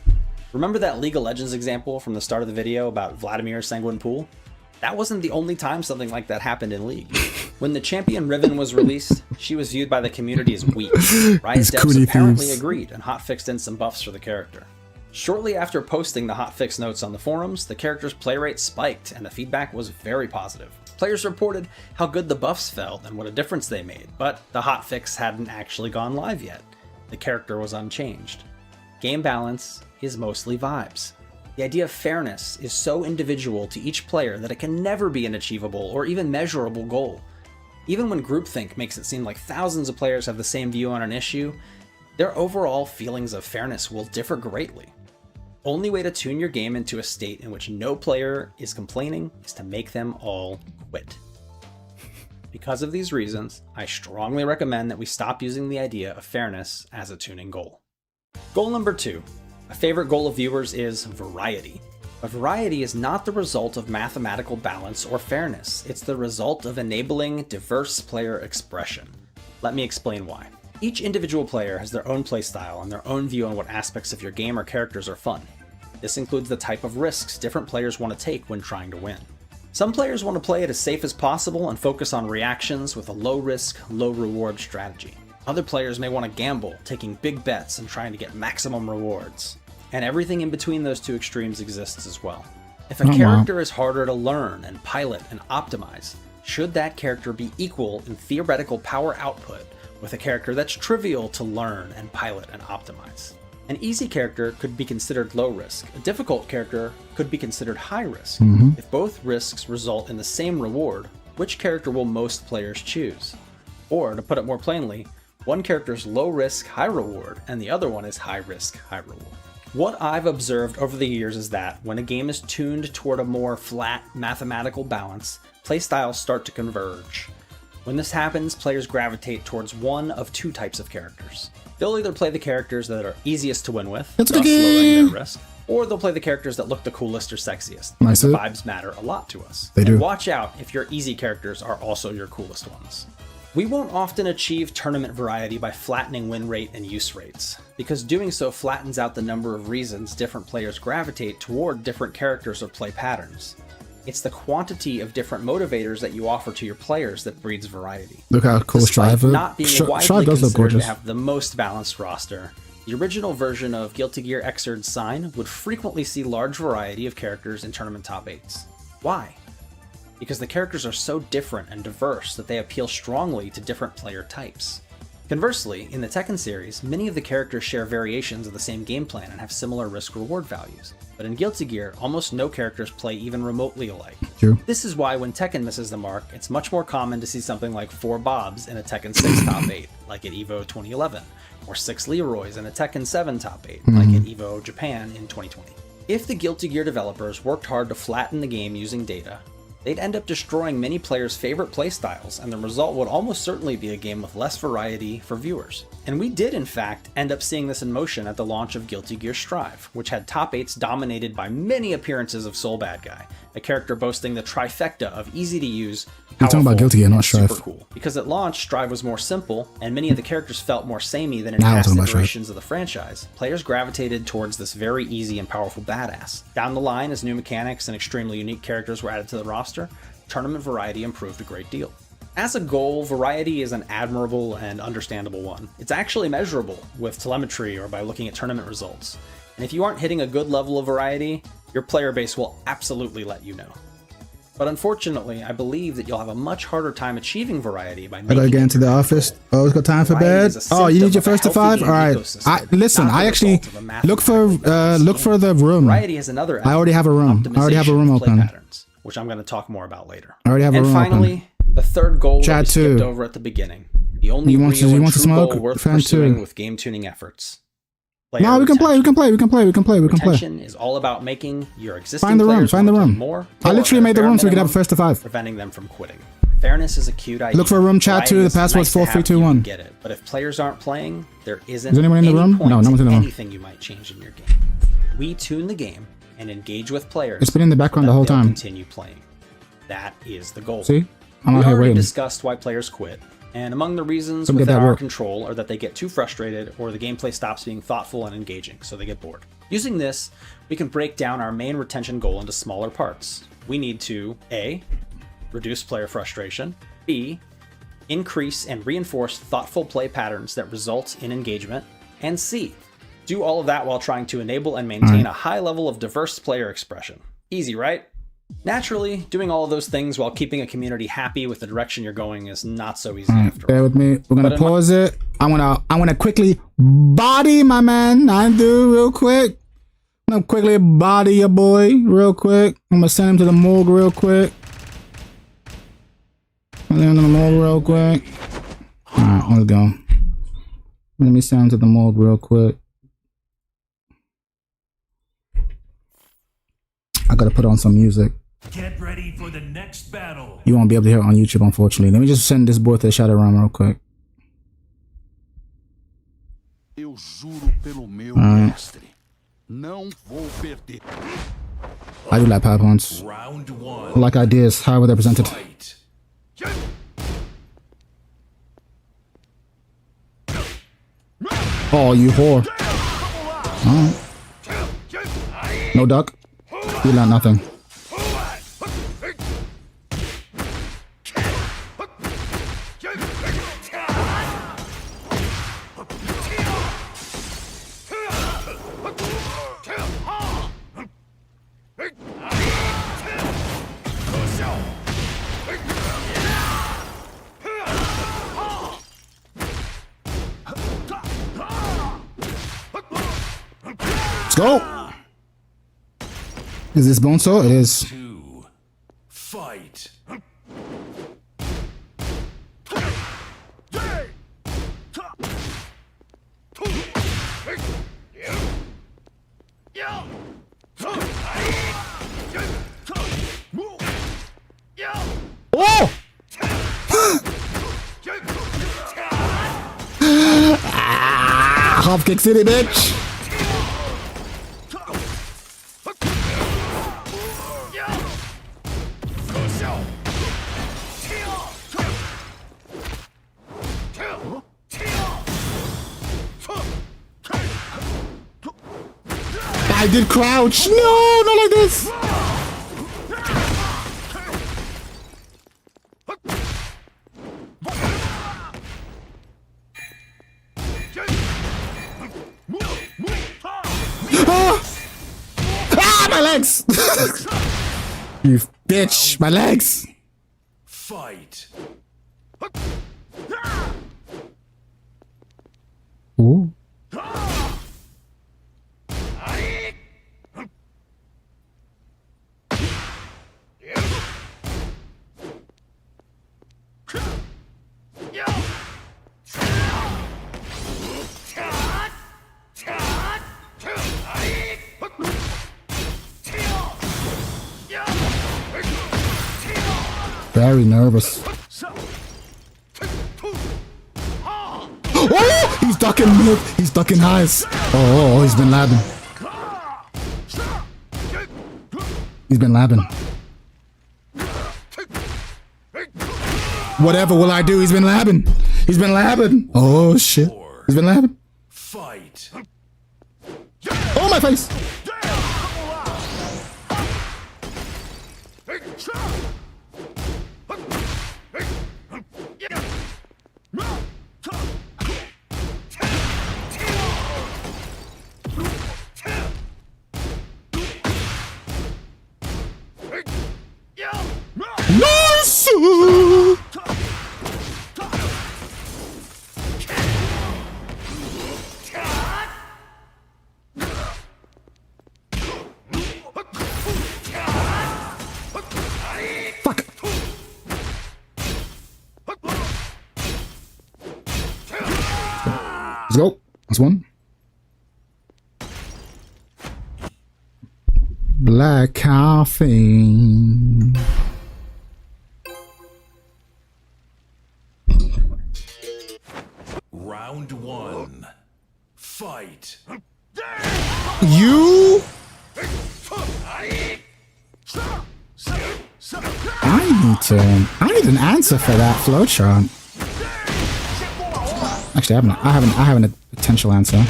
Remember that League of Legends example from the start of the video about Vladimir Sanguine Pool? That wasn't the only time something like that happened in League. When the champion Riven was released, she was viewed by the community as weak. Riot devs apparently agreed and hotfixed in some buffs for the character. Shortly after posting the hotfix notes on the forums, the character's play rate spiked and the feedback was very positive. Players reported how good the buffs felt and what a difference they made, but the hotfix hadn't actually gone live yet. The character was unchanged. Game balance is mostly vibes. The idea of fairness is so individual to each player that it can never be an achievable or even measurable goal. Even when groupthink makes it seem like thousands of players have the same view on an issue, their overall feelings of fairness will differ greatly. Only way to tune your game into a state in which no player is complaining is to make them all quit. Because of these reasons, I strongly recommend that we stop using the idea of fairness as a tuning goal. Goal number 2. A favorite goal of viewers is variety. But variety is not the result of mathematical balance or fairness. It's the result of enabling diverse player expression. Let me explain why. Each individual player has their own playstyle and their own view on what aspects of your game or characters are fun. This includes the type of risks different players want to take when trying to win. Some players want to play it as safe as possible and focus on reactions with a low-risk, low-reward strategy. Other players may want to gamble, taking big bets and trying to get maximum rewards. And everything in between those two extremes exists as well. If a character is harder to learn and pilot and optimize, should that character be equal in theoretical power output with a character that's trivial to learn and pilot and optimize? An easy character could be considered low risk. A difficult character could be considered high risk. If both risks result in the same reward, which character will most players choose? Or, to put it more plainly, one character is low risk, high reward, and the other one is high risk, high reward. What I've observed over the years is that when a game is tuned toward a more flat mathematical balance, playstyles start to converge. When this happens, players gravitate towards one of two types of characters. They'll either play the characters that are easiest to win with, thus lowering their risk, or they'll play the characters that look the coolest or sexiest. The vibes matter a lot to us. They do. And watch out if your easy characters are also your coolest ones. We won't often achieve tournament variety by flattening win rate and use rates, because doing so flattens out the number of reasons different players gravitate toward different characters or play patterns. It's the quantity of different motivators that you offer to your players that breeds variety. Look how cool Strive is. Not being Strive does look gorgeous. To have the most balanced roster, the original version of Guilty Gear Xrd Sign would frequently see large variety of characters in tournament top 8s. Why? Because the characters are so different and diverse that they appeal strongly to different player types. Conversely, in the Tekken series, many of the characters share variations of the same game plan and have similar risk-reward values. But in Guilty Gear, almost no characters play even remotely alike. True. This is why when Tekken misses the mark, it's much more common to see something like 4 Bobs in a Tekken 6 top 8, like at EVO 2011, or 6 Leroys in a Tekken 7 top 8, like at EVO Japan in 2020. If the Guilty Gear developers worked hard to flatten the game using data, they'd end up destroying many players' favorite playstyles, and the result would almost certainly be a game with less variety for viewers. And we did, in fact, end up seeing this in motion at the launch of Guilty Gear Strive, which had top 8s dominated by many appearances of Soul Bad Guy, a character boasting the trifecta of easy-to-use, You're talking about Guilty Gear, not Strive. Super cool. Because at launch, Strive was more simple, and many of the characters felt more samey than in past iterations of the franchise. Players gravitated towards this very easy and powerful badass. Down the line, as new mechanics and extremely unique characters were added to the roster, tournament variety improved a great deal. As a goal, variety is an admirable and understandable one. It's actually measurable with telemetry or by looking at tournament results. And if you aren't hitting a good level of variety, your player base will absolutely let you know. But unfortunately, I believe that you'll have a much harder time achieving variety by making I gotta get into the office. Oh, it's got time for bed. Oh, you need your first to 5? All right. Listen, I actually look for the room. Variety is another. I already have a room. I already have a room open. Patterns, which I'm going to talk more about later. I already have a room open. And finally, the third goal that we skipped over at the beginning. The only real and true goal worth pursuing with game tuning efforts. No, we can play. Retention is all about making your existing players find the room. More. I literally made the room so we could have a first to 5. Preventing them from quitting. Fairness is a cute idea. Look for a room chat 2. The password's 4321. Get it. But if players aren't playing, there isn't Is anyone in the room? No, no one's in the room. Anything you might change in your game. We tune the game and engage with players. It's been in the background the whole time. Continue playing. That is the goal. See, I'm out we here already waiting. discussed why players quit. And among the reasons within our control are that they get too frustrated or the gameplay stops being thoughtful and engaging, so they get bored. Using this, we can break down our main retention goal into smaller parts. We need to A. Reduce player frustration. B. Increase and reinforce thoughtful play patterns that result in engagement. And C. Do all of that while trying to enable and maintain a high level of diverse player expression. Easy, right? Naturally, doing all of those things while keeping a community happy with the direction you're going is not so easy after all. Bear with me. We're gonna pause it. I wanna quickly body my man. Real quick. I'm gonna quickly body your boy real quick. I'm gonna send him to the morgue real quick. Alright, let's go. Let me send him to the morgue real quick. I gotta put on some music. Get ready for the next battle. You won't be able to hear it on YouTube, unfortunately. Let me just send this boy to the Shadow Realm real quick. Eu juro pelo meu mestre, não vou perder. I do like PowerPoints. Round 1. I like ideas, however they're presented. Fight. Oh, you whore. Alright. No duck. You learned nothing. Let's go. Is this Bonso? It is. 2. Fight. Oh! Hopkick City, bitch. I did crouch. No, not like this. My legs! You bitch, my legs! Fight. Ooh. Very nervous. Oh! He's ducking mid. He's ducking highs. Oh, he's been labbing. He's been labbing. Whatever will I do? He's been labbing. He's been labbing. Oh shit. He's been labbing. Fight. Oh my face. Nice! Fuck! Let's go. That's one. Black coffee. Round 1. Fight. You? I need an answer for that flowchart. Actually, I have a potential answer.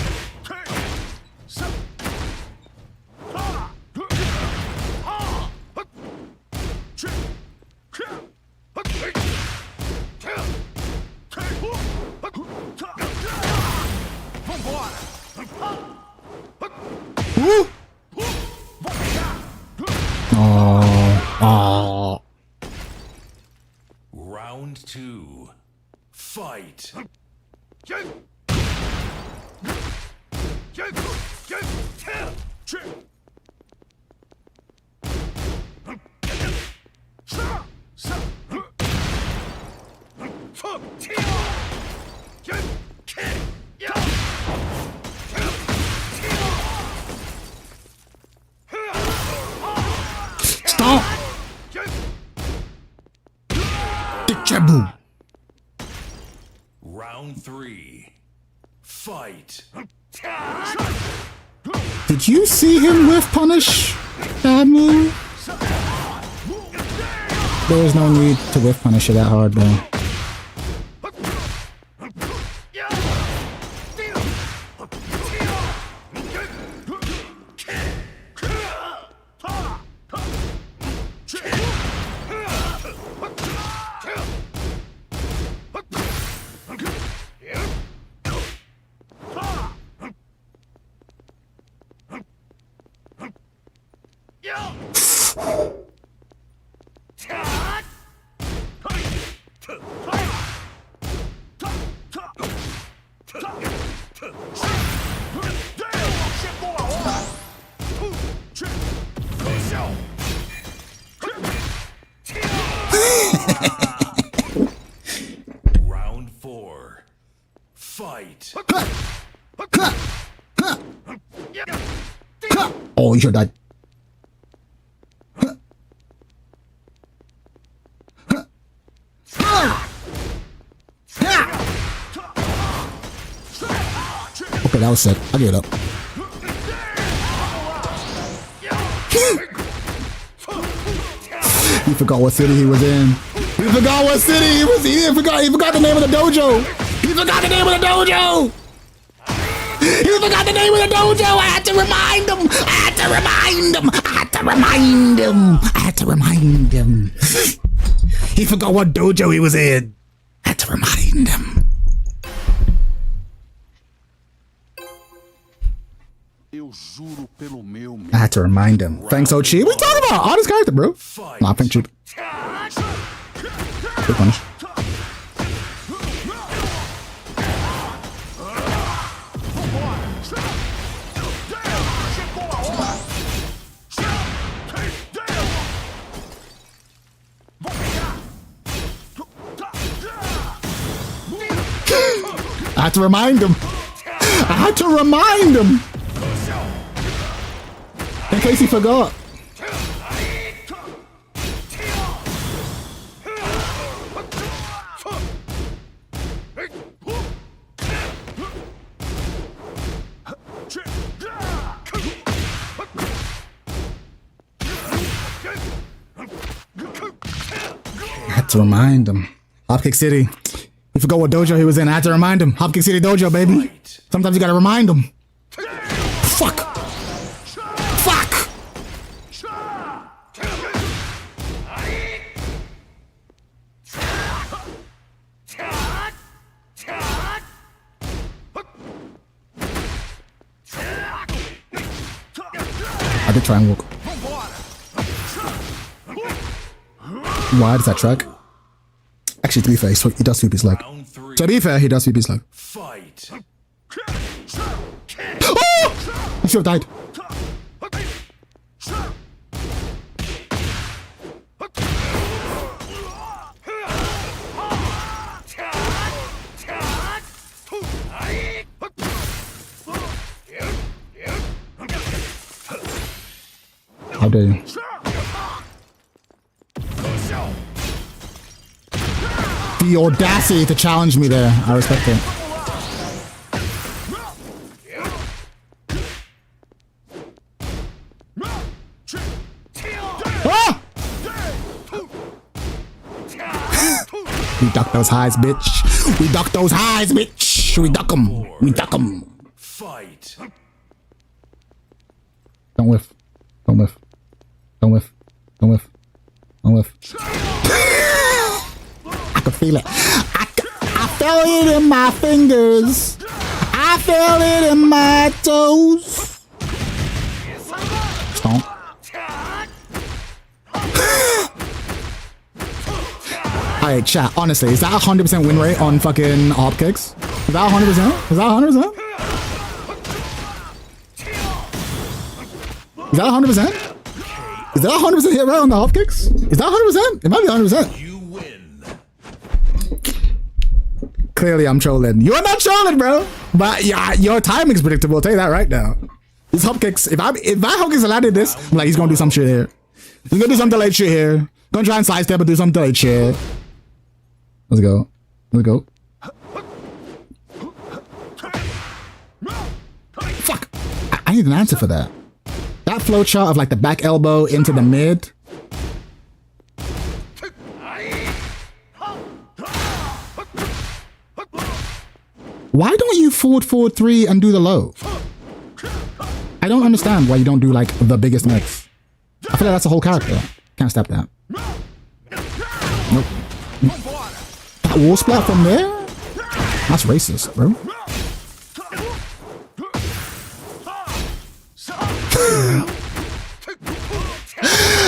Woo! Oh. Round 2. Fight. Stop! Dick-jaboo. Round 3. Fight. Did you see him whiff punish that move? There was no need to whiff punish it that hard though. Oh, you should have died. Okay, that was sick. I give it up. He forgot what city he was in. He forgot what city he was in. He forgot the name of the dojo. He forgot the name of the dojo. He forgot the name of the dojo. I had to remind him. I had to remind him. I had to remind him. I had to remind him. He forgot what dojo he was in. I had to remind him. I had to remind him. Thanks, Ochi. What are you talking about? Honest character, bro. Nah, pink cheap. Good punish. I had to remind him. I had to remind him. In case he forgot. I had to remind him. Hopkick City. He forgot what dojo he was in. I had to remind him. Hopkick City dojo, baby. Sometimes you gotta remind him. Fuck. Fuck. I did try and walk. Why does that track? Actually, to be fair, he does sweep his leg. To be fair, he does sweep his leg. Fight. Oh! I should have died. How dare you? The audacity to challenge me there. I respect it. Ah! We duck those highs, bitch. We duck those highs, bitch. We duck them. We duck them. Fight. Don't whiff. Don't whiff. Don't whiff. Don't whiff. Don't whiff. I could feel it. I felt it in my fingers. I felt it in my toes. Stomp. Alright, chat. Honestly, is that 100% win rate on fucking Hopkicks? Is that 100%? Is that 100%? Is that 100%? Is that 100% hit rate on the Hopkicks? Is that 100%? It might be 100%. You win. Clearly, I'm trolling. You're not trolling, bro. But yeah, your timing's predictable. I'll tell you that right now. These Hopkicks, if my Hopkicks allowed this, I'm like, he's gonna do some shit here. He's gonna do some delayed shit here. Gonna try and sidestep and do some delayed shit. Let's go. Let's go. Fuck. I need an answer for that. That flowchart of like the back elbow into the mid. Why don't you forward 3 and do the low? I don't understand why you don't do like the biggest mix. I feel like that's a whole character. Can't stop that. Nope. That wall splat from there? That's racist, bro.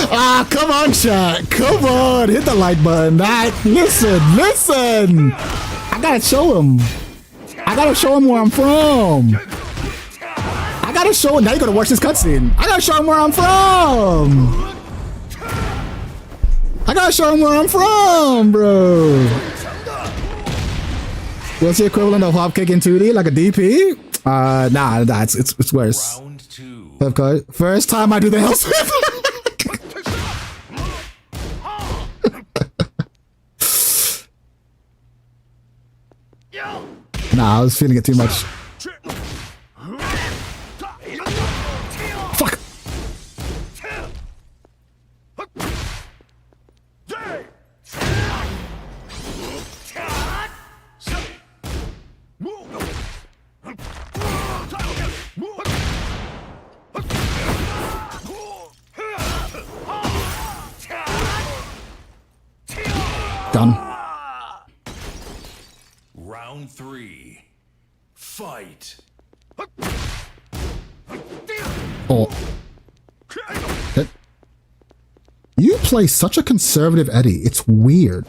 Ah, come on, chat. Come on. Hit the like button. Listen. I gotta show him. I gotta show him where I'm from. I gotta show him. Now you gotta watch this cutscene. I gotta show him where I'm from. I gotta show him where I'm from, bro. What's the equivalent of Hopkick in 2D? Like a DP? Nah, it's worse. Round 2. Okay. First time I do the hell sweep. Nah, I was feeling it too much. Fuck. Done. Round 3. Fight. Oh. That- You play such a conservative Eddie. It's weird.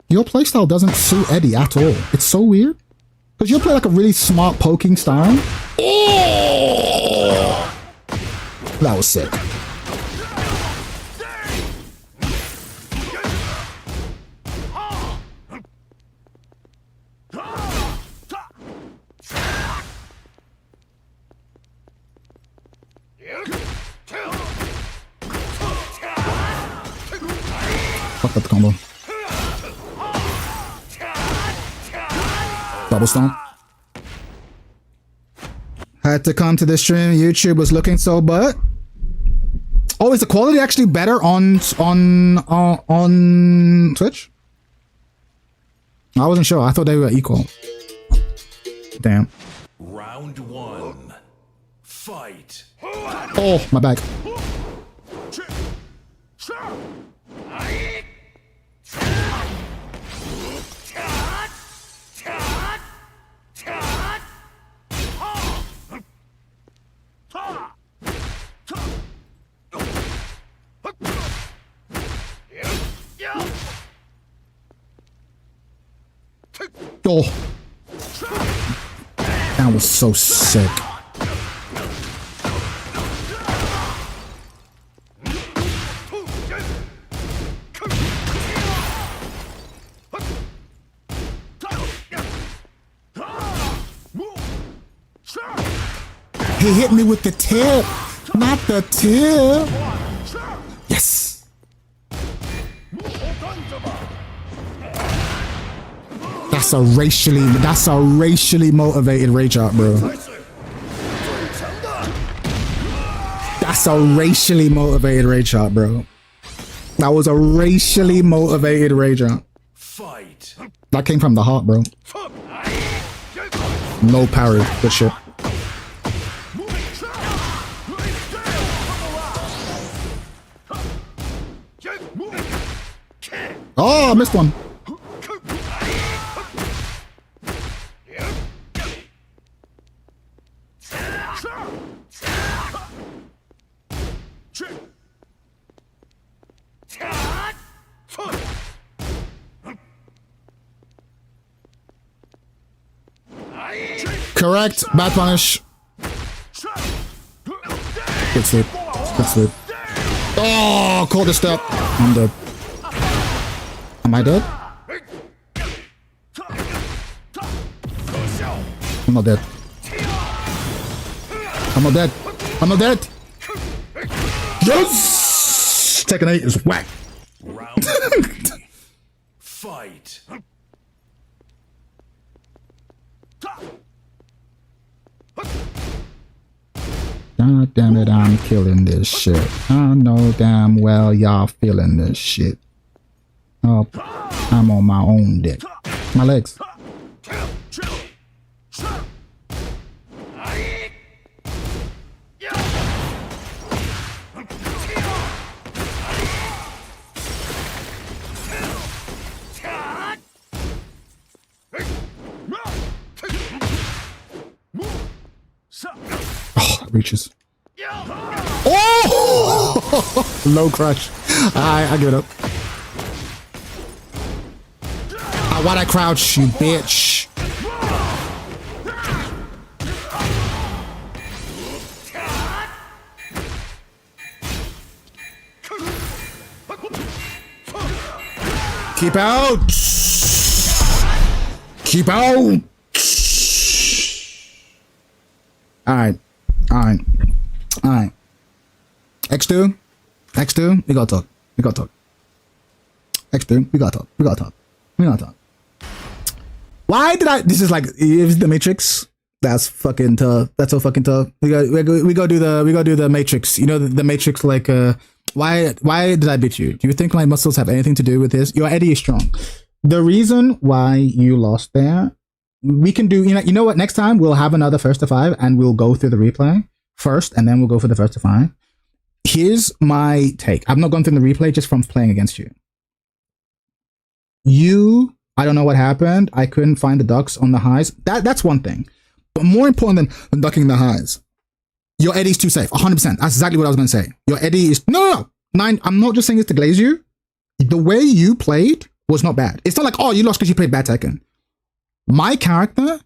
Your playstyle doesn't suit Eddie at all. It's so weird. Because you play like a really smart poking style. Oh! That was sick. Fuck up the combo. Double stomp. Had to come to the stream. YouTube was looking so but. Oh, is the quality actually better on Twitch? I wasn't sure. I thought they were equal. Damn. Round 1. Fight. Oh, my bag. Oh, that was so sick. He hit me with the tip, not the tip. Yes. That's a racially motivated rage art, bro. That's a racially motivated rage art, bro. That was a racially motivated rage art. Fight. That came from the heart, bro. No parry. Good shit. Oh, I missed one. Correct. Bad punish. Good sleep. Good sleep. Oh, caught the step. I'm dead. Am I dead? I'm not dead. I'm not dead. I'm not dead. Yes! Tekken 8 is whack. Round 3. Fight. God damn it, I'm killing this shit. I know damn well y'all feeling this shit. Oh, I'm on my own dick. My legs. Oh, it reaches. Oh! Low crush. I give it up. Why'd I crouch, you bitch? Keep out! Keep out! All right. X2, we gotta talk. X2, we gotta talk. Why did I? This is like the Matrix. That's fucking tough. That's so fucking tough. We go do the Matrix. You know the Matrix. Like, why did I beat you? Do you think my muscles have anything to do with this? Your Eddie is strong. The reason why you lost there, we can do. You know what? Next time we'll have another first to 5, and we'll go through the replay first, and then we'll go for the first to 5. Here's my take. I've not gone through the replay just from playing against you. I don't know what happened. I couldn't find the ducks on the highs. That's one thing. But more important than ducking the highs, your Eddie's too safe. 100%. That's exactly what I was going to say. Your Eddie is... No. 9, I'm not just saying this to glaze you. The way you played was not bad. It's not like, oh, you lost because you played bad Tekken. My character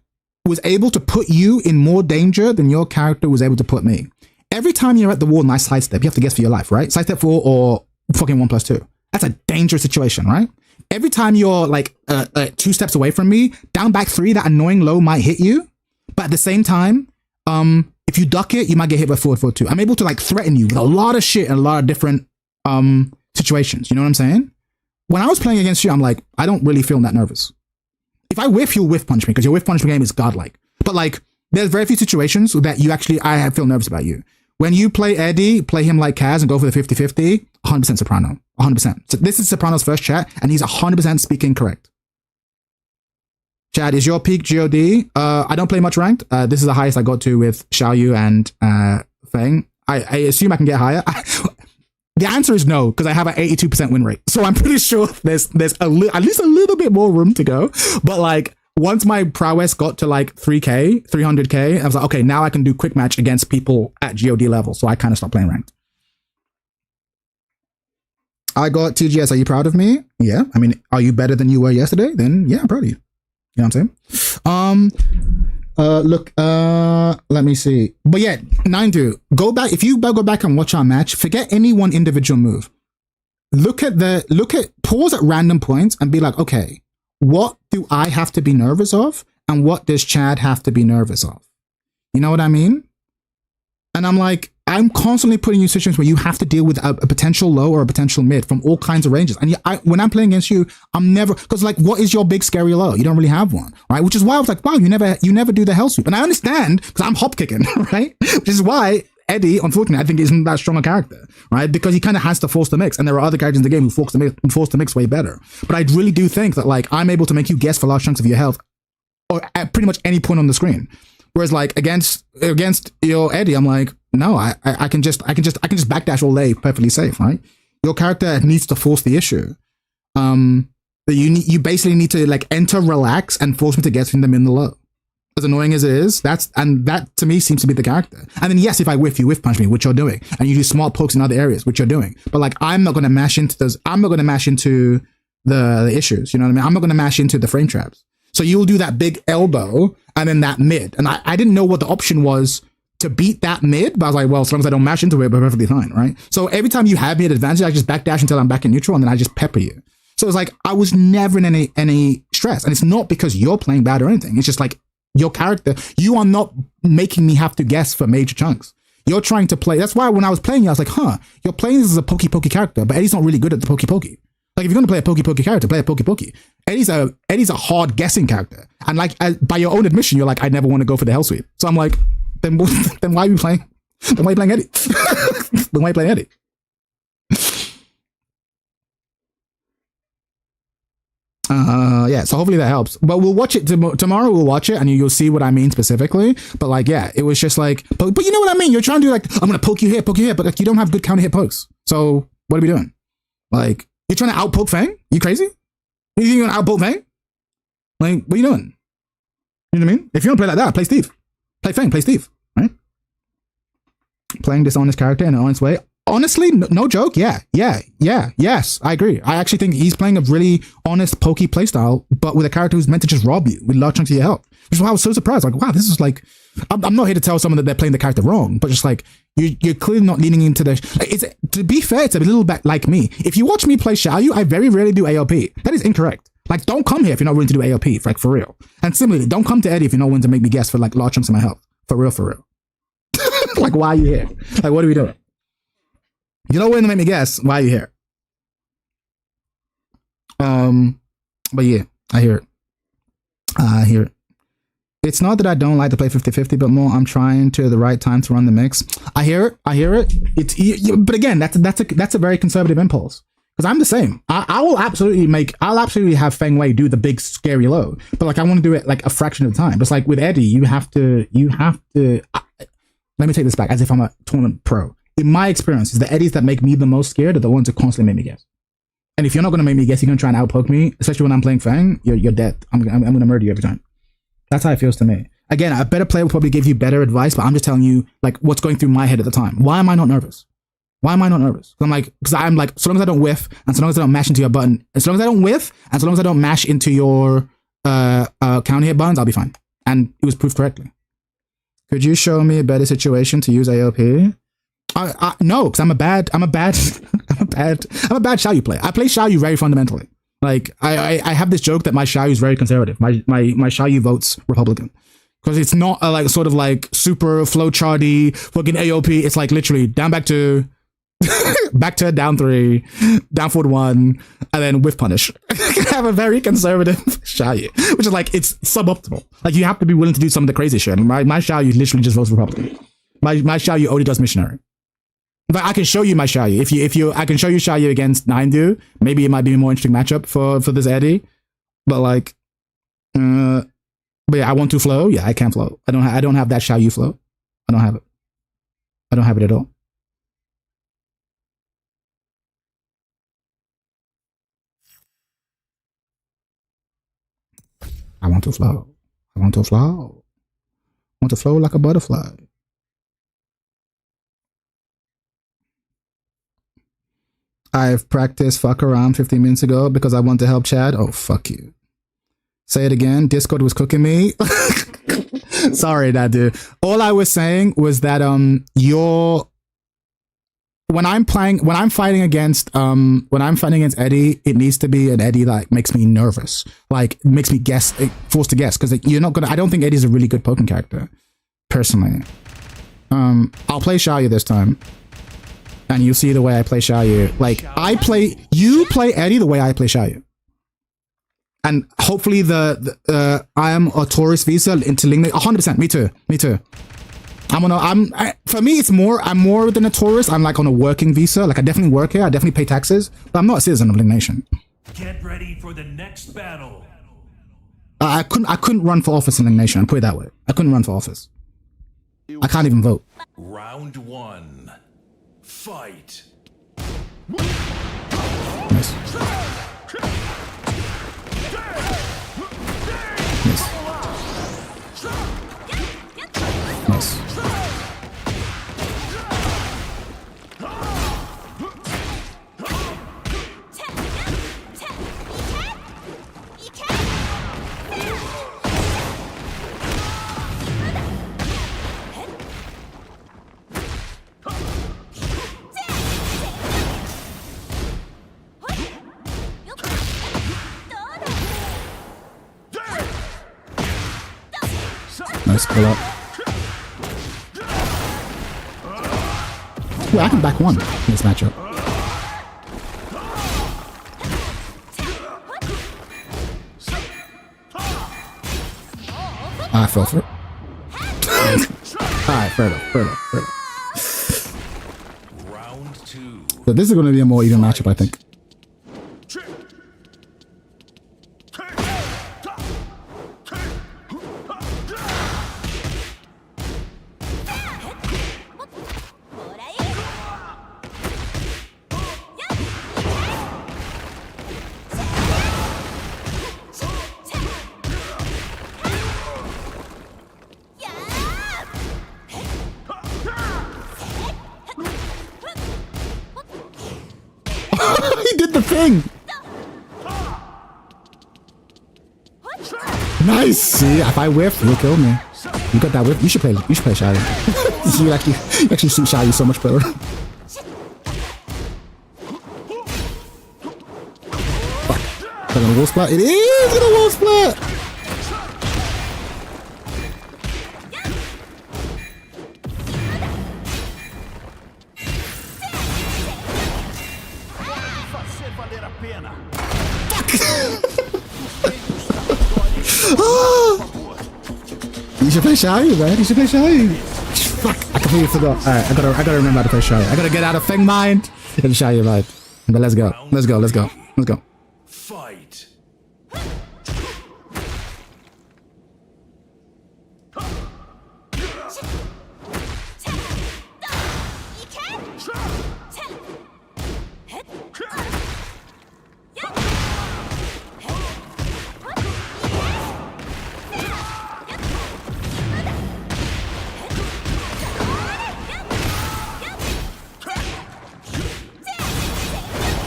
was able to put you in more danger than your character was able to put me. Every time you're at the wall, nice sidestep, you have to guess for your life, right? Sidestep 4 or fucking 1+2. That's a dangerous situation, right? Every time you're like 2 steps away from me, down back 3, that annoying low might hit you. But at the same time, if you duck it, you might get hit by forward 2. I'm able to like threaten you with a lot of shit and a lot of different situations. You know what I'm saying? When I was playing against you, I'm like, I don't really feel that nervous. If I whiff, you'll whiff punch me because your whiff punch game is godlike. But like, there's very few situations that I feel nervous about you. When you play Eddie, play him like Kaz and go for the 50-50, 100% Soprano. 100%. So this is Soprano's first chat, and he's 100% speaking correct. Chad, is your peak God? I don't play much ranked. This is the highest I got to with Xiaoyu and Feng. I assume I can get higher. The answer is no, because I have an 82% win rate. So I'm pretty sure there's at least a little bit more room to go. But like, once my prowess got to like 300k, I was like, okay, now I can do quick match against people at God level. So I kind of stopped playing ranked. I got TGS. Are you proud of me? Yeah. I mean, are you better than you were yesterday? Then yeah, I'm proud of you. You know what I'm saying? Look, let me see. But yeah, 9-2. Go back. If you go back and watch our match, forget any one individual move. Pause at random points and be like, okay, what do I have to be nervous of? And what does Chad have to be nervous of? You know what I mean? And I'm like, I'm constantly putting you in situations where you have to deal with a potential low or a potential mid from all kinds of ranges. And when I'm playing against you, I'm never, because like, what is your big scary low? You don't really have one, right? Which is why I was like, wow, you never do the hell sweep. And I understand because I'm Hopkicking, right? Which is why Eddie, unfortunately, I think isn't that strong a character, right? Because he kind of has to force the mix. And there are other characters in the game who force the mix way better. But I really do think that like, I'm able to make you guess for large chunks of your health or at pretty much any point on the screen. Whereas like against your Eddie, I'm like, no, I can just backdash all day perfectly safe, right? Your character needs to force the issue. You basically need to like enter, relax, and force me to get them in the low. As annoying as it is, that to me seems to be the character. And then yes, if I whiff, you whiff punch me, which you're doing, and you do smart pokes in other areas, which you're doing. But like, I'm not going to mash into those. I'm not going to mash into the issues. You know what I mean? I'm not going to mash into the frame traps. So you'll do that big elbow and then that mid. And I didn't know what the option was to beat that mid, but I was like, well, as long as I don't mash into it, we're perfectly fine, right? So every time you have me at advantage, I just backdash until I'm back in neutral, and then I just pepper you. So it's like, I was never in any stress. And it's not because you're playing bad or anything. It's just like, your character, you are not making me have to guess for major chunks. You're trying to play. That's why when I was playing you, I was like, you're playing this as a pokey character, but Eddie's not really good at the pokey. Like, if you're going to play a pokey character, play a pokey. Eddie's a hard guessing character. And like, by your own admission, you're like, I never want to go for the hell sweep. So I'm like, then why are you playing? Then why are you playing Eddie? Then why are you playing Eddie? Yeah, so hopefully that helps. But we'll watch it tomorrow. We'll watch it and you'll see what I mean specifically. But like, yeah, it was just like, but you know what I mean? You're trying to do like, I'm gonna poke you here, but like, you don't have good counter hit pokes. So what are we doing? Like, you're trying to outpoke Fang? You crazy? You think you're gonna outpoke Fang? Like, what are you doing? You know what I mean? If you don't play like that, play Steve. Play Fang, play Steve, right? Playing dishonest character in an honest way. Honestly, no joke. Yes, I agree. I actually think he's playing a really honest, pokey playstyle, but with a character who's meant to just rob you with large chunks of your health. Which is why I was so surprised. Like, wow, this is like, I'm not here to tell someone that they're playing the character wrong, but just like, you're clearly not leaning into the, to be fair, it's a little bit like me. If you watch me play Xiaoyu, I very rarely do AOP. That is incorrect. Like, don't come here if you're not willing to do AOP, like, for real. And similarly, don't come to Eddie if you're not willing to make me guess for like large chunks of my health. For real. Like, why are you here? Like, what are we doing? You know when to make me guess why are you here? But yeah, I hear it. I hear it. It's not that I don't like to play 50-50, but more I'm trying to the right time to run the mix. I hear it. I hear it. But again, that's a very conservative impulse. Because I'm the same. I'll absolutely have Feng Wei do the big scary low. But like I want to do it like a fraction of the time. But it's like with Eddie, you have to let me take this back as if I'm a tournament pro. In my experience, is the Eddies that make me the most scared are the ones that constantly make me guess. And if you're not going to make me guess, you're going to try and outpoke me, especially when I'm playing Fang, you're dead. I'm going to murder you every time. That's how it feels to me. Again, a better player will probably give you better advice, but I'm just telling you like what's going through my head at the time. Why am I not nervous? Why am I not nervous? Because I'm like, so long as I don't whiff, and so long as I don't mash into your button, as long as I don't whiff, and so long as I don't mash into your counter hit buttons, I'll be fine. And it was proved correctly. Could you show me a better situation to use AOP? No, because I'm a bad Xiaoyu player. I play Xiaoyu very fundamentally. Like I have this joke that my Xiaoyu is very conservative. My Xiaoyu votes Republican. Because it's not a like sort of like super flowcharty fucking AOP. It's like literally down back to down 3, down forward 1, and then whiff punish. I have a very conservative Xiaoyu, which is like it's suboptimal. Like you have to be willing to do some of the crazy shit. My Xiaoyu literally just votes Republican. My Xiaoyu only does missionary. But I can show you my Xiaoyu. If you I can show you Xiaoyu against Nindu. Maybe it might be a more interesting matchup for this Eddie. But like but yeah, I want to flow. Yeah, I can't flow. I don't have that Xiaoyu flow. I don't have it. I don't have it at all. I want to flow. I want to flow. I want to flow like a butterfly. I've practiced fuck around 15 minutes ago because I want to help Chad. Oh, fuck you. Say it again. Discord was cooking me. Sorry, that dude. All I was saying was that when I'm fighting against Eddie, it needs to be an Eddie that makes me nervous, like makes me guess, forced to guess, because you're not gonna. I don't think Eddie's a really good Pokken character, personally. I'll play Xiaoyu this time, and you'll see the way I play Xiaoyu. Like you play Eddie the way I play Xiaoyu. And hopefully I am a tourist visa into Ling. 100%. Me too. For me, it's more. I'm more than a tourist. I'm like on a working visa. Like I definitely work here. I definitely pay taxes. But I'm not a citizen of Ling Nation. Get ready for the next battle. I couldn't run for office in Ling Nation. I'll put it that way. I couldn't run for office. I can't even vote. Round 1. Fight. Nice. Nice. Nice pull up. Well, I can back one in this matchup. I fell for it. Alright, fair enough. Round 2. So this is going to be a more even matchup, I think. He did the thing. Nice. See, if I whiff, you'll kill me. You got that whiff. You should play Xiaoyu. you actually see Xiaoyu so much better. Fuck. Is that gonna wall splat? It is gonna wall splat. You should play Xiaoyu, man. You should play Xiaoyu. Fuck, I completely forgot. Alright, I gotta remember how to play Xiaoyu. I gotta get out of Feng mind and Xiaoyu mind. But let's go. Let's go. Let's go. Let's go. Fight.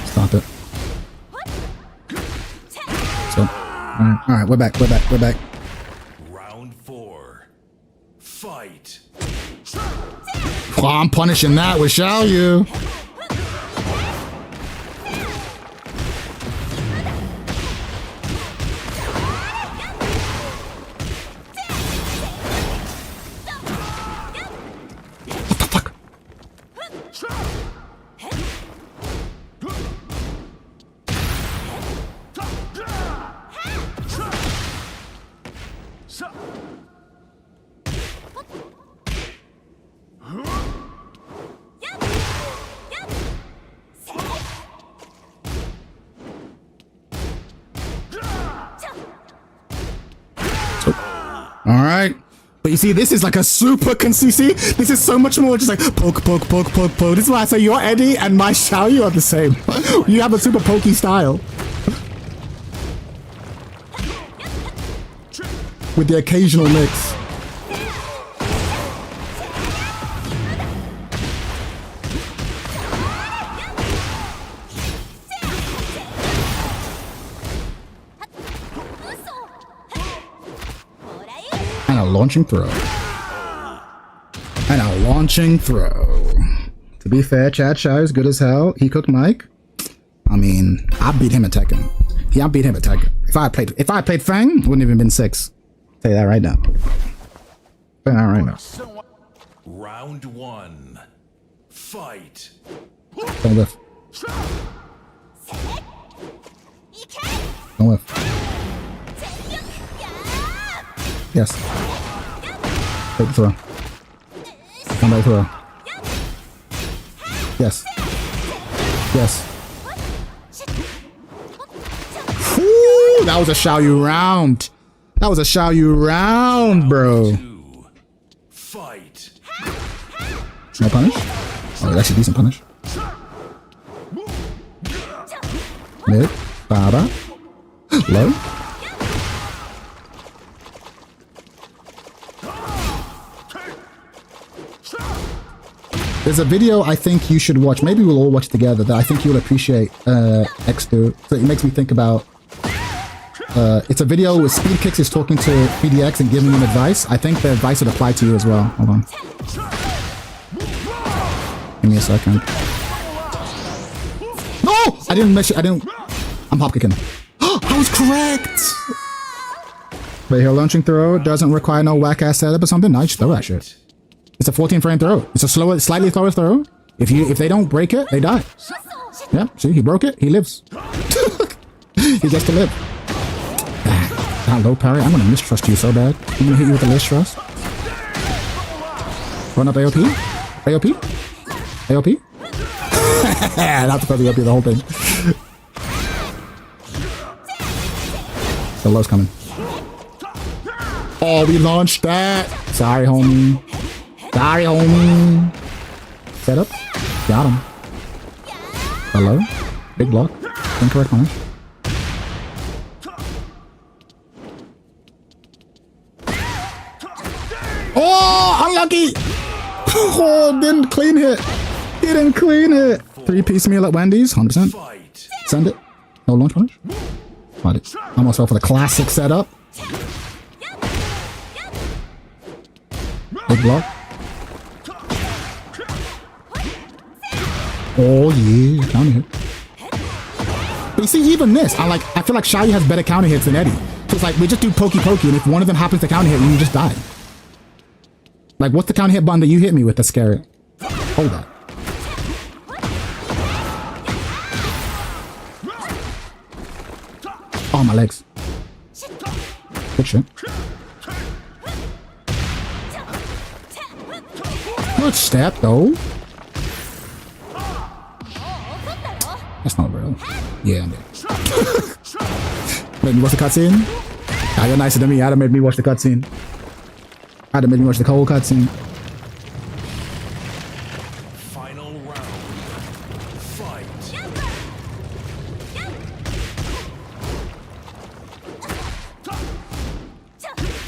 Stop it. So, alright, we're back. We're back. We're back. Round 4. Fight. Oh, I'm punishing that with Xiaoyu. What the fuck? All right. But you see, this is like a super see, this is so much more just like poke, poke, poke, poke, poke. This is why I say your Eddie and my Xiaoyu are the same. You have a super pokey style. With the occasional mix. And a launching throw. And a launching throw. To be fair, Chad Xiaoyu is good as hell. He cooked Mike. I mean, I beat him at Tekken. Yeah, I beat him at Tekken. If I had played Fang, it wouldn't even been 6. I'll tell you that right now. Say that right now. Round 1. Fight. Don't whiff. Don't whiff. Yes. Take the throw. Come back throw. Yes. Yes. Woo, that was a Xiaoyu round. That was a Xiaoyu round, bro. 2. Fight. No punish? Oh, that's a decent punish. Mid. Baba. Low. There's a video I think you should watch. Maybe we'll all watch together that I think you'll appreciate, X2. So it makes me think about... it's a video where Speed Kicks is talking to PDX and giving him advice. I think the advice would apply to you as well. Hold on. Give me a second. No! I didn't mention... I'm Hopkicking. I was correct! Wait here, launching throw doesn't require no whack-ass setup or something. No, you just throw that shit. It's a 14-frame throw. It's a slower, slightly slower throw. If they don't break it, they die. Yeah, see, he broke it. He lives. He gets to live. That low parry. I'm gonna mistrust you so bad. I'm gonna hit you with a mistrust. Run up AOP. AOP. AOP. Not to put the AOP the whole thing. The low's coming. Oh, we launched that. Sorry, homie. Sorry, homie. Set up. Got him. Hello. Big block. Incorrect punish. Oh, unlucky. Oh, didn't clean hit. Didn't clean hit. 3-piece meal at Wendy's. 100%. Fight. Send it. No launch punish. Got it. Almost fell for the classic setup. Big block. Oh yeah, counter hit. But you see, even this, I feel like Xiaoyu has better counter hits than Eddie. So it's like we just do pokey pokey, and if one of them happens to counter hit, you just die. Like, what's the counter hit button that you hit me with that's scary? Hold that. Oh, my legs. Good shit. Good step, though. That's not real. Yeah, I'm dead. Made me watch the cutscene? Ah, you're nicer than me. I'd have made me watch the cutscene. I'd have made me watch the whole cutscene. Final round. Fight.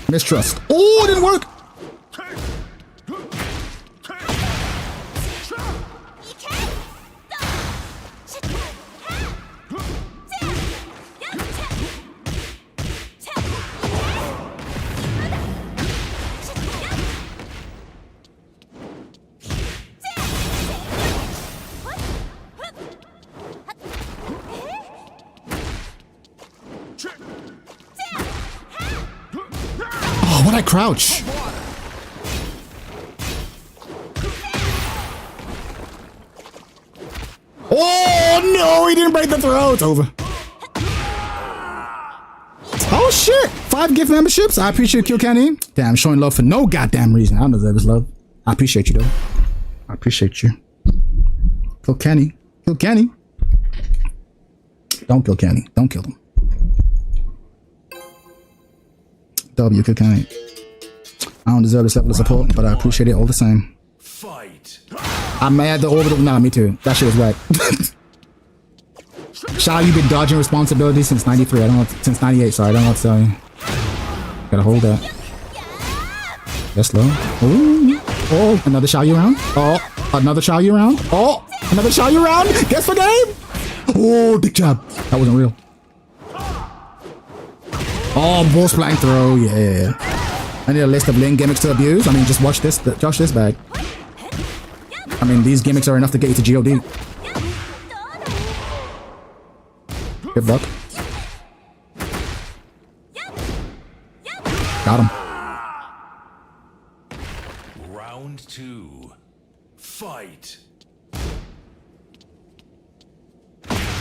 Mistrust. Oh, it didn't work. Oh, what I crouch? Oh no, he didn't break the throw. It's over. Oh shit! 5 gift memberships. I appreciate Kill Kenny. Damn, showing love for no goddamn reason. I don't deserve his love. I appreciate you though. I appreciate you. Kill Kenny. Kill Kenny. Don't kill Kenny. Don't kill him. W, Kill Kenny. I don't deserve this level of support, but I appreciate it all the same. Fight. I'm mad the orbital. Nah, me too. That shit was whack. Shao, you've been dodging responsibility since 93. I don't know. Since 98. Sorry, I don't know what to tell you. Gotta hold that. That's low. Ooh. Oh, another Shao Yu round. Oh, another Shao Yu round. Oh, another Shao Yu round. Guess for game. Oh, dick jab. That wasn't real. Oh, bull splang throw. Yeah. I need a list of link gimmicks to abuse. I mean, just watch this. Josh, this bag. I mean, these gimmicks are enough to get you to GOD. Good luck. Got him. Round 2. Fight.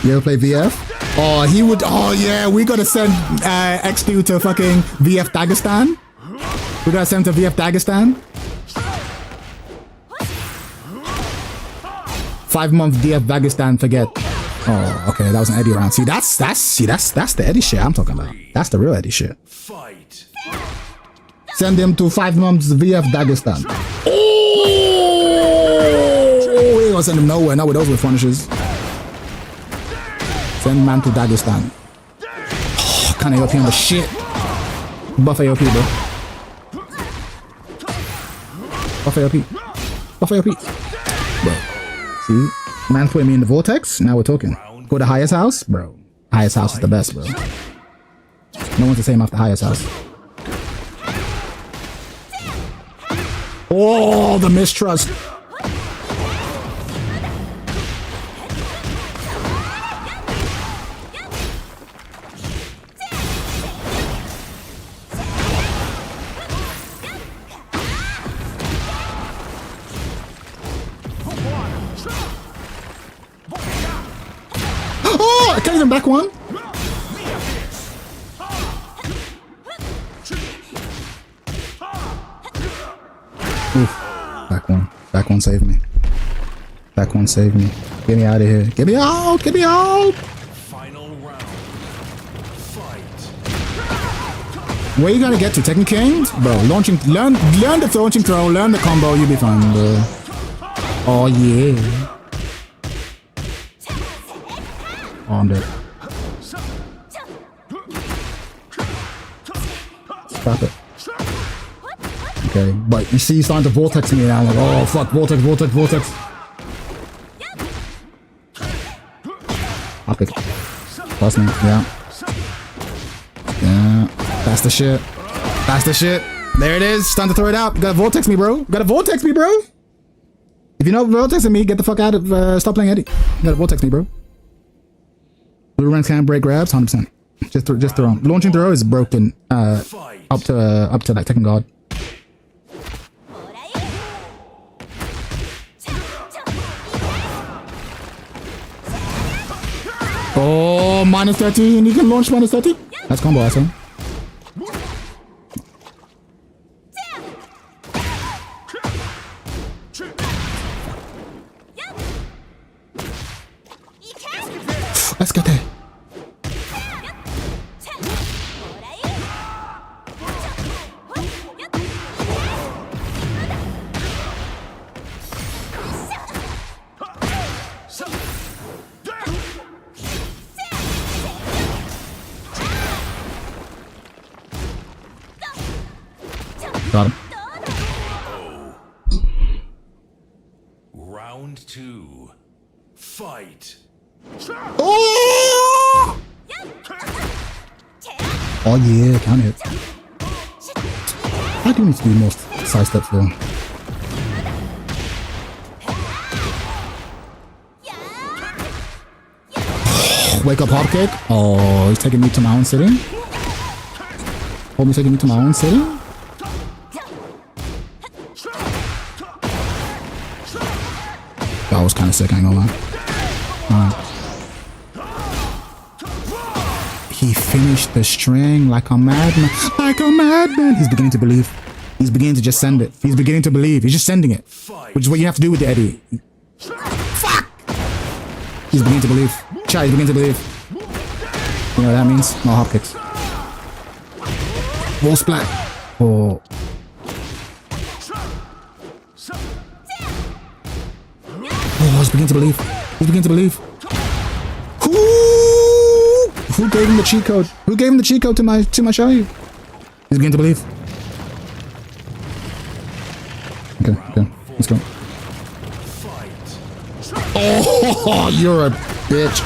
You ever play VF? Oh, he would. Oh, yeah. We gotta send XQ to fucking VF Dagestan. We gotta send him to VF Dagestan. 5-month DF Dagestan. Forget. Oh, okay. That was an Eddie round. See, that's the Eddie shit I'm talking about. That's the real Eddie shit. Fight. Send him to 5 months VF Dagestan. Oh, we ain't gonna send him nowhere. Not with those with furnishes. Send man to Dagestan. Oh, kind of AOP on the shit. Buff AOP, bro. Buff AOP. Buff AOP. Bro. See? Man put me in the vortex. Now we're talking. Go to highest house? Bro. Highest house is the best, bro. No one's the same after highest house. Oh, the mistrust. Oh, I can't even back one. Oof. Back one. Back one saved me. Back one saved me. Get me out of here. Get me out. Get me out. Final round. Fight. Where you gonna get to? Tekken King? Bro, launching. Learn the launching throw. Learn the combo. You'll be fine, bro. Oh, yeah. Oh, I'm dead. Stop it. Okay, but you see, he's starting to vortex me now. I'm like, oh fuck, vortex, vortex, vortex. Hopkick. Plus me, yeah. Yeah, that's the shit. That's the shit. There it is. It's time to throw it out. You gotta vortex me, bro. You gotta vortex me, bro. If you're not vortexing me, get the fuck out of. Stop playing Eddie. You gotta vortex me, bro. Blue ranks can't break grabs, 100%. Just throw him. Launching throw is broken. Up to like Tekken God. Oh, minus 13. You can launch minus 13. That's combo, asshole. Got him. Round 2. Fight. Oh! Oh yeah, count it. I do need to do more side steps though. Wake up, Hopkick. Oh, he's taking me to my own city. Hold me taking me to my own city. That was kind of sick, I ain't gonna lie. He finished the string like a madman. Like a madman. He's beginning to believe. He's beginning to just send it. He's beginning to believe. He's just sending it. Which is what you have to do with the Eddie. Fuck! He's beginning to believe. Chai, he's beginning to believe. You know what that means? No hop kicks. Wall splat. Oh. Oh, he's beginning to believe. He's beginning to believe. Who gave him the cheat code? Who gave him the cheat code to my Xiaoyu? He's beginning to believe. Okay, okay, let's go. Oh, you're a bitch.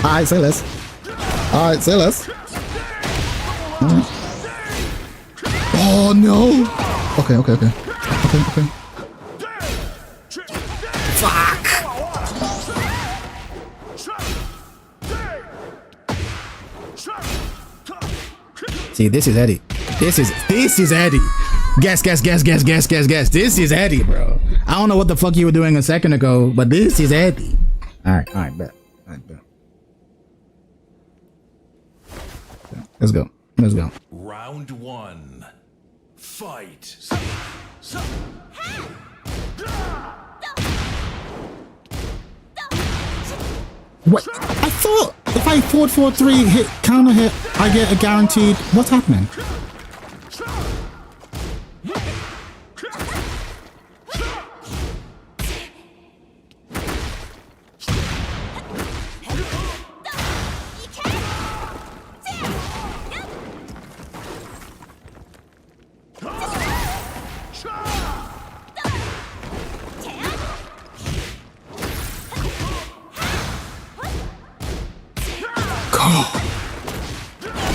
Alright, say less. Alright, say less. Alright. Oh no. Okay. Fuck. See, this is Eddie. This is Eddie. Guess. This is Eddie, bro. I don't know what the fuck you were doing a second ago, but this is Eddie. Alright, bet. Let's go. Round 1. Fight. What? I thought if I forward 4-3 hit counter hit, I get a guaranteed. What's happening?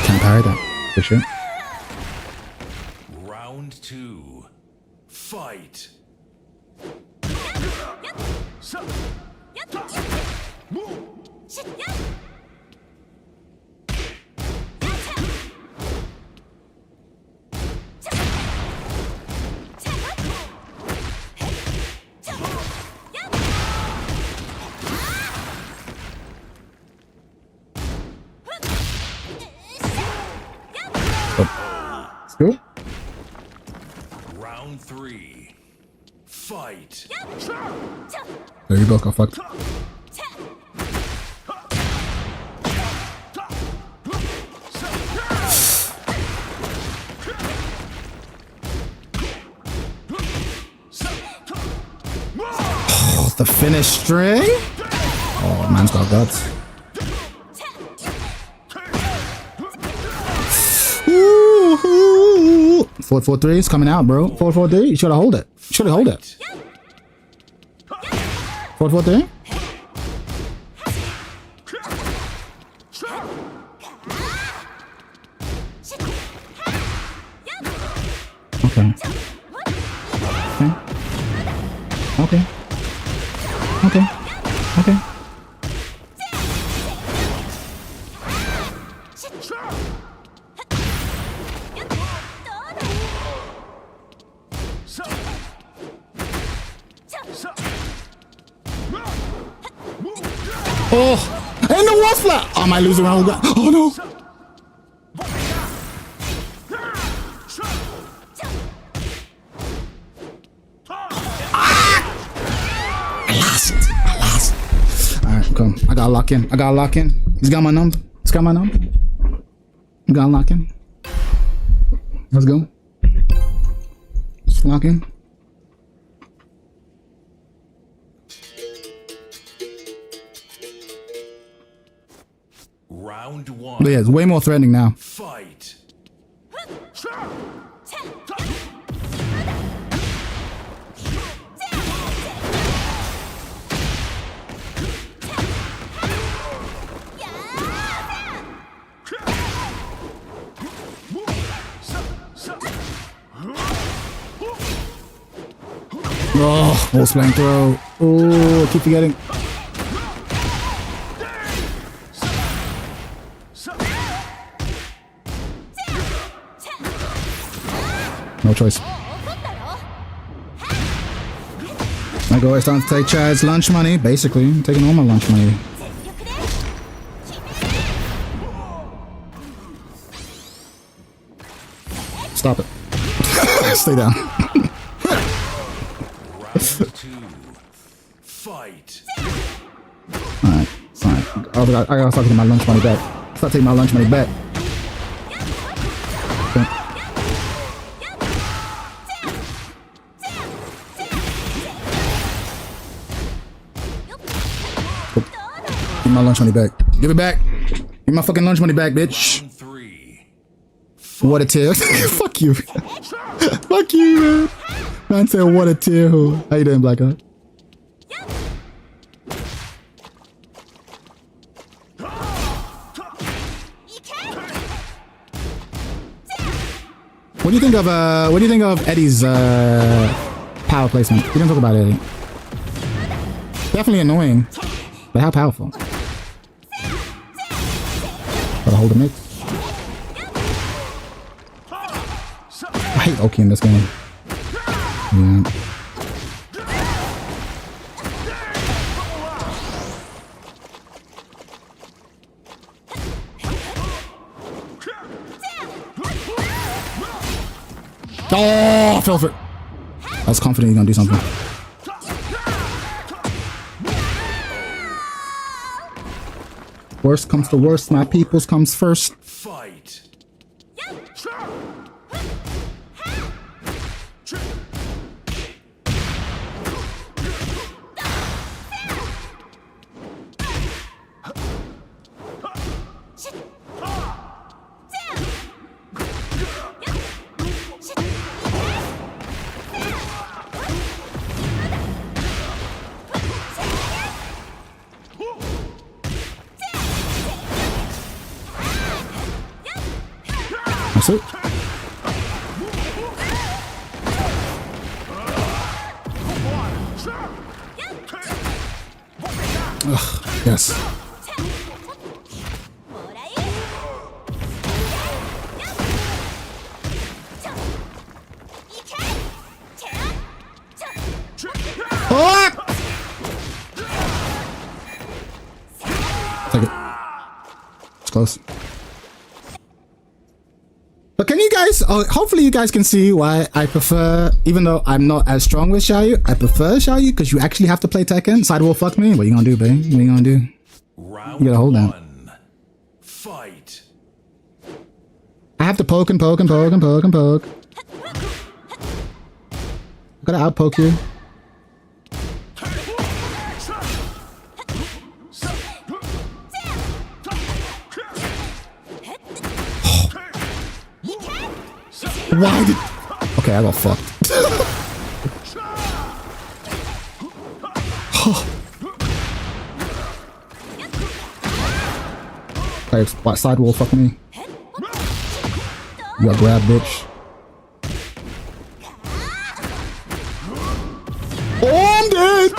Can't parry that, for sure. Round 2. Fight. Let's go. Round 3. Fight. There you both got fucked. Oh, the finish string? Oh, man's got guts. 4-4-3 is coming out, bro. 4-4-3. You should have hold it. 4-4-3. Okay. Oh, and the wall flat. Oh, am I losing round? Oh no. I lost. Alright, come. I gotta lock in. He's got my number. You gotta lock in. Let's go. Just lock in. Round 1. But yeah, it's way more threatening now. Fight. Oh, wall splaying throw. Oh, keep forgetting. No choice. I go, it's time to take Chad's lunch money. Basically, I'm taking all my lunch money. Stop it. Stay down. Round 2. Fight. Alright, alright. I gotta start taking my lunch money back. Start taking my lunch money back. Okay. Give me my lunch money back. Give it back. Give me my fucking lunch money back, bitch. Round 3. What a tear. Fuck you. Fuck you, man. Man said what a tear. How you doing, Black Eye? What do you think of Eddie's power placement? We didn't talk about Eddie. Definitely annoying. But how powerful? Gotta hold the mid. I hate Oki in this game. Yeah. Oh, I fell for it. I was confident you're gonna do something. Worst comes to worst, my peoples comes first. Fight. That's it. Ugh, yes. Oh! Take it. It's close. But can you guys, hopefully you guys can see why I prefer, even though I'm not as strong with Xiaoyu, I prefer Xiaoyu because you actually have to play Tekken. Sidewall fuck me. What you gonna do, babe? What you gonna do? Round You gotta hold down. 1. Fight. I have to poke and poke and poke and poke and poke. I gotta outpoke you. Why did... Okay, I got fucked. Okay, what sidewall fuck me? You got grabbed, bitch. Oh, I'm dead!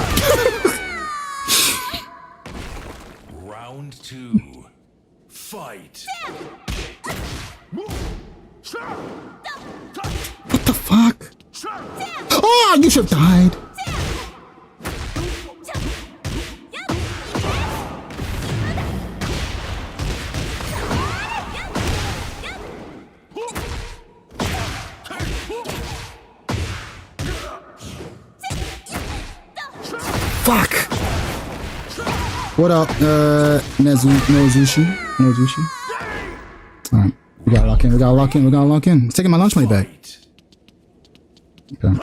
Round 2. Fight. What the fuck? Oh, you should have died. Fuck. What up, Nozushi? Alright, we gotta lock in, we gotta lock in, we gotta lock in. It's taking my lunch money back. Fight. Okay.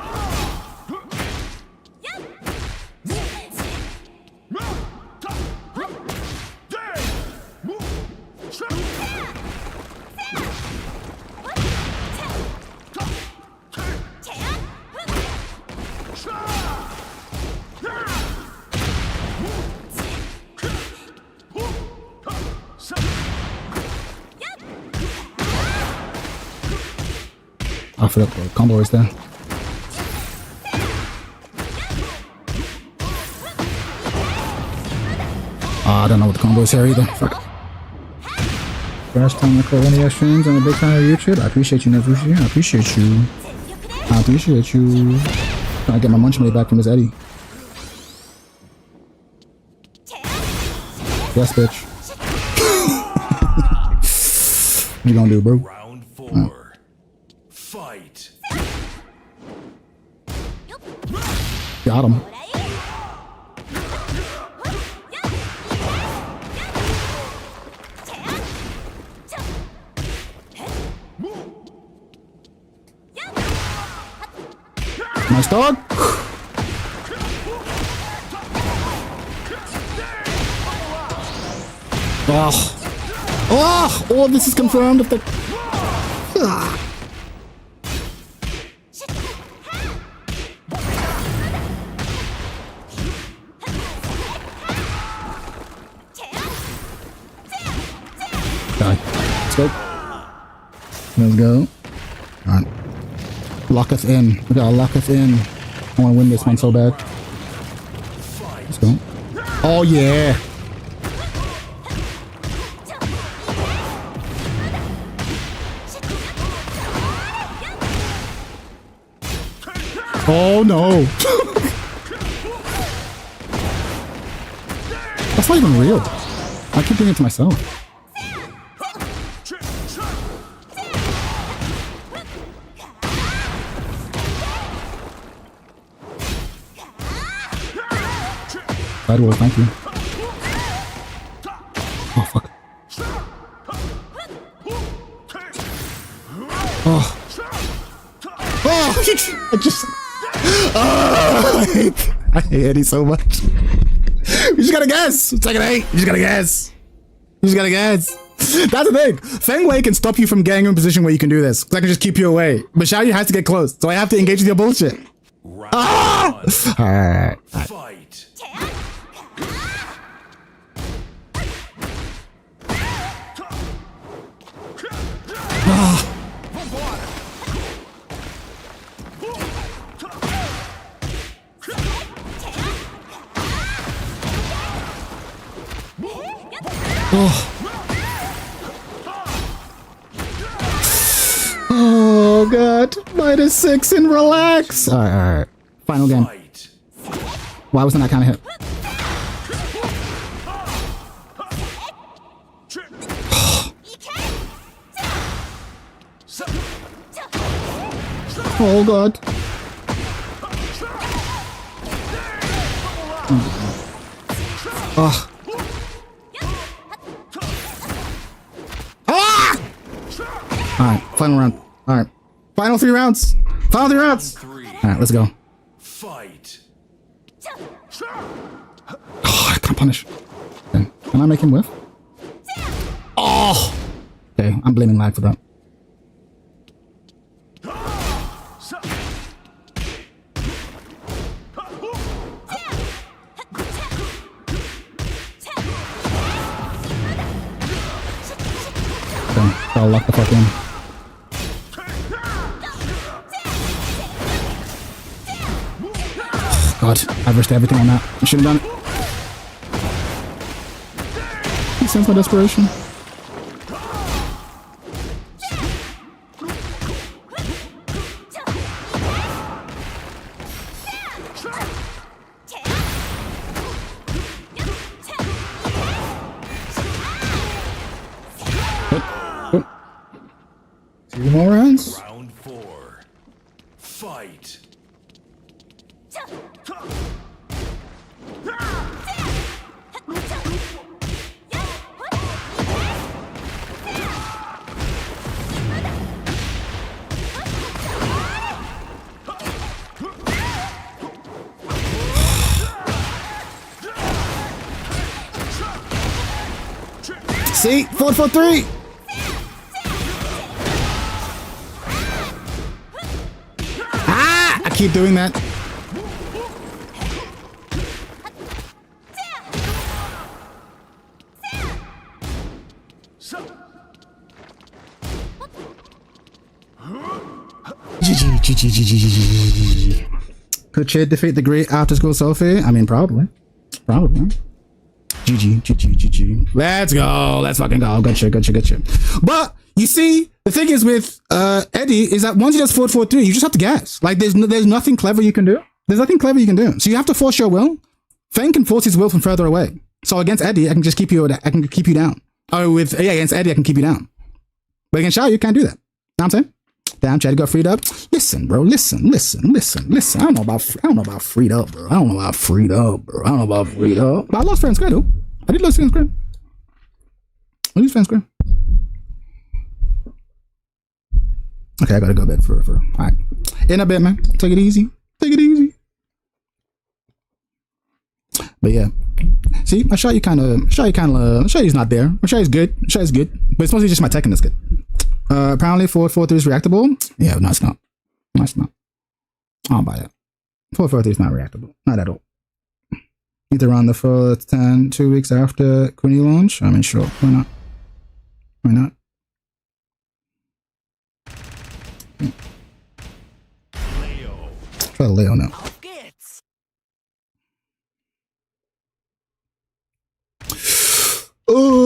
I forgot the combo is there. I don't know what the combo is here either. Fuck. First time I call one of your streams. I'm a big fan of YouTube. I appreciate you, Nevushi. I appreciate you. I appreciate you. Trying to get my munch money back from this Eddie. Yes, bitch. What you gonna do, bro? Round 4. Fight. Got him. Nice dog. Oh, this is confirmed. If the let's go. Let's go. All right. Lock us in. We gotta lock us in. I want to win this one so bad. Let's go. Oh yeah. Oh no. That's not even real. I keep doing it to myself. Sidewall, thank you. Oh fuck. Oh. Oh, I just. Oh, I hate Eddie so much. You just gotta guess. It's like an 8. You just gotta guess. You just gotta guess. That's the thing. Feng Wei can stop you from getting in a position where you can do this. Cause I can just keep you away. But Xiaoyu has to get close, so I have to engage with your bullshit. Ah! Alright. Fight. Oh god. -6 and relax. Alright. Final game. Fight. Why wasn't that kind of hit? Oh god. Oh. Ah! Alright, final round. Alright. Final 3 rounds. Final 3 rounds. 3. Alright, let's go. Fight. Oh, I can't punish. Okay. Can I make him whiff? Oh! Okay, I'm blaming lag for that. Okay, I'll lock the fuck in. God, I risked everything on that. I should have done it. He sense my desperation. Good. 2 more rounds. Round 4. Fight. See? 4-4-3! Ah! I keep doing that. Could Chad defeat the great after school Sophie? I mean, probably. Probably. GG. Let's go. Let's fucking go. Good shit. But you see, the thing is with Eddie is that once he does 4-4-3, you just have to gas. Like there's nothing clever you can do. There's nothing clever you can do. So you have to force your will. Fang can force his will from further away. So against Eddie, I can just keep you down. Oh, against Eddie, I can keep you down. But against Xiao, you can't do that. You know what I'm saying? Damn, Chad got freed up. Listen, bro. Listen. I don't know about freed up, bro. I don't know about freed up. But I lost fair and square, though. I did lose fair and square. Okay, I gotta go bed for. All right. In a bit, man. Take it easy. But yeah. See, my shot, Shotty's not there. My shot is good. But it's mostly just my Tekken that's good. Apparently 4-4-3 is reactable. Yeah, no, it's not. I don't buy it. 4-4-3 is not reactable. Not at all. Need to run the full 2 weeks after Queenie launch? I mean, sure. Why not? Try Leo now. Oh.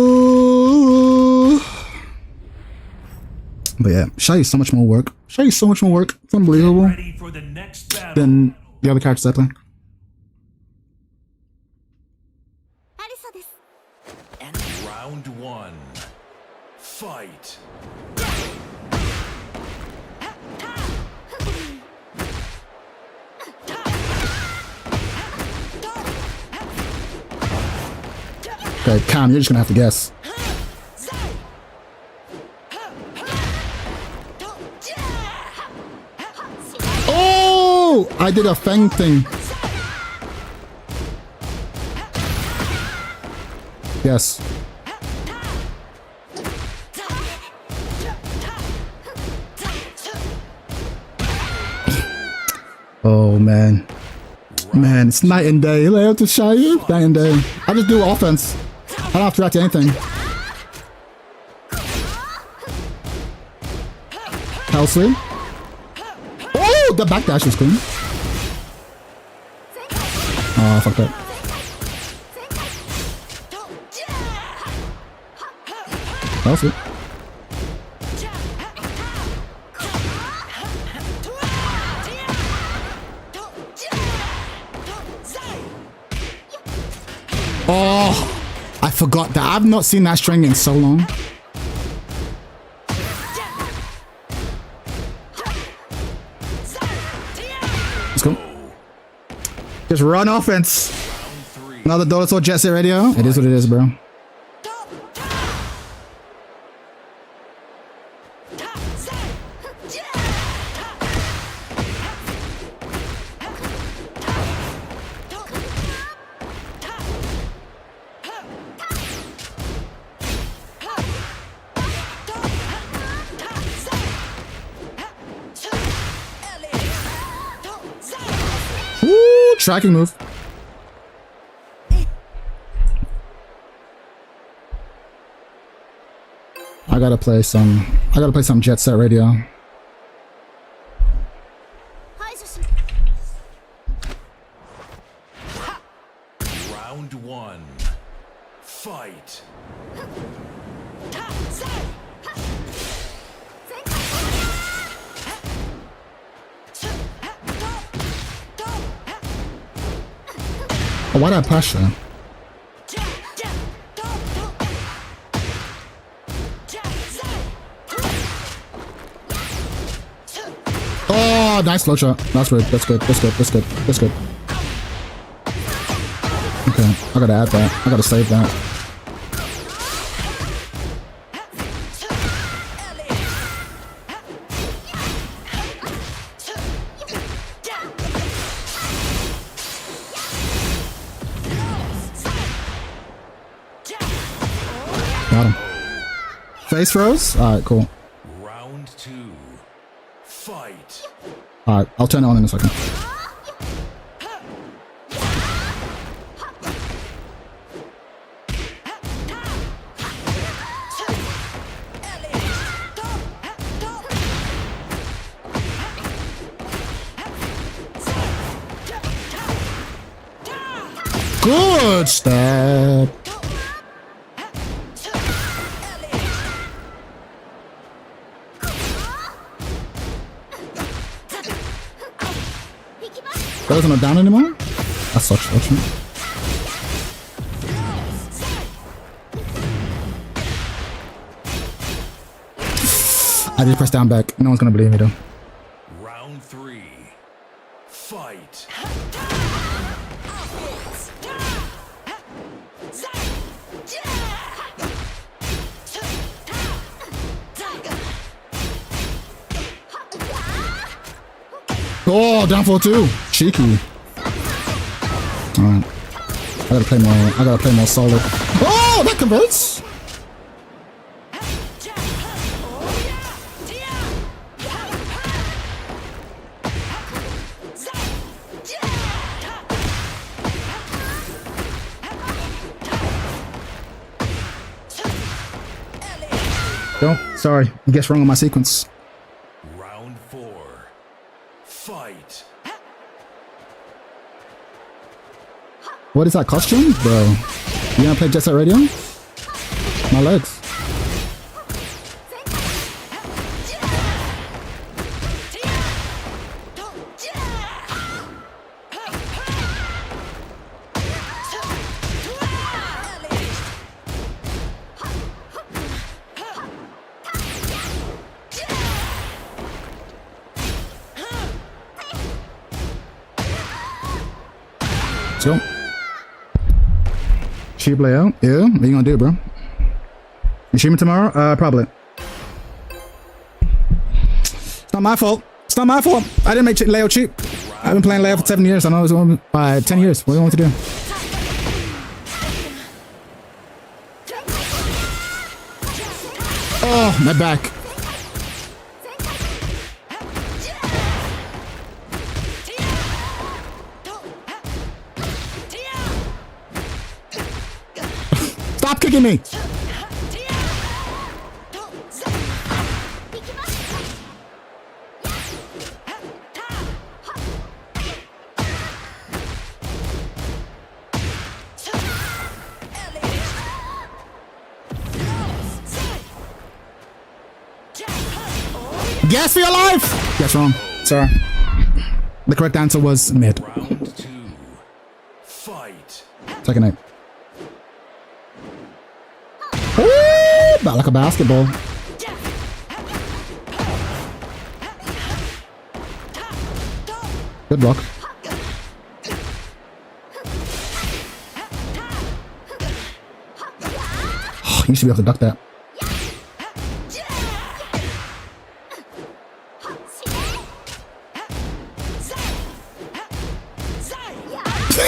But yeah, Shai's so much more work. It's unbelievable than the other characters I play. Round 1. Fight. Okay, Cam, you're just gonna have to guess. Oh! I did a Fang thing. Yes. Oh, man. Man, it's night and day. Lay out to shy you. Night and day. I just do offense. I don't have to react to anything. Hell sweep. Oh, the backdash is clean. Oh, fuck that. Hell sweep. Oh, I forgot that. I've not seen that string in so long. Let's go. Just run offense. Another Dolosaur Jet Set radio. It is what it is, bro. Tracking move. I gotta play some Jet Set radio. Round 1. Fight. Oh, why did I push that? Oh, nice low shot. That's good. That's good. Okay, I gotta add that. I gotta save that. Got him. Face rose? Alright, cool. Round 2. Fight. Alright, I'll turn it on in a second. Good stab. Bro's not down anymore? That's such fortunate. I just pressed down back. No one's gonna believe me though. Round 3. Fight. Oh, down for 2. Cheeky. Alright. I gotta play more solid. Oh, that converts! Don't. Sorry. You guessed wrong on my sequence. Round 4. Fight. What is that costume? Bro. You gonna play Jet Set Radio? My legs. So. Sheep layout? Yeah? What you gonna do, bro? You streaming tomorrow? Probably. It's not my fault. It's not my fault. I didn't make layout cheap. I've been playing layout for 7 years. I know it's only 10 years. What do you want to do? Oh, my back. Stop kicking me! Guess for your life! Guess wrong. Sorry. The correct answer was mid. Round 2. Fight. Second night. Ooh, about like a basketball. Good block. Oh, you should be able to duck that.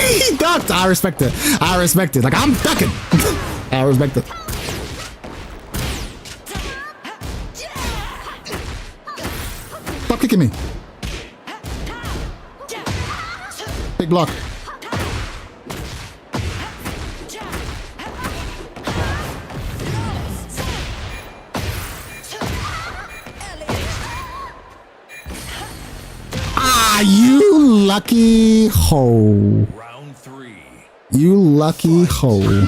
He ducked! I respect it. I respect it. Like, I'm ducking. I respect it. Stop kicking me. Big block. Ah, you lucky hoe. Round 3. You lucky hoe.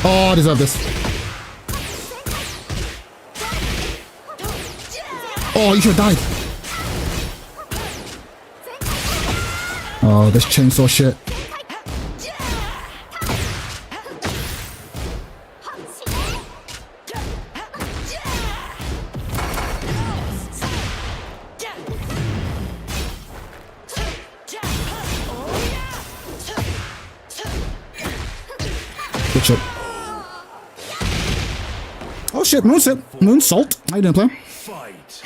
Oh, I deserve this. Oh, you should have died. Oh, this chainsaw shit. Good shit. Oh shit, moonsault. How you doing, player? Fight.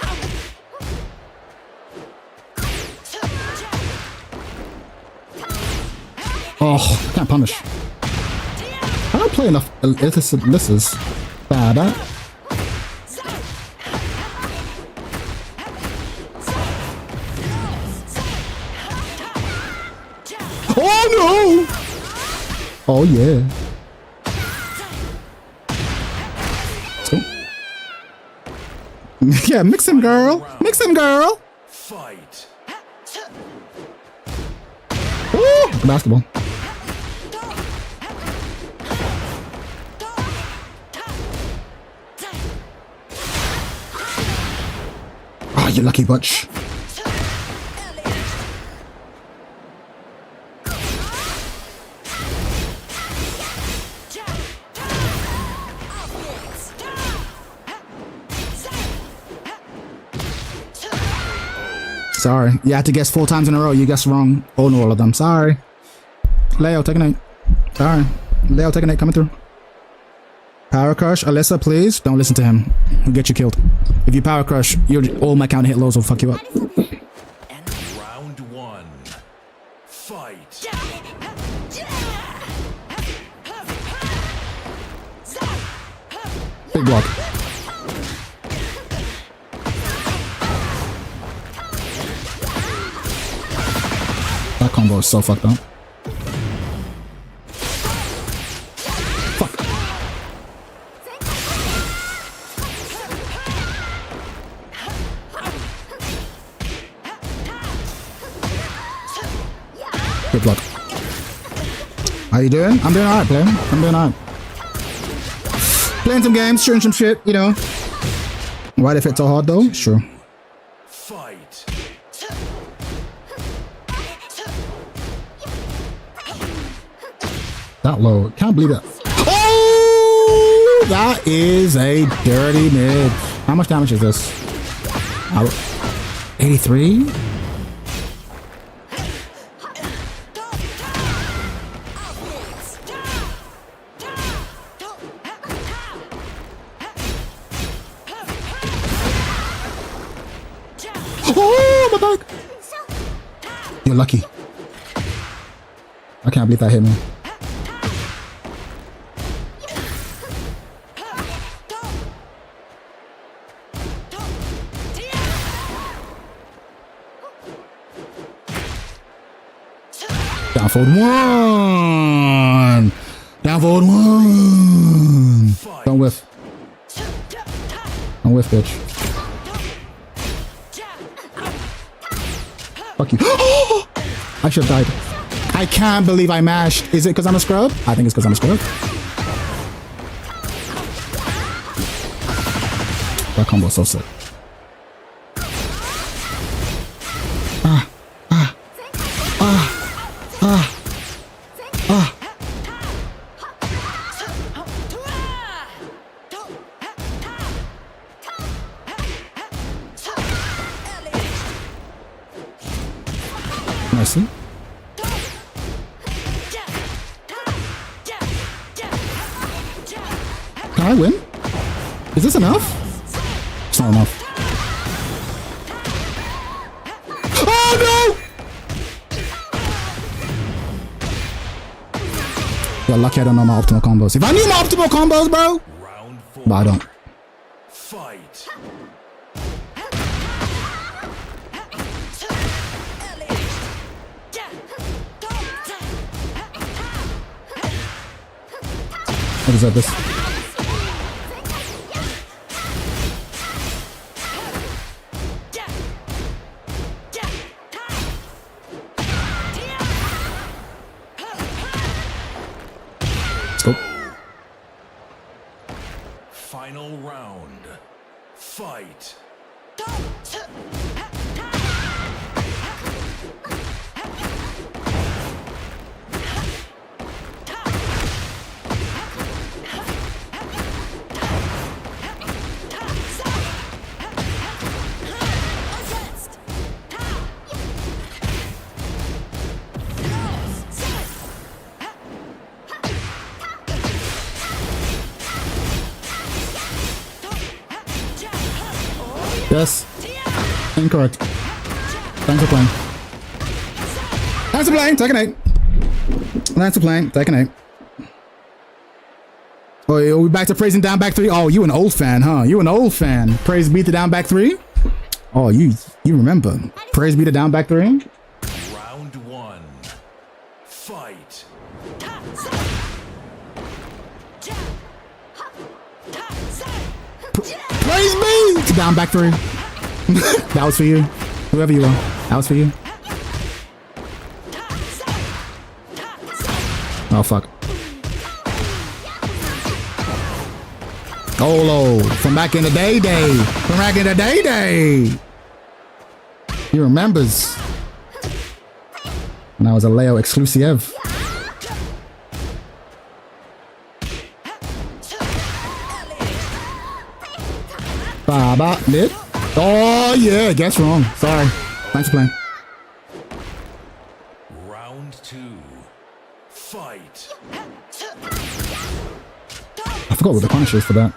Oh, can't punish. I don't play enough illicit misses. Bad at. Oh no! Oh yeah. Let's go. Yeah, mix him, girl. Mix him, girl. Fight. Woo! Basketball. Ah, you lucky butch. Sorry. You had to guess 4 times in a row. You guessed wrong on all of them. Sorry. Leo, Tekken 8. Sorry. Leo, Tekken 8 coming through. Power Crush. Alyssa, please. Don't listen to him. He'll get you killed. If you Power Crush, all my counter hit lows will fuck you up. Round 1. Fight. Big block. That combo is so fucked up. Fuck. Good block. How you doing? I'm doing alright, player. I'm doing alright. Playing some games, shooting some shit, you know. Why if it's so hard though? Sure. Fight. That low. Can't believe that. Oh! That is a dirty mid. How much damage is this? 83? Oh my god! You're lucky. I can't believe that hit me. Down forward 1! Down forward 1! Don't whiff. Don't whiff, bitch. Fuck you. I should have died. I can't believe I mashed. Is it because I'm a scrub? I think it's because I'm a scrub. That combo is so sick. Nicely. Can I win? Is this enough? It's not enough. Oh no! You're lucky I don't know my optimal combos. If I knew my optimal combos, bro! Round 4. But I don't. Fight. I deserve this. Let's go. Final round. Fight. Yes. Incorrect. Thanks for playing. Thanks for playing. Tekken 8. Thanks for playing. Tekken 8. Oh, are we back to praising down back 3? Oh, you an old fan, huh? You an old fan. Praise beat the down back 3? Oh, you remember. Praise beat the down back 3? Round 1. Fight. Praise me! Sit down, back three. That was for you. Whoever you are. That was for you. Oh, fuck. Olo. From back in the day. From back in the day. He remembers. When I was a Leo exclusive. Baba, mid. Oh, yeah, guess wrong. Sorry. Thanks for playing. Round 2. Fight. I forgot what the punish is for that.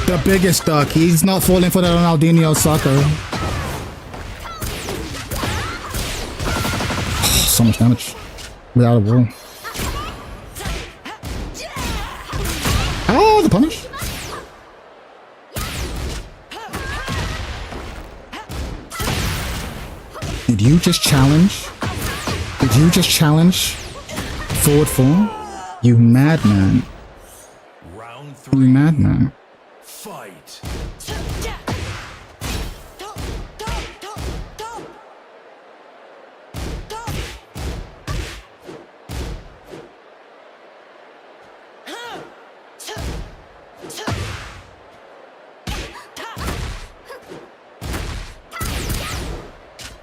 The biggest duck. He's not falling for the Ronaldinho sucker. So much damage without a wall. Oh, the punish. Did you just challenge? Did you just challenge forward 4? You madman. Round You 3. madman. Fight.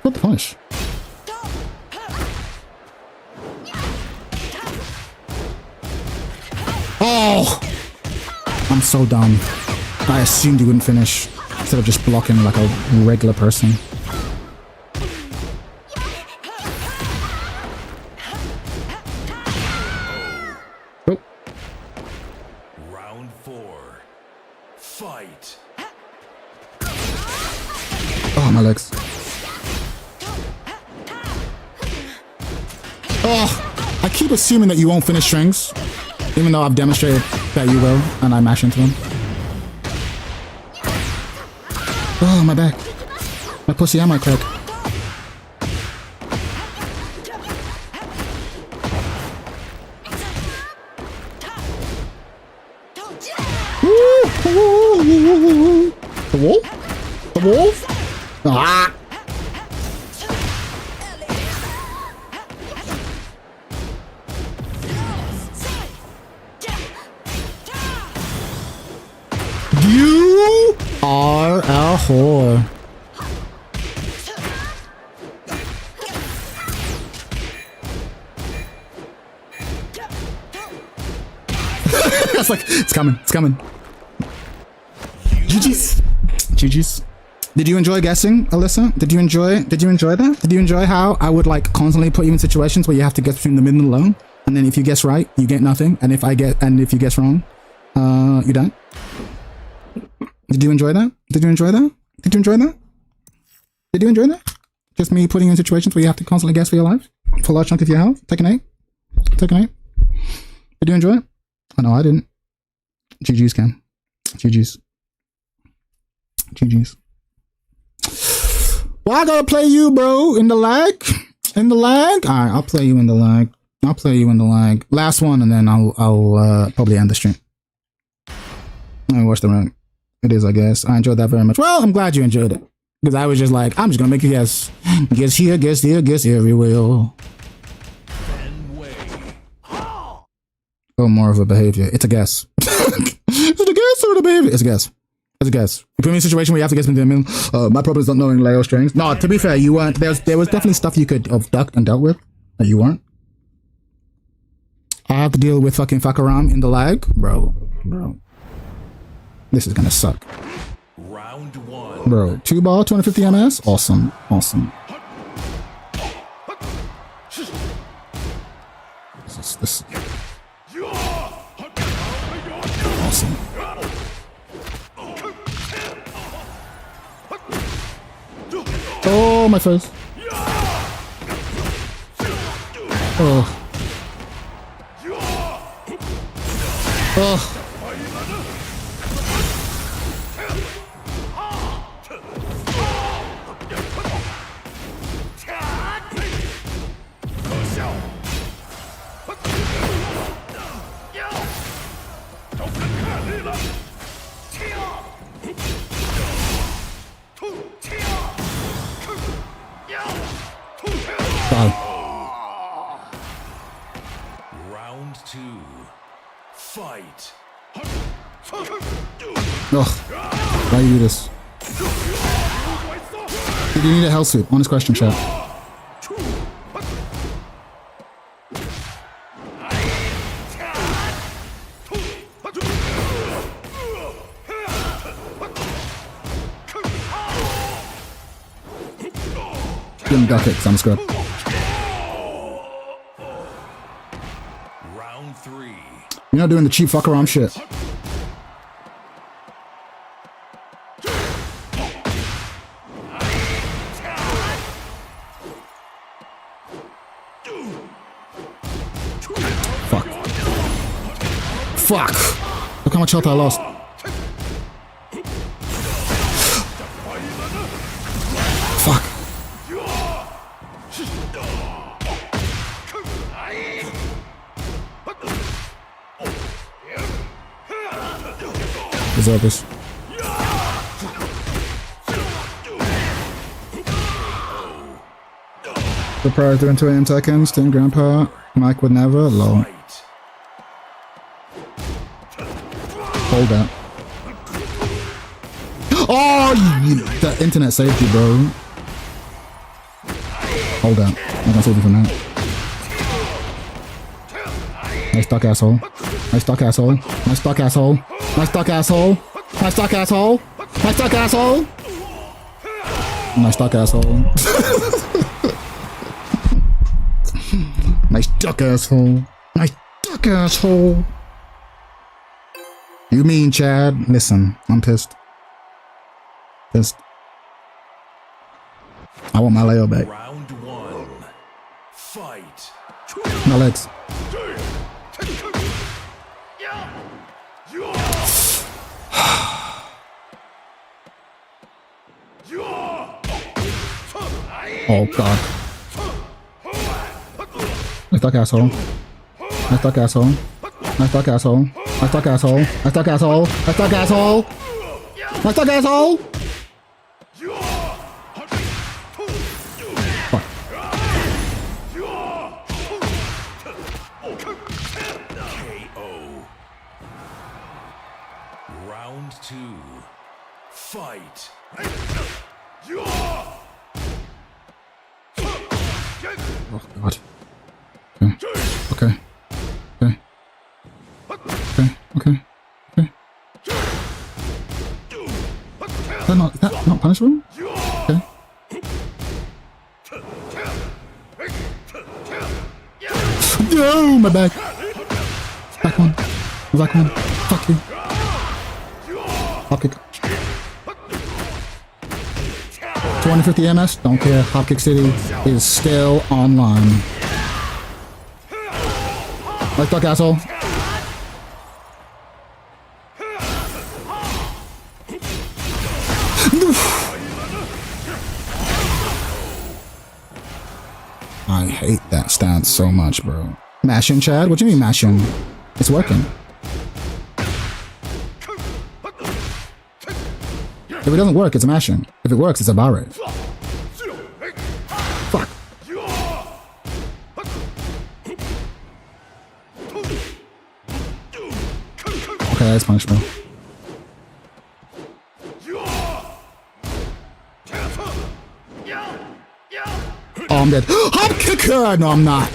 What the punish? Oh! I'm so dumb. I assumed you wouldn't finish instead of just blocking like a regular person. Oh. Round 4. Fight. Oh, my legs. Oh, I keep assuming that you won't finish strings, even though I've demonstrated that you will, and I mash into them. Oh, my back. My pussy and my crack. The wolf? The wolf? Ah! You are a whore. That's like, it's coming, it's coming. GG's. GG's. Did you enjoy guessing, Alyssa? Did you enjoy that? Did you enjoy how I would like constantly put you in situations where you have to guess between the mid and the low? And then if you guess right, you get nothing. And if you guess wrong, you don't. Did you enjoy that? Did you enjoy that? Did you enjoy that? Did you enjoy that? Just me putting you in situations where you have to constantly guess for your life? For a large chunk of your health? Take an 8? Take an 8? Did you enjoy it? Oh no, I didn't. GG's, Cam. GG's. GG's. Well, I gotta play you, bro, in the lag. In the lag? Alright, I'll play you in the lag. I'll play you in the lag. Last one, and then I'll probably end the stream. Let me watch the rank. It is, I guess. I enjoyed that very much. Well, I'm glad you enjoyed it. Because I was just like, I'm just gonna make you guess. Guess here, guess there, guess everywhere. Oh, more of a behavior. It's a guess. Is it a guess or a behavior? It's a guess. It's a guess. You put me in a situation where you have to guess between the middle. My problem is not knowing Leo strings. No, to be fair, you weren't. There was definitely stuff you could have ducked and dealt with that you weren't. I have to deal with fucking Fakaram in the lag. Bro. This is gonna suck. Round 1. Bro, 2 ball, 250 MS? Awesome. Awesome. This. Awesome. Oh, my face. Oh. Oh. Ugh. Why you do this? Did you need a health suit? Honest question, chat. Give him duck it, 'cause I'm a scrub. Round 3. You're not doing the cheap fuck around shit. Fuck. Fuck! Look how much health I lost. Fuck. Deserve this. The prior to 2 AM Tekken, Sting Grandpa, Mike would never, low. Fight. Hold that. Oh, the internet saved you, bro. Hold that. I'm gonna save you from that. Nice duck, asshole. Nice duck, asshole. Nice duck, asshole. Nice duck, asshole. Nice duck, asshole. Nice duck, asshole. Nice duck, asshole. Nice duck, asshole. Nice duck, asshole. You mean, Chad? Listen, I'm pissed. Pissed. I want my Leo back. Round 1. Fight. My legs. Oh god. Nice duck, asshole. Nice duck, asshole. Nice duck, asshole. Nice duck, asshole. Nice duck, asshole. Nice duck, asshole. Nice duck, asshole. Fuck. KO. Round 2. Fight. Oh god. Okay. Okay. Okay. Okay. Okay. Is that not punishable? Okay. No, my back. Back one. Back one. Fuck you. Hopkick. 250 MS. Don't care. Hopkick City is still online. Nice duck, asshole. I hate that stance so much, bro. Mashing, Chad? What do you mean mashing? It's working. If it doesn't work, it's a mashing. If it works, it's a barre. Fuck. Okay, that's punishable. Oh, I'm dead. Hopkick! No, I'm not.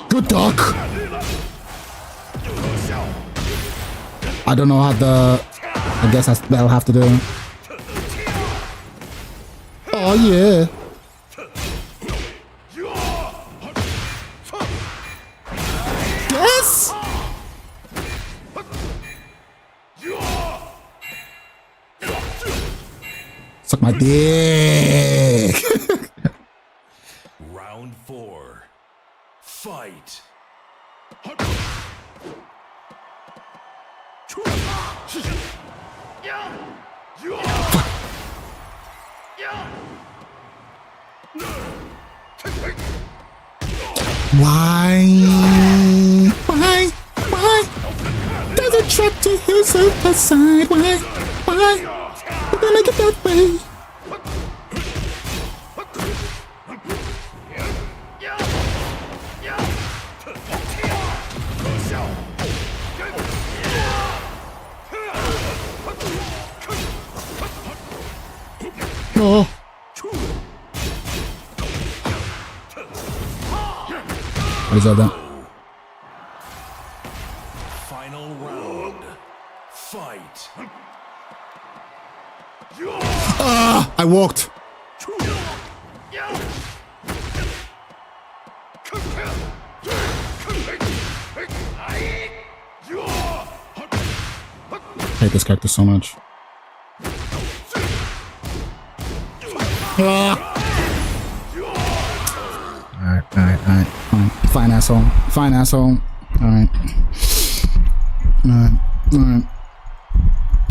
Good duck. I don't know how the... I guess that'll have to do. Oh, yeah. Yes! Suck my dick. Round 4. Fight. Why? Does it trap to his super side? Why? We're gonna get that way. Oh. What is that? Final round. Fight. Ah, I walked. I hate this character so much. Alright. Fine asshole. Fine asshole. Alright.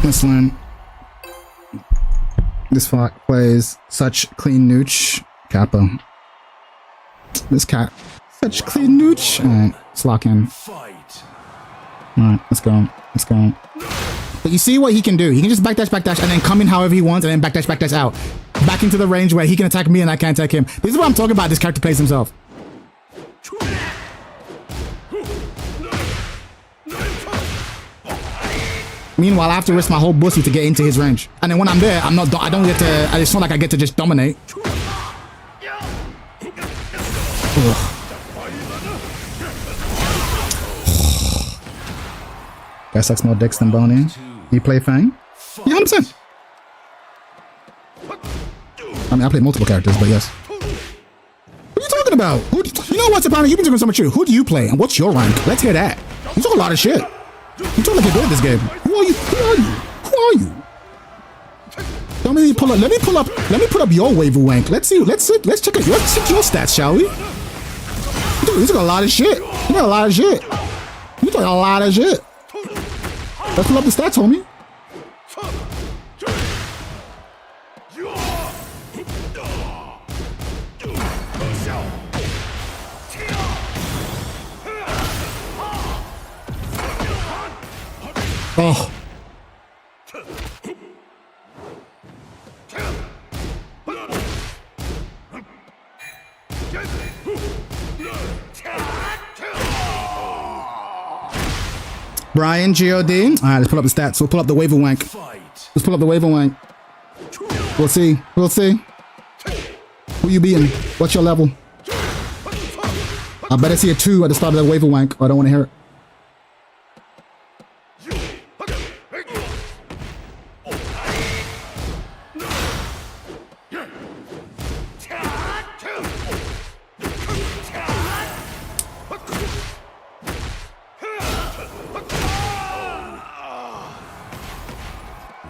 Let's learn. This fuck plays such clean nooch. Kappa. This cat. Such clean nooch. Alright, let's lock in. Fight. Alright, let's go. Let's go. But you see what he can do. He can just backdash, and then come in however he wants, and then backdash out. Back into the range where he can attack me and I can't attack him. This is what I'm talking about. This character plays himself. Meanwhile, I have to risk my whole bussy to get into his range. And then when I'm there, I don't get to, it's not like I get to just dominate. Guy sucks more dicks than Boney. You play Fang? Yeah, 100%. I mean, I play multiple characters, but yes. What are you talking about? You know what's apparently you've been talking so much shit. Who do you play and what's your rank? Let's hear that. You talk a lot of shit. You talk like you're good at this game. Who are you? Who are you? Let me pull up your waiver wank. Let's check your stats, shall we? You talk a lot of shit. You talk a lot of shit. Let's pull up the stats, homie. Oh. Brian, G.O.D. Alright, let's pull up the stats. We'll pull up the waiver wank. Let's pull up the waiver wank. We'll see. Who you beating? What's your level? I better see a 2 at the start of the waiver wank, or I don't want to hear it.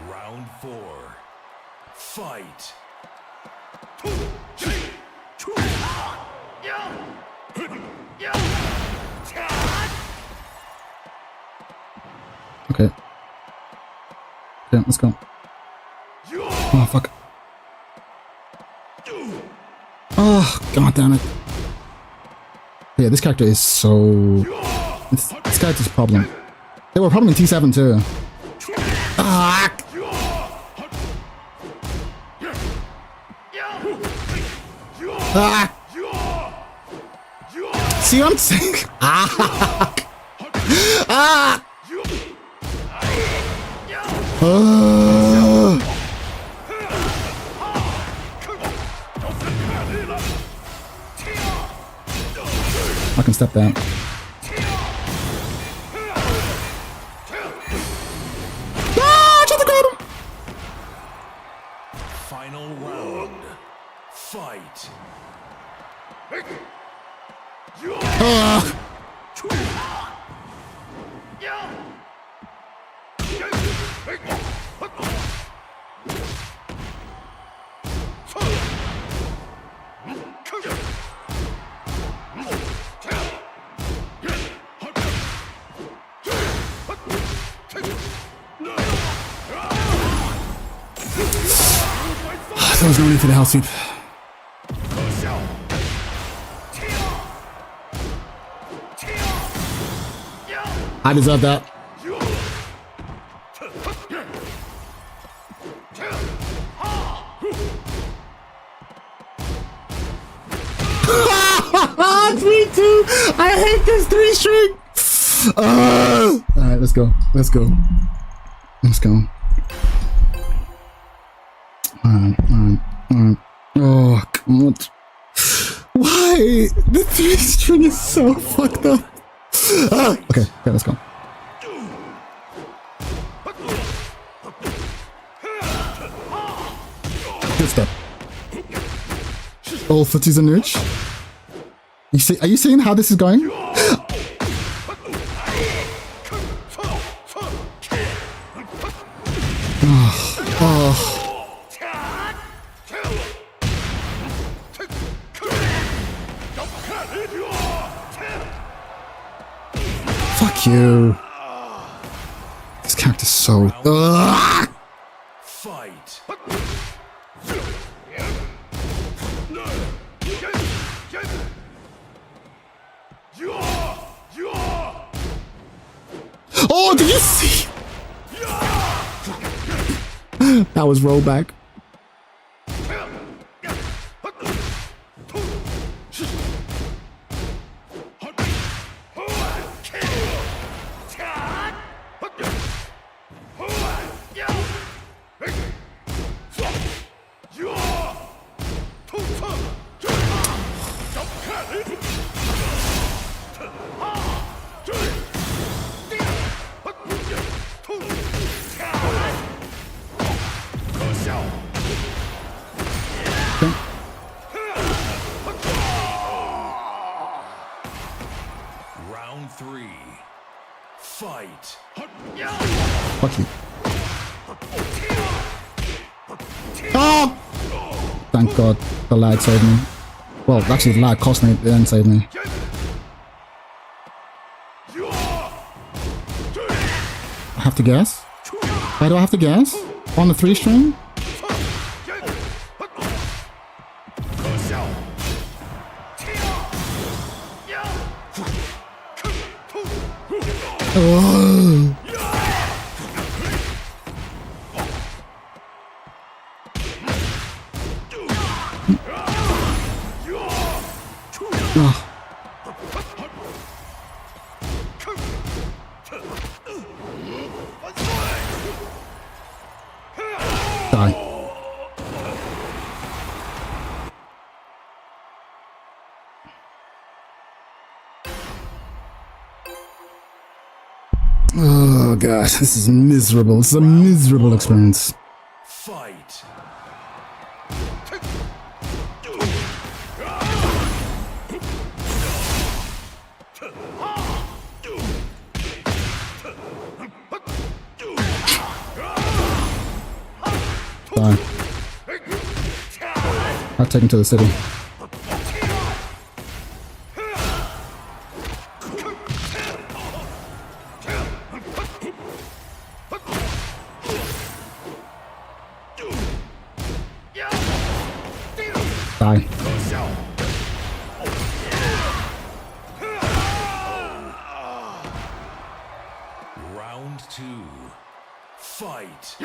Round 4. Fight. Okay. Okay, let's go. Oh, fuck. Oh, god damn it. Yeah, this character is so... This character's a problem. They were a problem in T7 too. Ah! Ah! See what I'm saying? Ah! Ah! I can step down. Ah! Just got him! Final round. Fight. Ah! There was no need for the hell sweep. I deserve that. Three, 2. I hate this 3 string. All right, let's go. Oh, God. Why? The 3-string is so fucked up. Okay, let's go. Good step. All footies and rich. Are you seeing how this is going? Fuck you. This character's so... Fight. Oh, did you see? That was rollback. Round 3. Fight. Fuck you. Oh! Thank God the lag saved me. Well, actually the lag cost me, it then saved me. I have to guess? Why do I have to guess? On the 3-string? Oh. Oh. Die. Oh god, this is miserable. It's a miserable experience. Fight. Die. I'll take him to the city. Die. Round 2. Fight.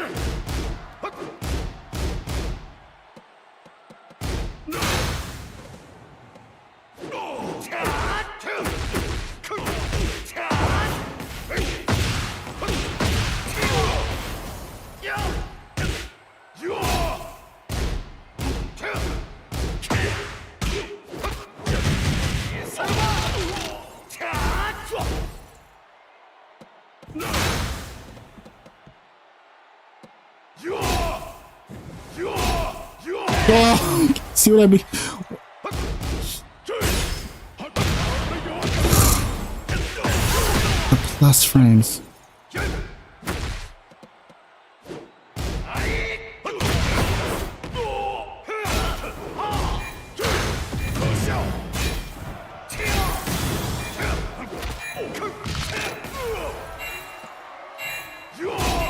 Oh, see what I mean? The plus frames.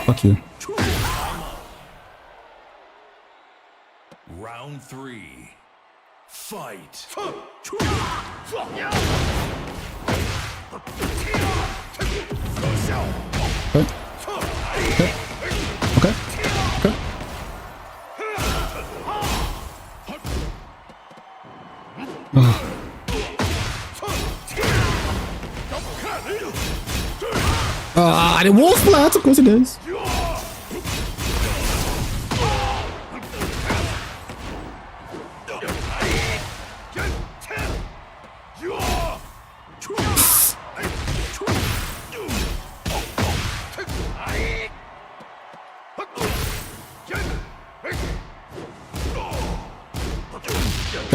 Fuck you. Round 3. Fight. Okay. Okay. Okay. Okay. Ah, the wall splats, of course it is.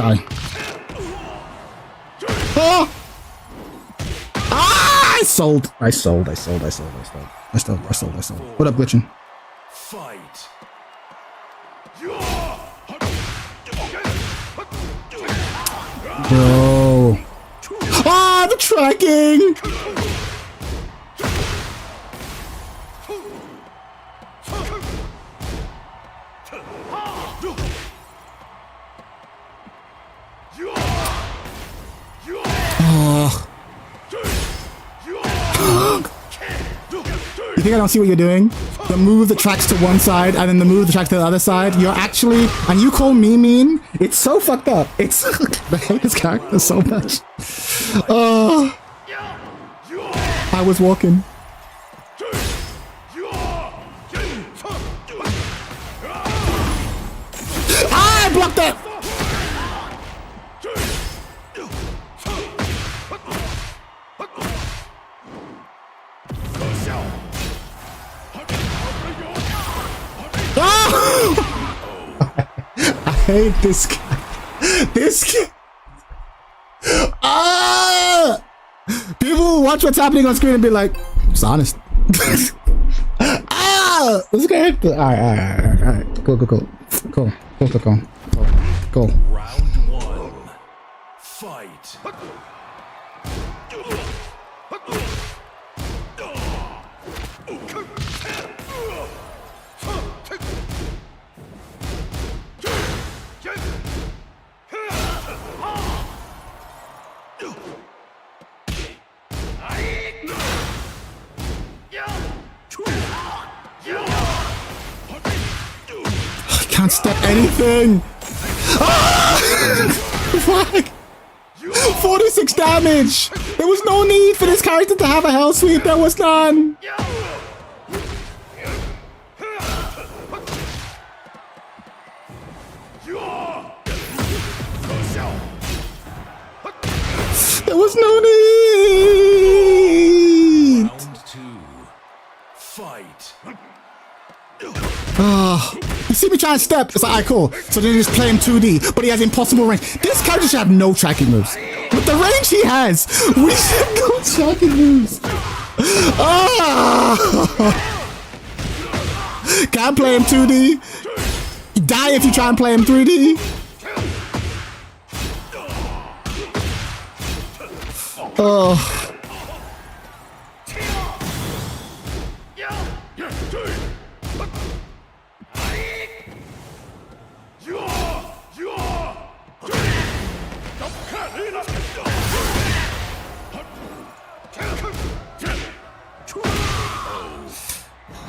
Die. Oh! Ah! I sold. What up, glitching? Fight. Bro. Ah, the tracking! You think I don't see what you're doing? The move that tracks to one side and then the move that tracks to the other side. You're actually, and you call me mean? It's so fucked up. It's, I hate this character so much. Oh, I was walking. Ah, I blocked that. I hate this guy. This guy. Ah! People watch what's happening on screen and be like, it's honest. Ah! This character. Alright. Cool. Round one. Fight. Can't step anything. Ah! Fuck. 46 damage. There was no need for this character to have a hell sweep. There was none. There was no need. Round two. Fight. You see me trying to step, it's like, alright, cool. So then you just play him 2D, but he has impossible range. This character should have no tracking moves. With the range he has, we should have no tracking moves. Can't play him 2D. Die if you try and play him 3D. Oh.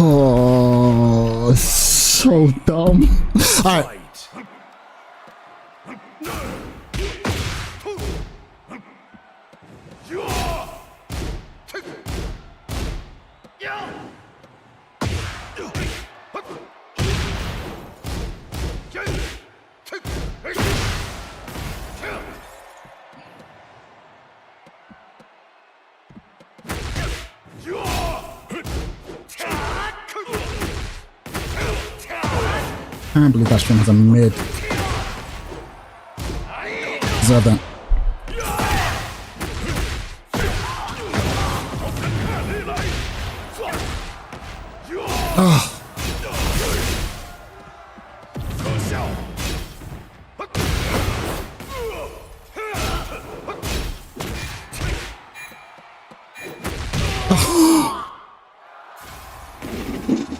Oh, so dumb. All right. I can't believe that stream has a mid. Zelda. Oh.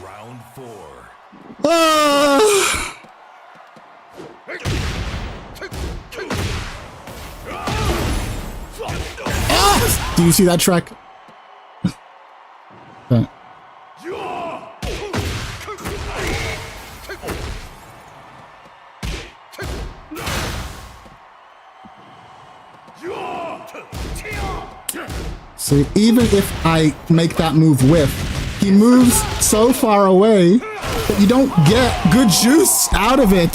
Round four. Do you see that track? So even if I make that move whiff, he moves so far away that you don't get good juice out of it.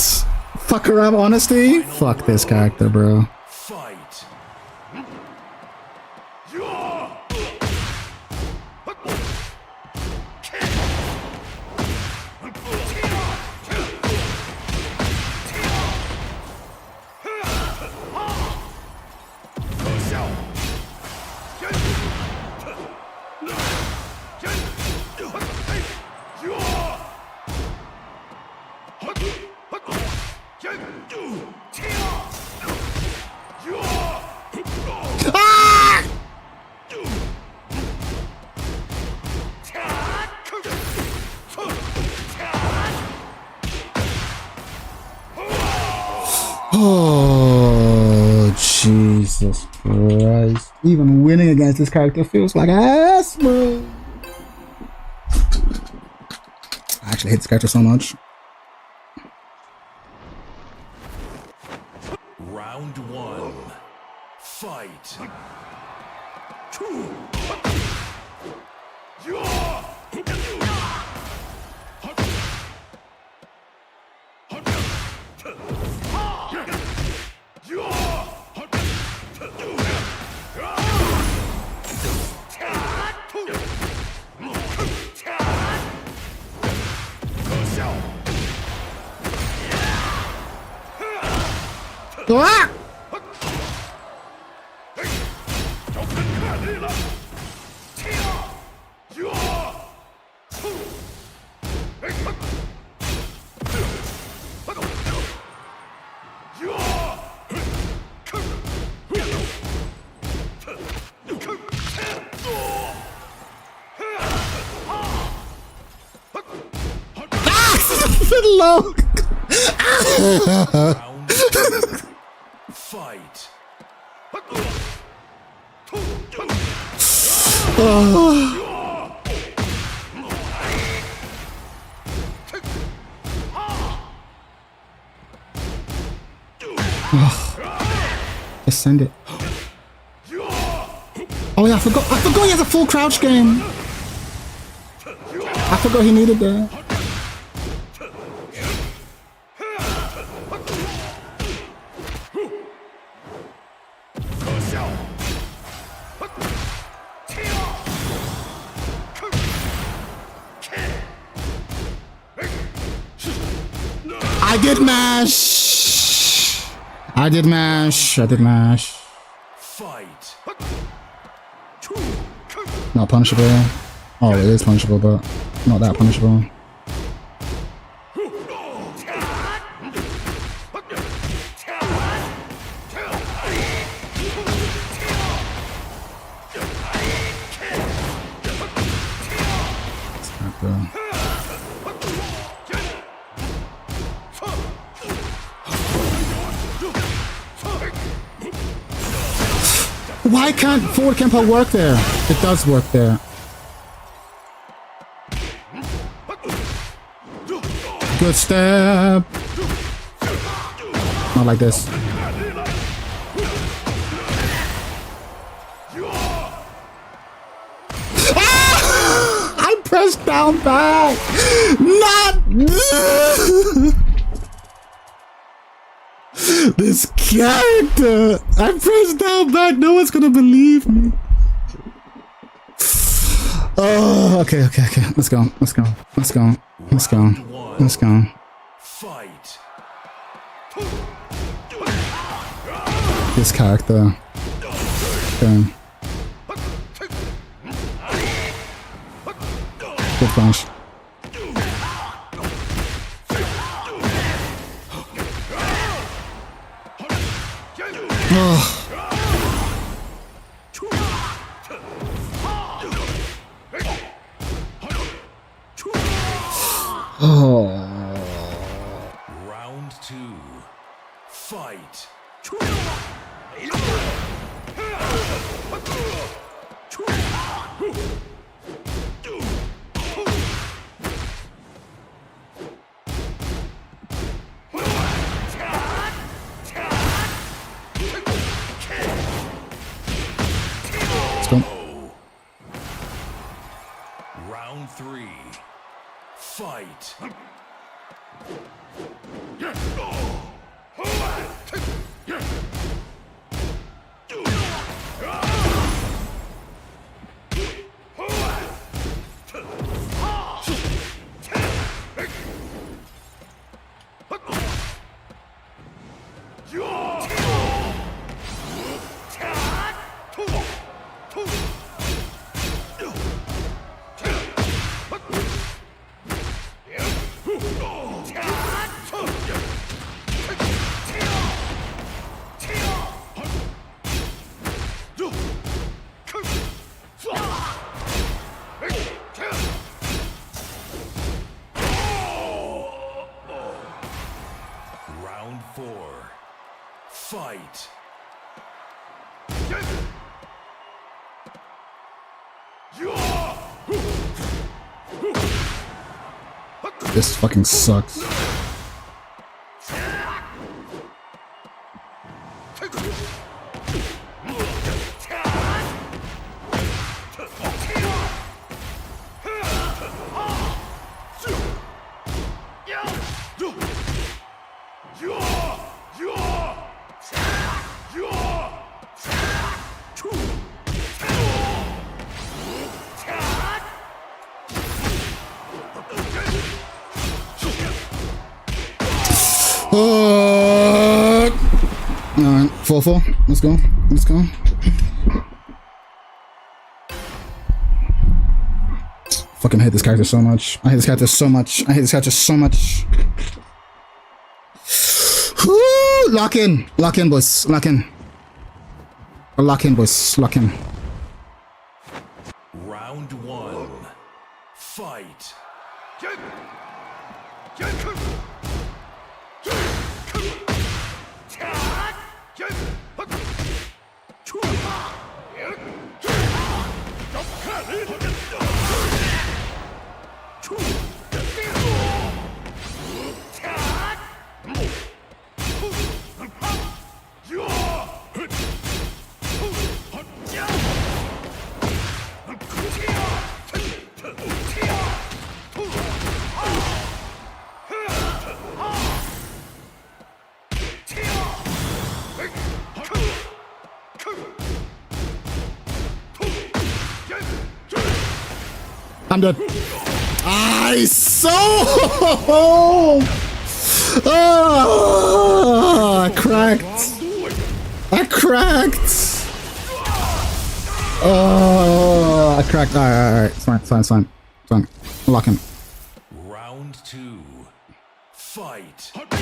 Fuck around honesty? Fuck this character, bro. Fight. Oh, Jesus Christ. Even winning against this character feels like ass, bro. I actually hate this character so much. Round one. Fight. Ah! Low. Round two. Fight. Just send it. Oh yeah, I forgot he has a full crouch game. I forgot he needed that. I did mash. I did mash. I did mash. Fight. Not punishable. Oh, it is punishable, but not that punishable. Why can't forward Kempo work there? It does work there. Good step. Not like this. Ah! I pressed down back. Not this character. I pressed down back. No one's gonna believe me. Oh, okay. Let's go. Fight. This character. Okay. Good punch. Oh. Oh. Round two. Fight. Let's go. Round three. Fight. Fight. This fucking sucks. Alright, 4-4. Let's go. Let's go. Fucking hate this character so much. I hate this character so much. I hate this character so much. Woo! Lock in. Lock in, boys. Lock in. Lock in, boys. Lock in. Round 1. Fight. I'm done. I so. Oh, I cracked. I cracked. Oh, I cracked. All right. It's fine. Lock him. Round 2. Fight. What?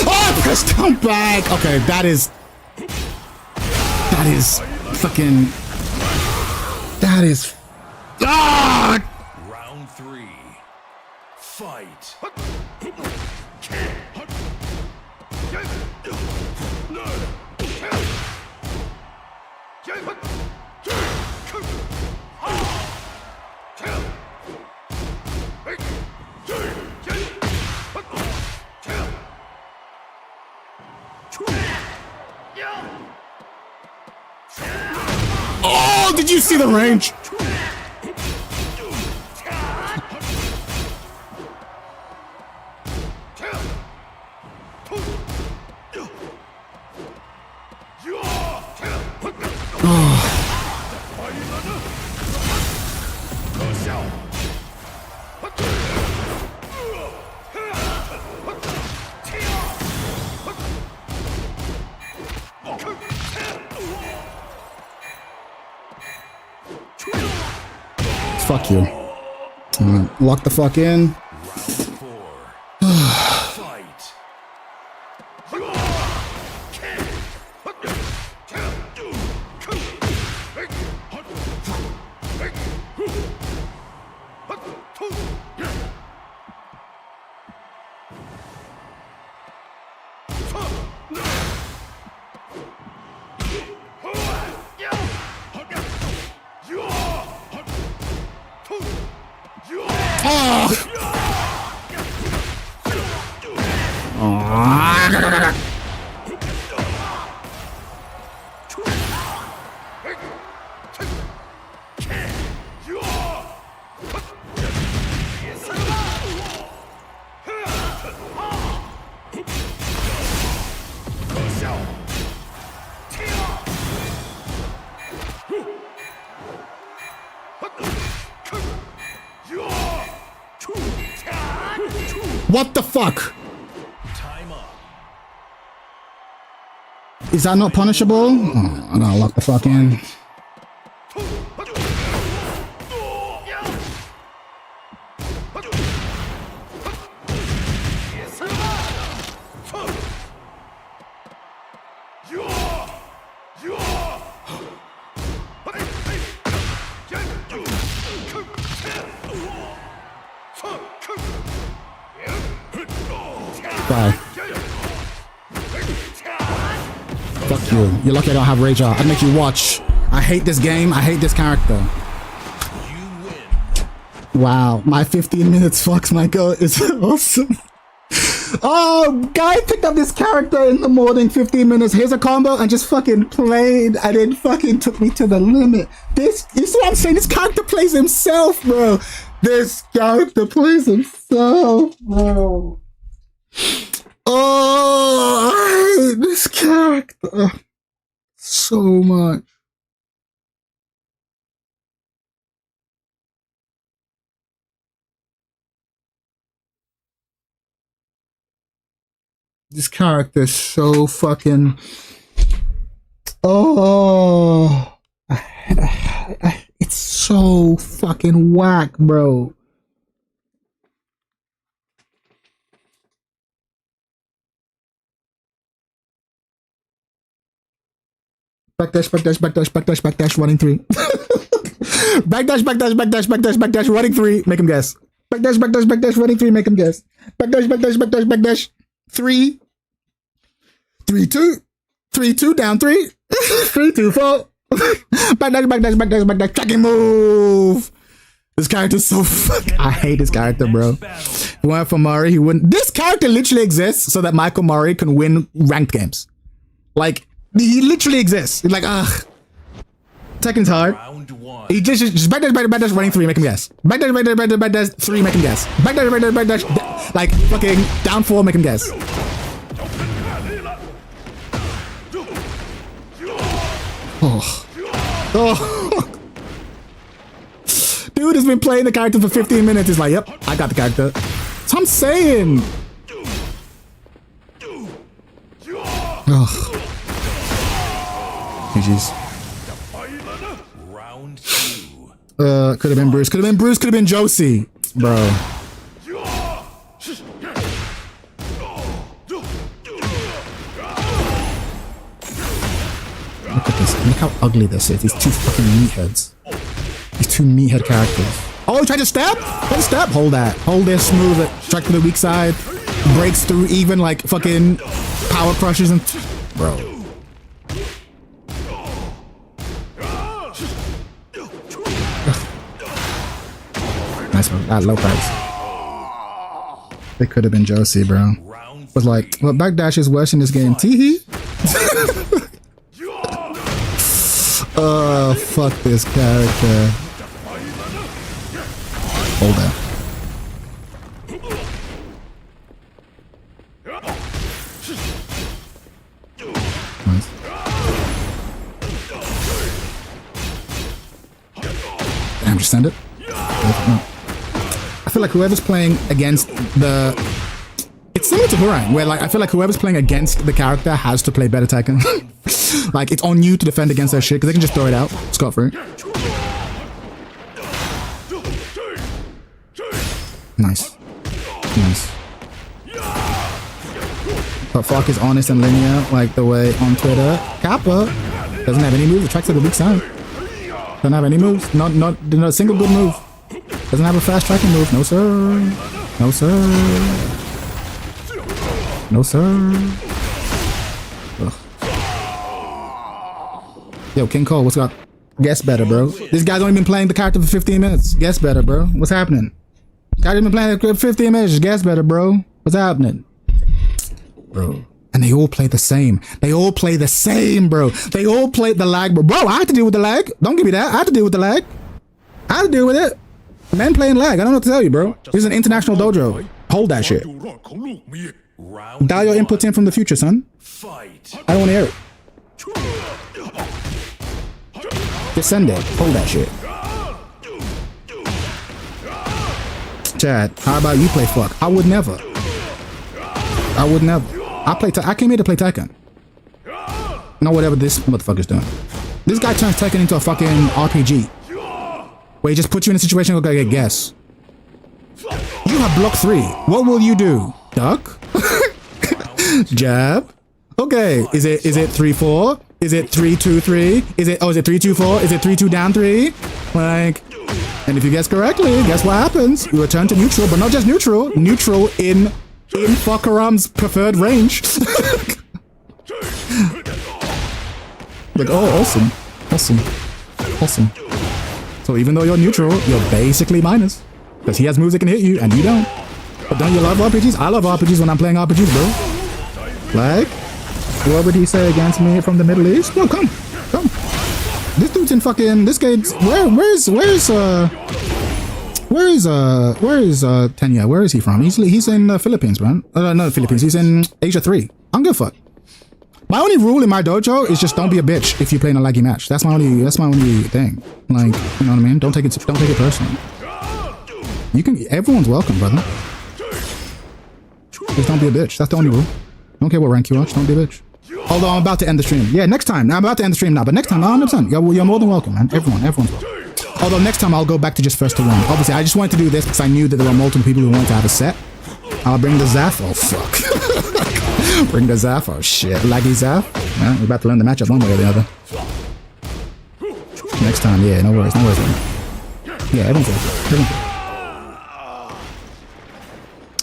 Oh, press down back. Okay, that is fucking. That is. Ah! Round 3. Fight. Oh, did you see the range? Fuck you. Lock the fuck in. Fight. What the fuck? Time up. Is that not punishable? Oh, I gotta lock the fuck in. Die. Fuck you. You're lucky I don't have rage art. I'd make you watch. I hate this game. I hate this character. Wow. My 15 minutes fucks my god is awesome. Oh, guy picked up this character in the morning, 15 minutes. Here's a combo and just fucking played and it fucking took me to the limit. This, you see what I'm saying? This character plays himself, bro. This character plays himself, bro. Oh, I hate this character so much. This character is so fucking... Oh... It's so fucking whack, bro. Backdash, backdash, backdash, backdash, backdash, running 3. Backdash, backdash, backdash, backdash, backdash, running 3, make him guess. Backdash, backdash, backdash, running 3, make him guess. Backdash, backdash, backdash, backdash, 3. 3, 2. 3, 2, down 3. 3, 2, 4. Backdash, backdash, backdash, backdash, tracking move. This character's so fucking... I hate this character, bro. If it weren't for Murray, he wouldn't... This character literally exists so that Michael Murray can win ranked games. Like, he literally exists. He's like, ugh. Tekken's hard. He just backdash, backdash, backdash, running 3, make him guess. Backdash, backdash, backdash, backdash, 3, make him guess. Backdash, backdash, backdash, like, fucking down 4, make him guess. Oh. Oh. Dude has been playing the character for 15 minutes. He's like, yep, I got the character. That's what I'm saying. Oh. GG's. Round 2. Could have been Bruce. Could have been Bruce. Could have been Josie. Bro. Look at this. Look how ugly this is. These two fucking meatheads. These two meathead characters. Oh, he tried to step? Tried to step? Hold that. Hold this. Move it. Strike to the weak side. Breaks through even like fucking power crushes and... Bro. Nice one. That low price. It could have been Josie, bro. Was like, well, backdash is worse in this game. Teehee? Oh, fuck this character. Hold that. Nice. Damn, just send it. No. I feel like whoever's playing against the... It's similar to Hurang, where like I feel like whoever's playing against the character has to play better Tekken. Like it's on you to defend against that shit, because they can just throw it out scot-free. Nice. Nice. But fuck is honest and linear, like the way on Twitter. Kappa doesn't have any moves, attracts to the weak side. Doesn't have any moves. Not a single good move. Doesn't have a fast tracking move. No sir. No sir. No sir. Ugh. Yo, King Cole, what's up? Guess better, bro. This guy's only been playing the character for 15 minutes. Guess better, bro. What's happening? Guy's been playing it for 15 minutes. Just guess better, bro. What's happening? Bro. And they all play the same. They all play the same, bro. They all play the lag, bro. Bro, I had to deal with the lag. Don't give me that. I had to deal with the lag. I had to deal with it. Men playing lag. I don't know what to tell you, bro. This is an international dojo. Hold that shit. Dial your inputs in from the future, son. I don't want to hear it. Just send it. Hold that shit. Chad, how about you play fuck? I would never. I would never. I came here to play Tekken. Not whatever this motherfucker's doing. This guy turns Tekken into a fucking RPG. Where he just puts you in a situation where you gotta guess. You have block 3. What will you do? Duck? Jab? Okay. Is it 3-4? Is it 3-2-3? Is it 3-2-4? Is it 3-2 down 3? Like, and if you guess correctly, guess what happens? You return to neutral, but not just neutral. Neutral in in Fakaram's preferred range. Like, oh, awesome. Awesome. Awesome. So even though you're neutral, you're basically minus. Because he has moves that can hit you, and you don't. But don't you love RPGs? I love RPGs when I'm playing RPGs, bro. Like, what would he say against me from the Middle East? No, come. Come. This dude's in fucking... This game's... Where's Tenya? Where is he from? He's in the Philippines, man. No, Philippines. He's in Asia 3. I don't give a fuck. My only rule in my dojo is just don't be a bitch if you play in a laggy match. That's my only thing. Like, you know what I mean? Don't take it personally. You can... Everyone's welcome, brother. Just don't be a bitch. That's the only rule. Don't care what rank you are. Just don't be a bitch. Although I'm about to end the stream. Yeah, next time. I'm about to end the stream now. But next time, 100%. You're more than welcome, man. Everyone's welcome. Although next time I'll go back to just first to one. Obviously, I just wanted to do this because I knew that there were multiple people who wanted to have a set. I'll bring the Zaf. Oh, fuck. Bring the Zaf. Oh, shit. Laggy Zaf. Well, we're about to learn the matchup one way or the other. Next time, yeah. No worries. No worries, man. Yeah, everyone's welcome.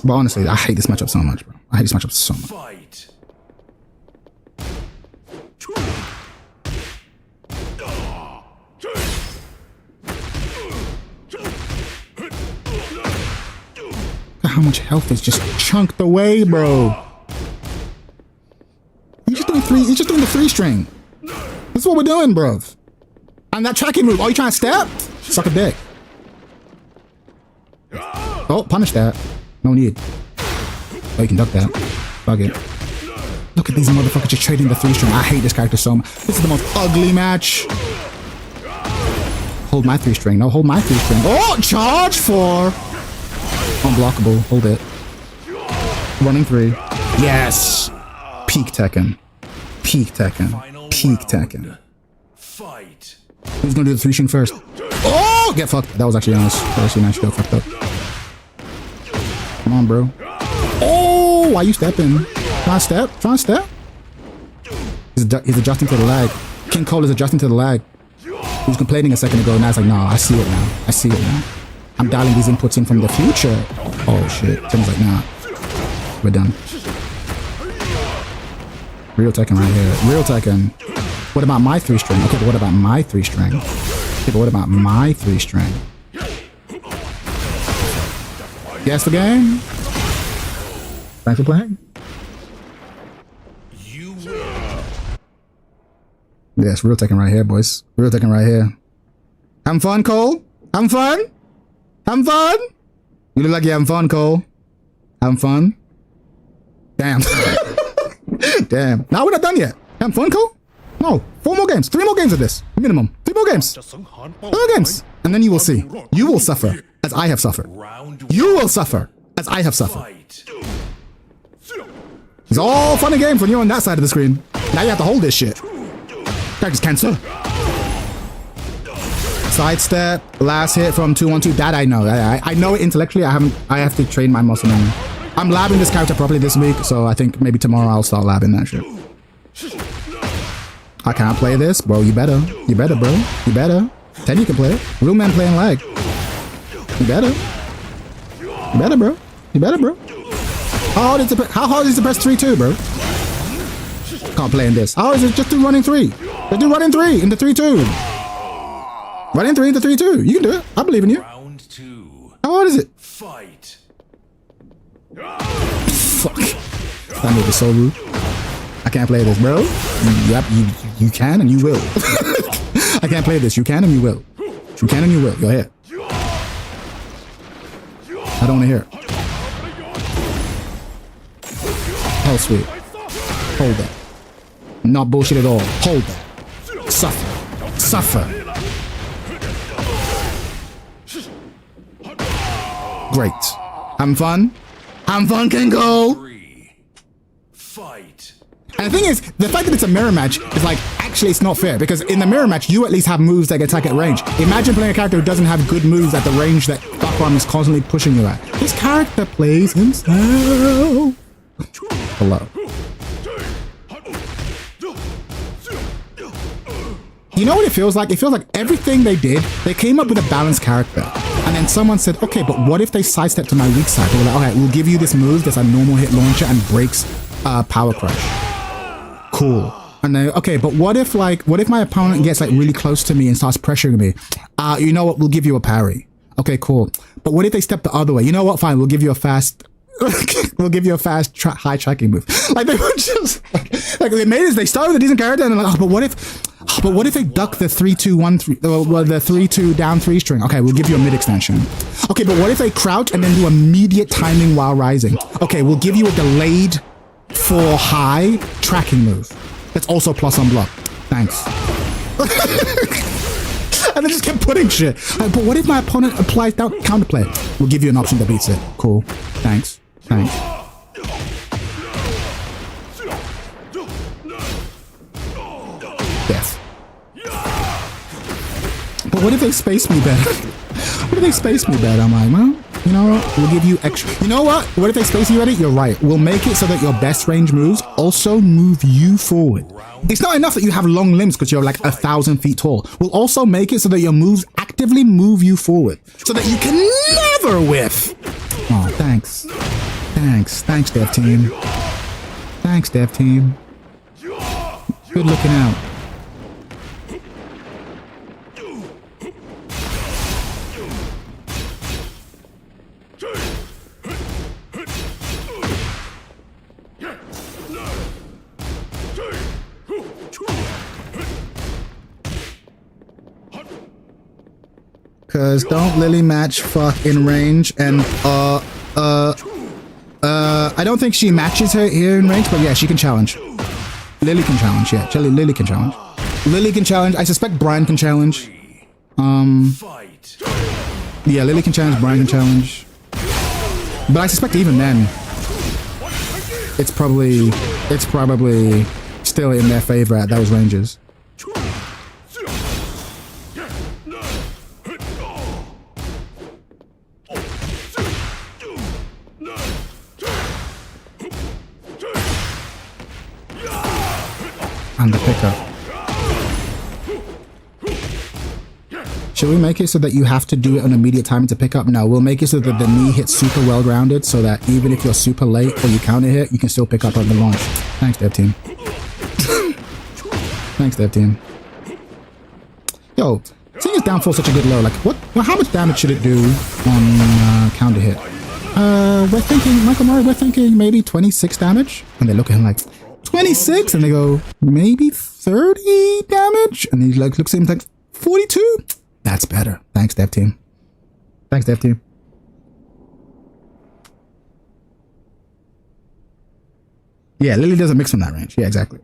But honestly, I hate this matchup so much, bro. I hate this matchup so much. Fight. How much health is just chunked away, bro? He's just doing the 3-string. That's what we're doing, bro. And that tracking move. Oh, you trying to step? Suck a dick. Oh, punish that. No need. Oh, you can duck that. Fuck it. Look at these motherfuckers just trading the 3-string. I hate this character so much. This is the most ugly match. Hold my 3-string. No, hold my 3-string. Oh, charge 4. Unblockable. Hold it. Running 3. Yes. Peak Tekken. Peak Tekken. Peak Tekken. Fight. Who's gonna do the 3-string first? Oh, get fucked. That was actually nice. That was actually nice. Got fucked up. Come on, bro. Oh, why you stepping? Try and step. Try and step. He's adjusting to the lag. King Cole is adjusting to the lag. He was complaining a second ago, and now it's like, no, I see it now. I see it now. I'm dialing these inputs in from the future. Oh, shit. Someone's like, nah. We're done. Real Tekken right here. Real Tekken. What about my 3-string? Okay, but what about my 3-string? Okay, but what about my 3-string? Guess the game? Thanks for playing. You win. Yes, real Tekken right here, boys. Real Tekken right here. Having fun, Cole? Having fun? Having fun? You look like you're having fun, Cole. Having fun? Damn. Damn. Now we're not done yet. Having fun, Cole? No. 4 more games. 3 more games of this. Minimum. 3 more games. 3 more games. And then you will see. You will suffer as I have suffered. You will suffer as I have suffered. Fight. It's all fun and games when you're on that side of the screen. Now you have to hold this shit. Character's cancer. Sidestep, last hit from 2-1-2. That I know. I know it intellectually. I have to train my muscle memory. I'm labbing this character properly this week, so I think maybe tomorrow I'll start labbing that shit. I can't play this, bro. You better. You better, bro. You better. Ten, you can play it. Real man playing lag. You better. You better, bro. You better, bro. How hard is the press 3-2, bro? Can't play in this. How is it? Just do running 3. Just do running 3 into 3-2. Running 3 into 3-2. You can do it. I believe in you. Round 2. How hard is it? Fight. Fuck. That move is so rude. I can't play this, bro. Yep, you can and you will. I can't play this. You can and you will. You can and you will. Go ahead. I don't want to hear it. Oh, sweet. Hold that. Not bullshit at all. Hold that. Suffer. Suffer. Great. Having fun? Having fun, Kengo? 3. Fight. And the thing is, the fact that it's a mirror match is like, actually it's not fair, because in the mirror match, you at least have moves that attack at range. Imagine playing a character who doesn't have good moves at the range that Buckram is constantly pushing you at. This character plays himself. Hello. You know what it feels like? It feels like everything they did, they came up with a balanced character. And then someone said, okay, but what if they sidestep to my weak side? They were like, okay, we'll give you this move that's a normal hit launcher and breaks power crush. Cool. And then, okay, but what if my opponent gets like really close to me and starts pressuring me? You know what? We'll give you a parry. Okay, cool. But what if they step the other way? You know what? Fine, we'll give you a fast. We'll give you a fast high tracking move. Like they were just like they made it. They started with a decent character, and they're like, oh, but what if they duck the 3-2-1-3, well, the 3-2 down 3 string? Okay, we'll give you a mid extension. Okay, but what if they crouch and then do immediate timing while rising? Okay, we'll give you a delayed 4 high tracking move. That's also plus on block. Thanks. And they just kept putting shit. Like, but what if my opponent applies down counterplay? We'll give you an option that beats it. Cool. Thanks. Thanks. Death. But what if they space me better? What if they space me better? I'm like, well, you know what? We'll give you extra. You know what? What if they space you better? You're right. We'll make it so that your best range moves also move you forward. It's not enough that you have long limbs because you're like 1,000 feet tall. We'll also make it so that your moves actively move you forward so that you can never whiff. Oh, thanks. Thanks. Thanks, dev team. Thanks, dev team. Good looking out. Cause don't Lily match fuck in range and I don't think she matches her here in range, but yeah, she can challenge. Lily can challenge, yeah. Lily can challenge. Lily can challenge. I suspect Brian can challenge. Yeah, Lily can challenge, Brian can challenge. But I suspect even then, it's probably still in their favor at those ranges. And the pickup. Should we make it so that you have to do it on immediate timing to pick up? No, we'll make it so that the knee hits super well grounded so that even if you're super late or you counter hit, you can still pick up on the launch. Thanks, dev team. Thanks, dev team. Yo, seeing his downfall such a good low, like what? Well, how much damage should it do on counter hit? We're thinking, Michael Murray, we're thinking maybe 26 damage. And they look at him like, 26? And they go, maybe 30 damage? And he like looks at him like, 42? That's better. Thanks, dev team. Thanks, dev team. Yeah, Lily doesn't mix from that range. Yeah, exactly.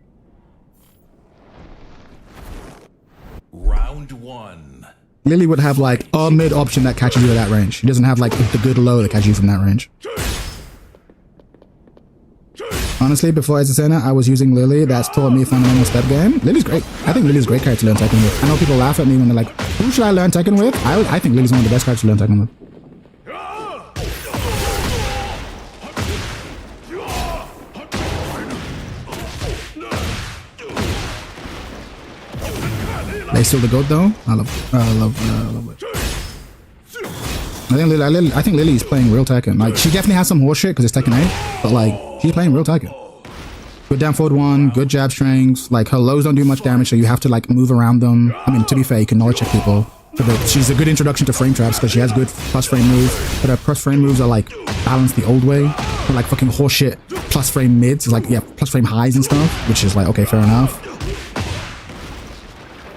Round 1. Lily would have like a mid option that catches you at that range. She doesn't have like the good low that catches you from that range. Honestly, before as a center, I was using Lily. That's taught me fundamental step game. Lily's great. I think Lily's a great character to learn Tekken with. I know people laugh at me when they're like, who should I learn Tekken with? I think Lily's one of the best characters to learn Tekken with. They still the GOAT though? I love it. I think Lily is playing real Tekken. Like, she definitely has some horseshit because it's Tekken 8, but like, she's playing real Tekken. Good down forward 1, good jab strings. Like, her lows don't do much damage, so you have to like move around them. I mean, to be fair, you can knowledge check people. She's a good introduction to frame traps because she has good plus frame moves, but her plus frame moves are like balanced the old way. Or like fucking horseshit plus frame mids, it's like, yeah, plus frame highs and stuff, which is like, okay, fair enough.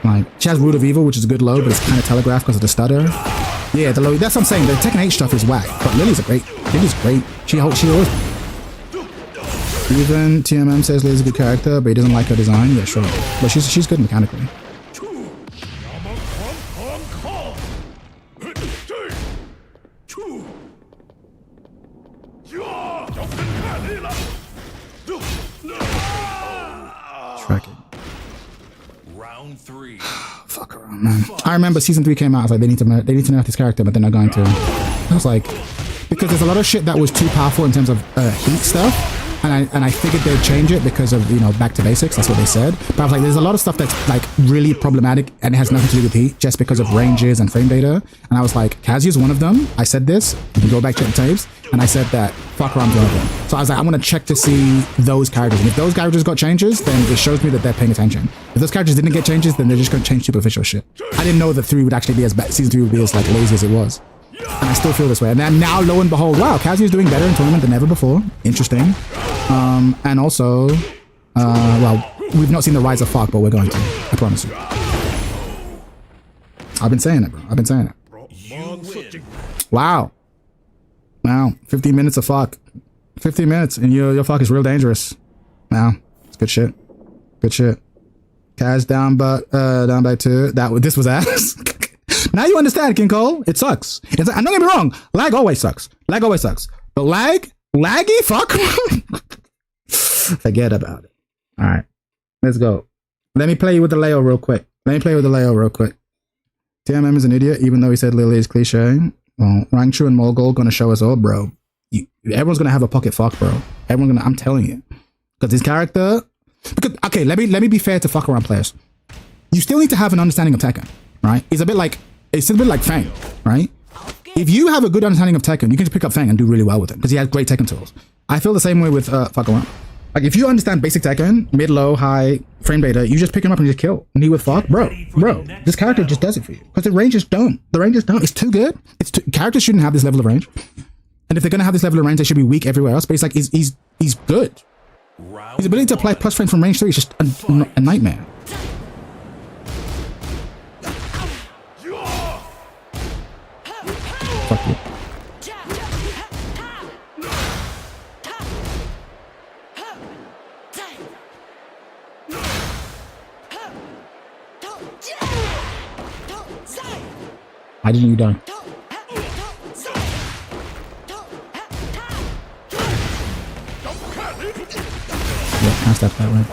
Like, she has Root of Evil, which is a good low, but it's kind of telegraphed because of the stutter. Yeah, the low, that's what I'm saying. The Tekken 8 stuff is whack, but Lily's great. She always. Even TMM says Lily's a good character, but he doesn't like her design. Yeah, sure. But she's good mechanically. Tracking. Round 3. Fuck around, man. I remember season 3 came out. I was like, they need to nerf this character, but they're not going to. I was like, because there's a lot of shit that was too powerful in terms of heat stuff, and I figured they'd change it because of, you know, back to basics. That's what they said. But I was like, there's a lot of stuff that's like really problematic and it has nothing to do with heat, just because of ranges and frame data. And I was like, Kazuya's one of them. I said this. You can go back to the tapes, and I said that Fakaram's one of them. So I was like, I want to check to see those characters. And if those characters got changes, then it shows me that they're paying attention. If those characters didn't get changes, then they're just going to change superficial shit. I didn't know that 3 would actually be as bad. Season 3 would be as like lazy as it was. And I still feel this way. And then now, lo and behold, wow, Kazuya's doing better in tournament than ever before. Interesting. And also, well, we've not seen the rise of Fak, but we're going to. I promise you. I've been saying it, bro. I've been saying it. Wow. Wow. 15 minutes of Fak. 15 minutes, and your Fak is real dangerous. Wow. It's good shit. Good shit. Kaz down by 2. This was ass. Now you understand, King Cole. It sucks. And don't get me wrong, lag always sucks. Lag always sucks. But laggy, fuck. Forget about it. All right, let's go. Let me play you with the Leo real quick. TMM is an idiot, even though he said Lily is cliche. Well, Rangchu and Mogul gonna show us all, bro. Everyone's gonna have a pocket fuck, bro. I'm telling you, because his character. Because okay, let me be fair to fuck around players. You still need to have an understanding of Tekken, right? It's a bit like Fang, right? If you have a good understanding of Tekken, you can just pick up Fang and do really well with him because he has great Tekken tools. I feel the same way with fuck around. Like if you understand basic Tekken, mid, low, high, frame data, you just pick him up and just kill. And he with fuck, bro, this character just does it for you because the range is dumb. It's too good. Characters shouldn't have this level of range, and if they're gonna have this level of range, they should be weak everywhere else. But he's like he's good. His ability to apply plus frame from range 3 is just a nightmare. Fuck you. Why didn't you die? Yeah, can't step that way.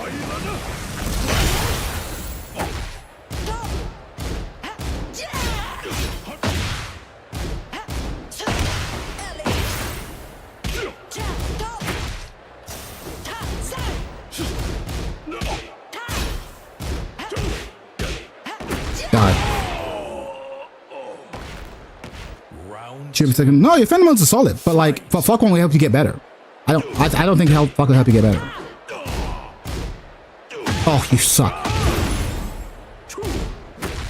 No, your fundamentals are solid, but like, fuck won't help you get better. I don't think fuck will help you get better. Oh, you suck.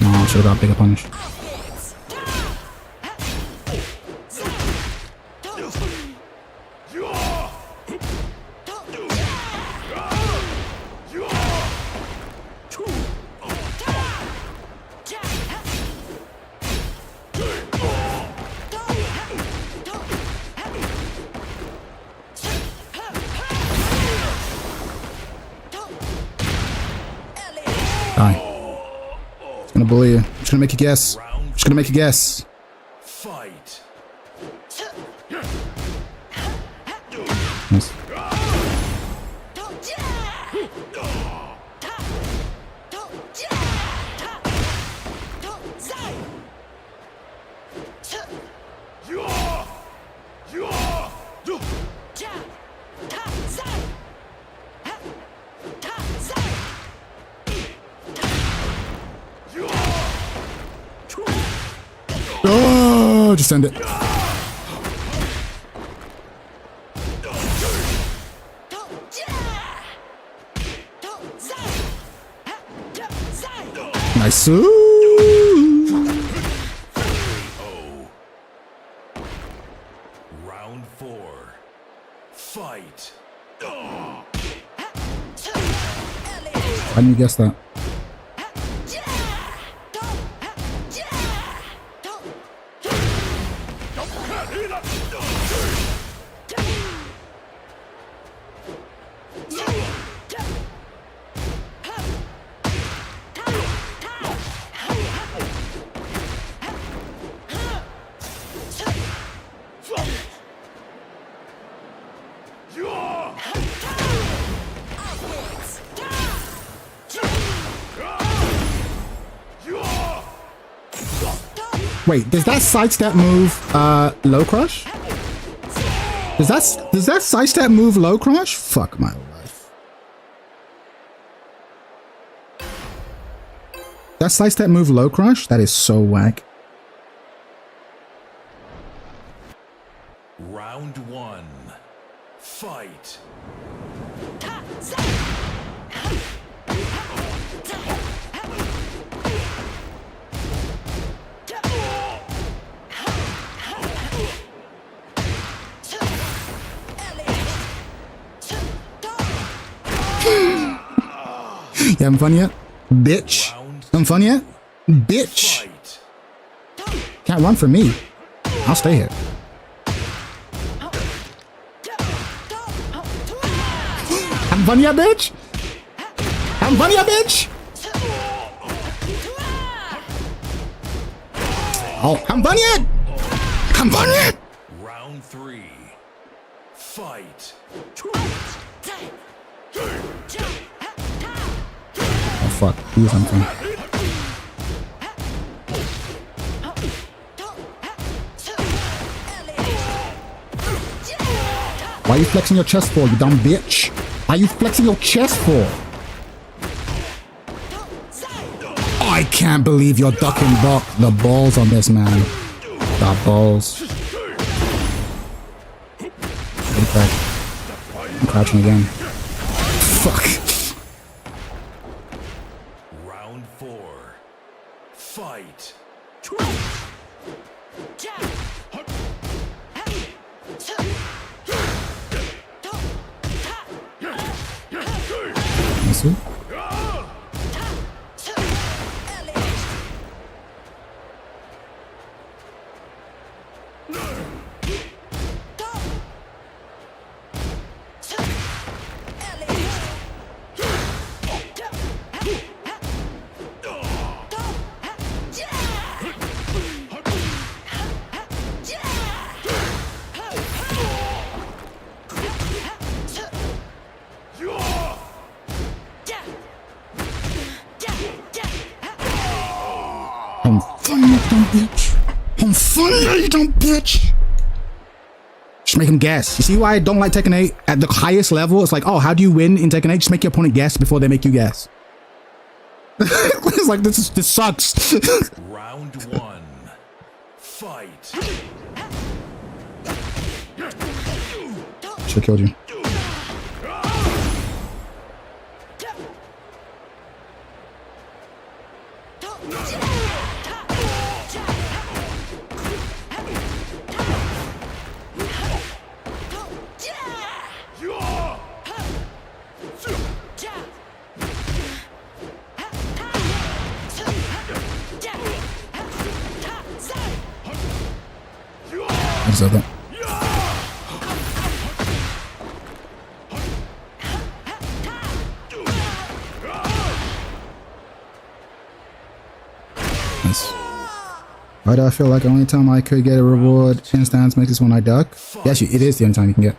No, I should have got a bigger punish. Bully you. I'm just gonna make you guess. Fight. Nice. Oh, just end it. Nice. Round 4. Fight. How do you guess that? Wait, does that sidestep move low crush? Does that sidestep move low crash? Fuck my life. That sidestep move low crash? That is so whack. Round one. Fight. You having fun yet? Bitch. Having fun yet? Bitch. Fight. Can't run from me. I'll stay here. Having fun yet, bitch? Having fun yet, bitch? Oh, having fun yet? Having fun yet? Round three. Fight. Oh fuck, do something. Why are you flexing your chest for, you dumb bitch? Why are you flexing your chest for? I can't believe you're ducking buck. The balls on this man. The balls. Okay. I'm crouching again. Fuck. Round four. Fight. That's it. I'm funny, you dumb bitch. I'm funny, you dumb bitch. Just make him guess. You see why I don't like Tekken 8? At the highest level, it's like, oh, how do you win in Tekken 8? Just make your opponent guess before they make you guess. It's like, this sucks. Round one. Fight. Should've killed you. I deserve that. Nice. Why do I feel like the only time I could get a reward instance makes this when I duck? Yes, it is the only time you can get.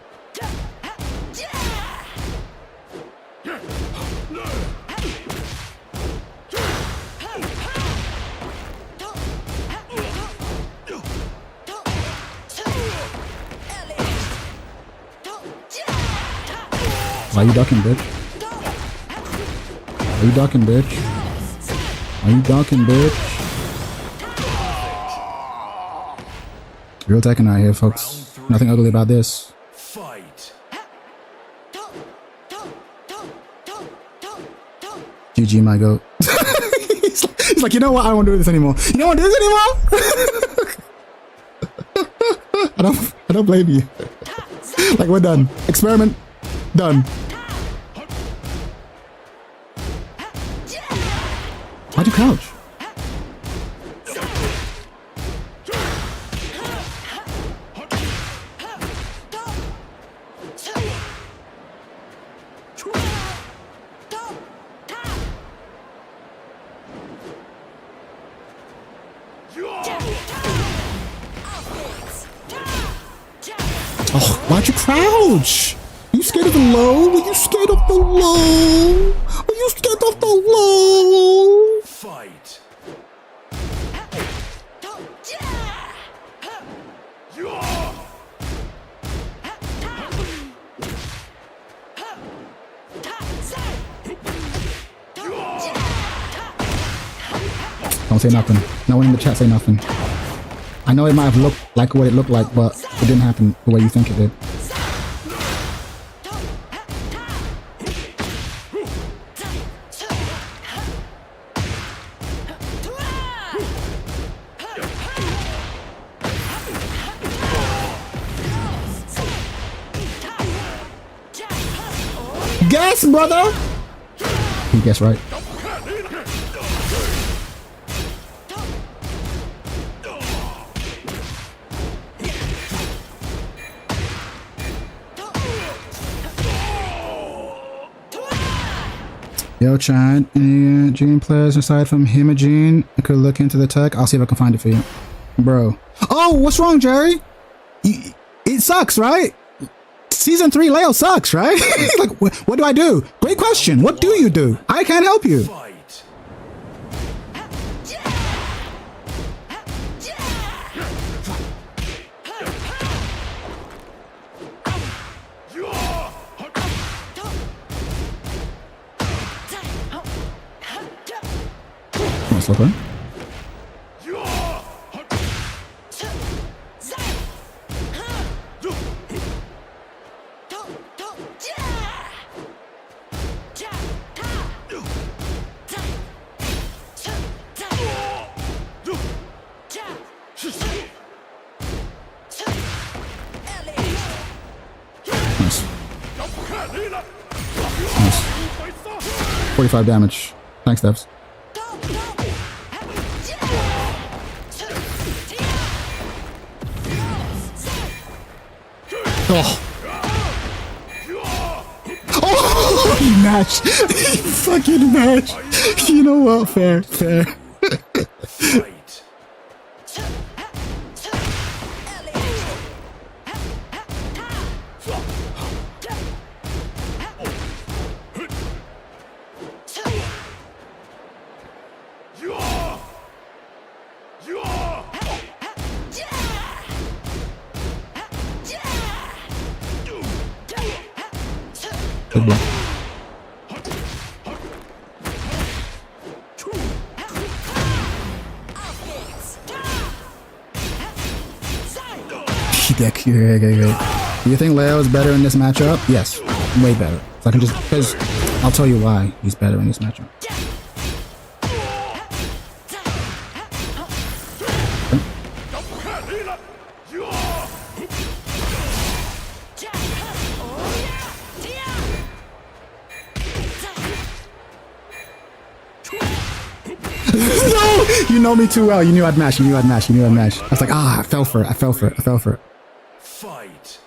Why you ducking, bitch? Why you ducking, bitch? Why you ducking, bitch? Real Tekken out here, folks. Nothing ugly about this. Fight. GG, my goat. He's like, you know what? I don't want to do this anymore. You don't want to do this anymore? I don't blame you. Like, we're done. Experiment done. Why'd you crouch? Oh, why'd you crouch? Are you scared of the low? Were you scared of the low? Are you scared of the low? Fight. Don't say nothing. No one in the chat say nothing. I know it might have looked like what it looked like, but it didn't happen the way you think it did. Guess, brother! You guess right. Yo, Chad, any Gene players aside from him or Gene? I could look into the tech. I'll see if I can find it for you. Bro. Oh, what's wrong, Jerry? It sucks, right? Season 3 Leo sucks, right? Like, what do I do? Great question. What do you do? I can't help you. Fight. Nice look, right? Nice. Nice. 45 damage. Thanks, Devs. Oh. Oh, he matched. He fucking matched. You know what? Fair, fair. Fight. Good block. Dick. Yeah. Do you think Leo is better in this matchup? Yes, way better. So I can just, because I'll tell you why he's better in this matchup. No! You know me too well. You knew I'd mash. I was like, I fell for it. Fight.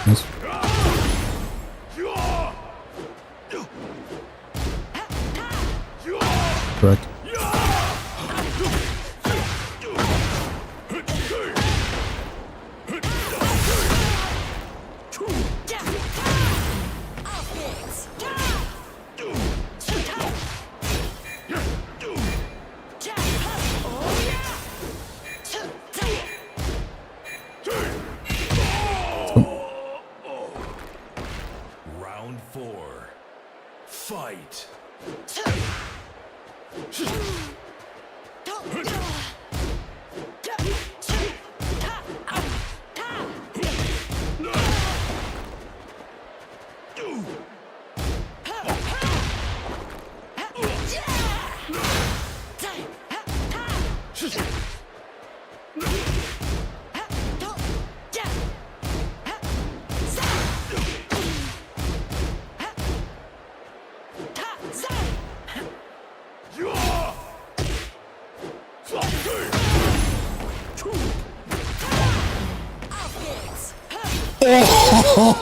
Nice. Correct. Round 4. Fight.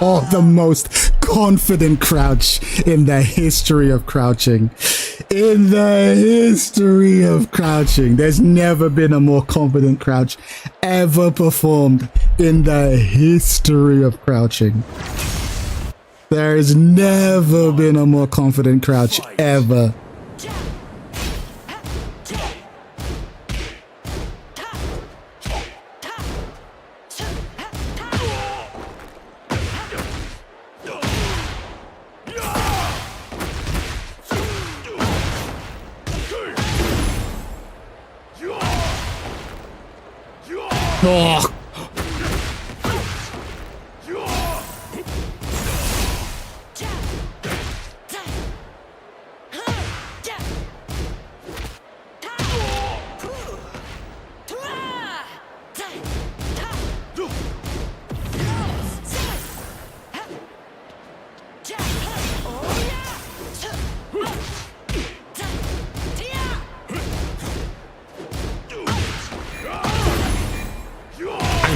Oh, the most confident crouch in the history of crouching. In the history of crouching, there's never been a more confident crouch ever performed in the history of crouching. There's never been a more confident crouch ever. Oh.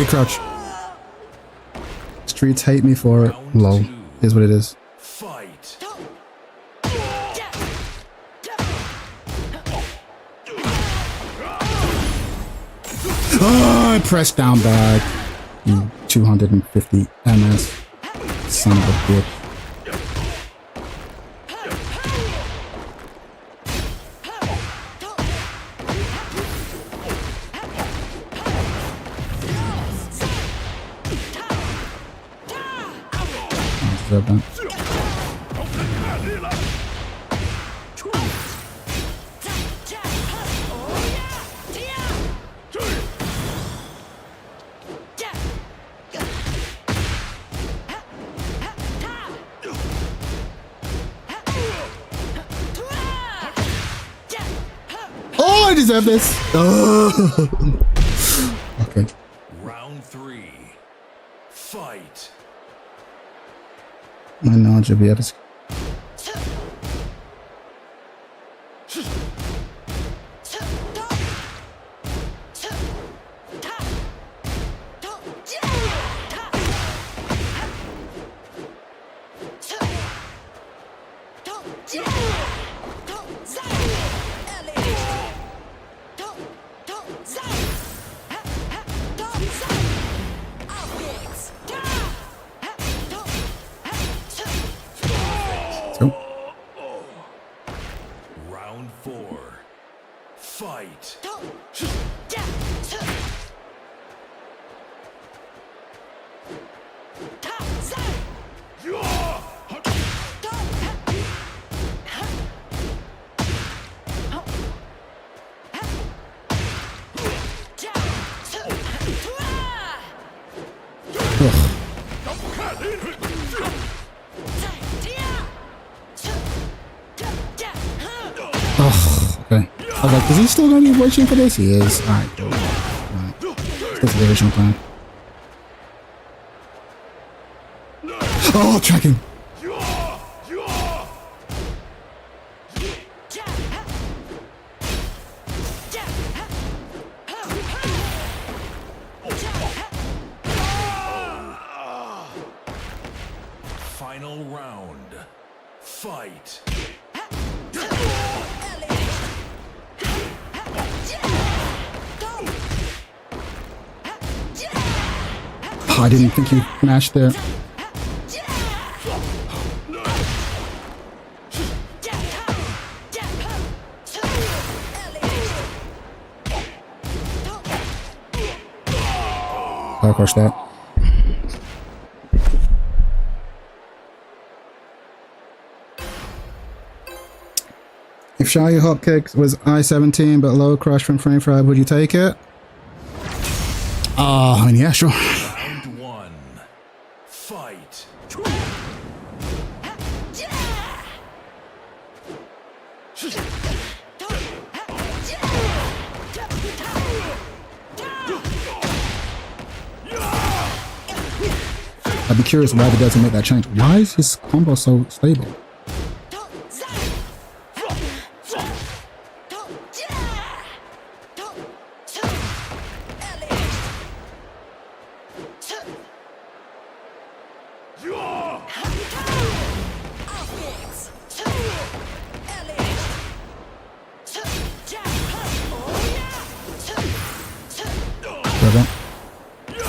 Crouch. Streets hate me for it. Lol. Is what it is. Fight. Oh, I pressed down bad. You 250 MS. Son of a bitch. That. Oh, I deserve this. Oh. Okay. Round 3. Fight. My knowledge of the episode. Round 4. Fight. Oh, okay. I was like, is he still gonna be watching for this? He is. Alright, cool. Alright. Stick to the original plan. Oh, tracking! Final round. Fight. Oh, I didn't think you mashed there. I'll crush that. If Shy Hopkick was I-17 but low crush from Frame 5, would you take it? I mean, yeah, sure. Round 1. Fight. I'd be curious why he doesn't make that change. Why is his combo so stable?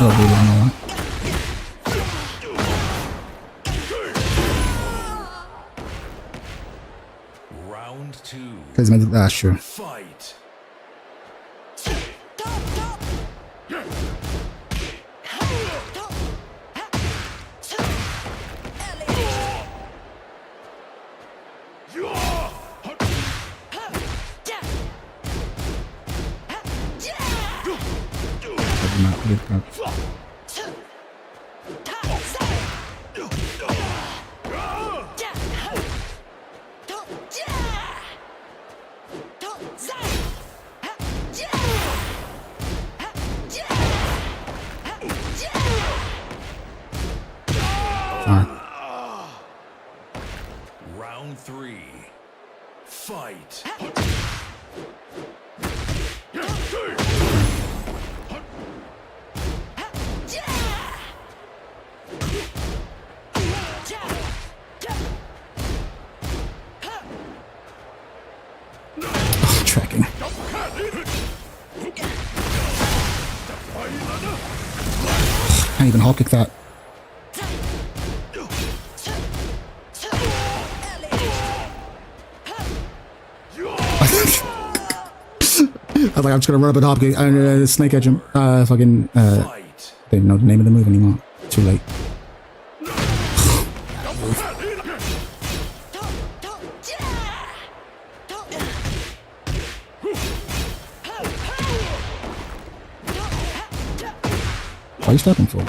Oh, really, I know that. Round 2. Because that's true. Fight. Round 3. Fight. Tracking. Can't even Hopkick that. I was like, I'm just gonna run up and Hopkick and snake edge him. Fucking didn't know the name of the move anymore. Too late. What are you stepping for?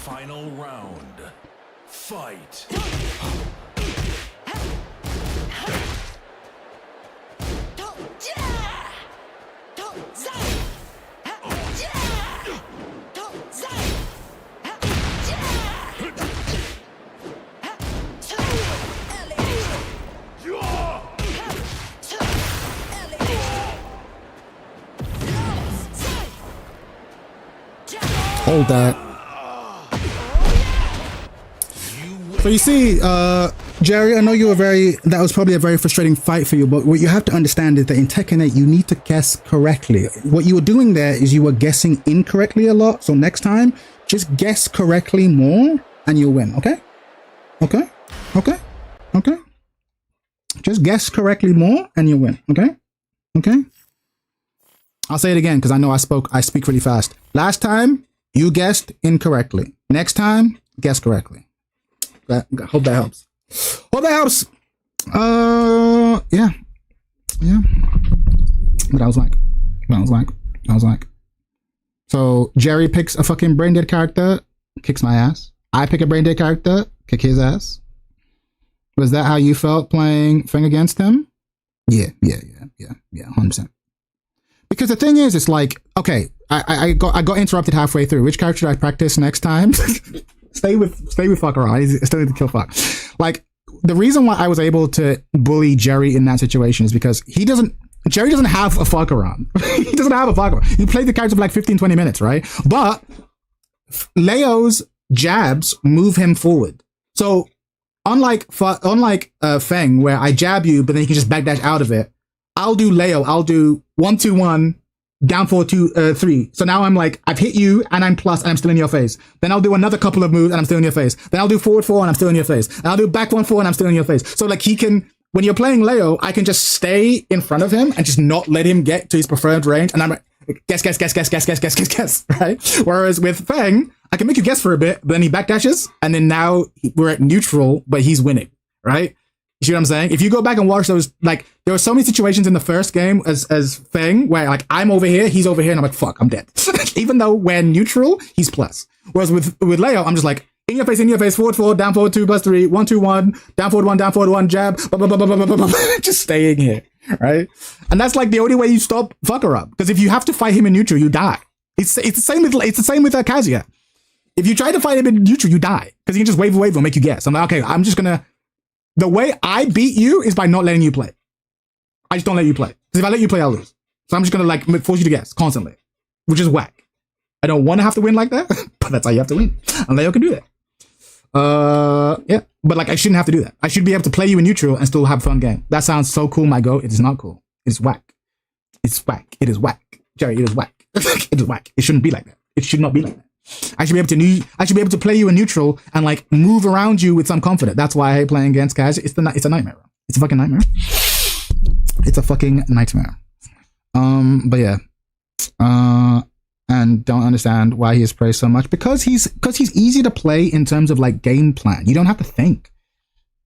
Final round. Fight. Hold that. So you see, Jerry, I know you were that was probably a very frustrating fight for you, but what you have to understand is that in Tekken 8, you need to guess correctly. What you were doing there is you were guessing incorrectly a lot. So next time, just guess correctly more and you'll win, okay? Okay? Okay? Okay? Just guess correctly more and you'll win, okay? Okay? I'll say it again because I know I speak really fast. Last time, you guessed incorrectly. Next time, guess correctly. Hope that helps. Hope that helps. Yeah. But I was like. So Jerry picks a fucking brain dead character, kicks my ass. I pick a brain dead character, kick his ass. Was that how you felt playing Thing against him? Yeah, 100%. Because the thing is, it's like, okay, I got interrupted halfway through. Which character should I practice next time? Stay with fuck around. He's still need to kill fuck. Like, the reason why I was able to bully Jerry in that situation is because Jerry doesn't have a fuck around. He doesn't have a fuck around. He played the character for like 15, 20 minutes, right? But Leo's jabs move him forward. So unlike Feng, where I jab you, but then you can just backdash out of it, I'll do Leo. I'll do 1-2-1, down 4-2-3. So now I'm like, I've hit you and I'm plus and I'm still in your face. Then I'll do another couple of moves and I'm still in your face. Then I'll do forward 4 and I'm still in your face. And I'll do back 1-4 and I'm still in your face. So like he can, when you're playing Leo, I can just stay in front of him and just not let him get to his preferred range. And I'm like, guess, right? Whereas with Feng, I can make you guess for a bit, but then he backdashes and then now we're at neutral, but he's winning, right? You see what I'm saying? If you go back and watch those, like, there were so many situations in the first game as Feng where, like, I'm over here, he's over here, and I'm like, fuck, I'm dead. Even though when neutral, he's plus. Whereas with Leo, I'm just like, in your face, forward 4, down forward 2 plus 3, 1-2-1, down forward 1, down forward 1, jab, just staying here, right? And that's like the only way you stop fucker up. Because if you have to fight him in neutral, you die. It's the same with Kazuya. If you try to fight him in neutral, you die. Because he can just wave and make you guess. I'm like, okay, I'm just gonna. The way I beat you is by not letting you play. I just don't let you play. Because if I let you play, I'll lose. So I'm just gonna like force you to guess constantly, which is whack. I don't want to have to win like that, but that's how you have to win. And Leo can do that. Yeah, but like I shouldn't have to do that. I should be able to play you in neutral and still have a fun game. That sounds so cool, my goat. It is not cool. It's whack. It's whack. It is whack. Jerry, it is whack. It is whack. It shouldn't be like that. It should not be like that. I should be able to play you in neutral and like move around you with some confidence. That's why I hate playing against guys. It's a nightmare. It's a fucking nightmare. It's a fucking nightmare. But yeah. And don't understand why he is praised so much because he's easy to play in terms of like game plan. You don't have to think.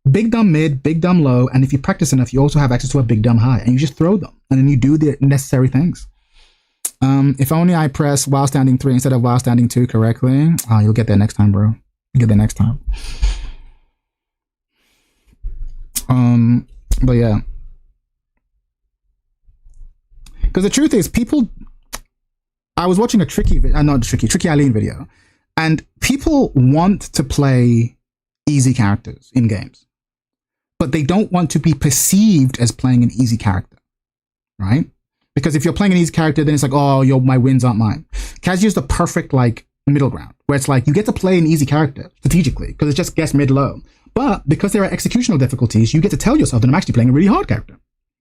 Big dumb mid, big dumb low, and if you practice enough, you also have access to a big dumb high, and you just throw them, and then you do the necessary things. If only I press while standing 3 instead of while standing 2 correctly. Oh, you'll get there next time, bro. You'll get there next time. But yeah. Because the truth is, I was watching a Tricky Eileen video, and people want to play easy characters in games, but they don't want to be perceived as playing an easy character, right? Because if you're playing an easy character, then it's like, oh, my wins aren't mine. Kazuya's the perfect like middle ground, where it's like you get to play an easy character strategically because it just gets mid-low, but because there are executional difficulties, you get to tell yourself that I'm actually playing a really hard character,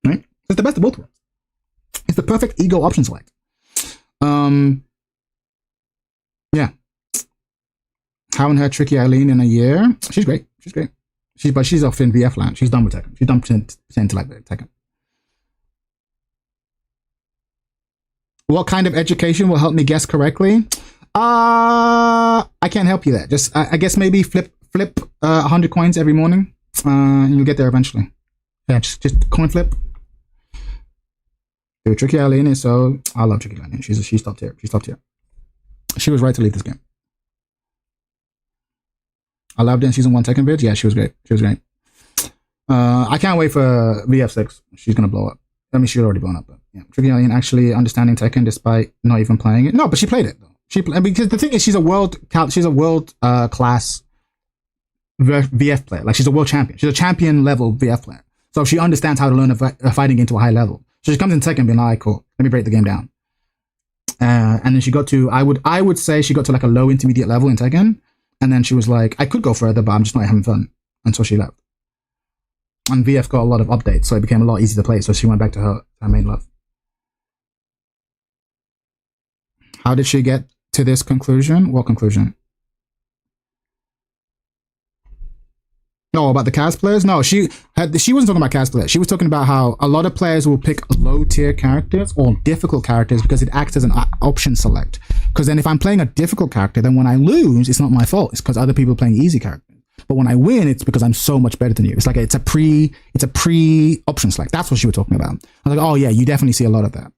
right? It's the best of both worlds. It's the perfect ego option select. Yeah. Haven't heard Tricky Eileen in a year. She's great. She's off in VF land. She's done with Tekken. She's done pretending to like Tekken. What kind of education will help me guess correctly? I can't help you there. Just I guess maybe flip 100 coins every morning, and you'll get there eventually. Yeah, just coin flip. Dude, Tricky Eileen is so... I love Tricky Eileen. She's top tier. She was right to lead this game. I loved it in season 1 Tekken vid. Yeah, she was great. I can't wait for VF6. She's gonna blow up. I mean, she's already blown up, but yeah. Tricky Eileen actually understanding Tekken despite not even playing it. No, but she played it though. Because the thing is, she's a world class VF player. Like she's a world champion. She's a champion level VF player. So she understands how to learn a fighting game to a high level. So she comes in Tekken being like, cool, let me break the game down. And then she got to, I would say she got to like a low intermediate level in Tekken. And then she was like, I could go further, but I'm just not having fun. And so she left. And VF got a lot of updates, so it became a lot easier to play. So she went back to her main love. How did she get to this conclusion? What conclusion? No, about the cast players? No, she wasn't talking about cast players. She was talking about how a lot of players will pick low tier characters or difficult characters because it acts as an option select. Because then if I'm playing a difficult character, then when I lose, it's not my fault. It's because other people are playing easy characters. But when I win, it's because I'm so much better than you. It's like it's a pre option select. That's what she was talking about. I was like, oh yeah, you definitely see a lot of that.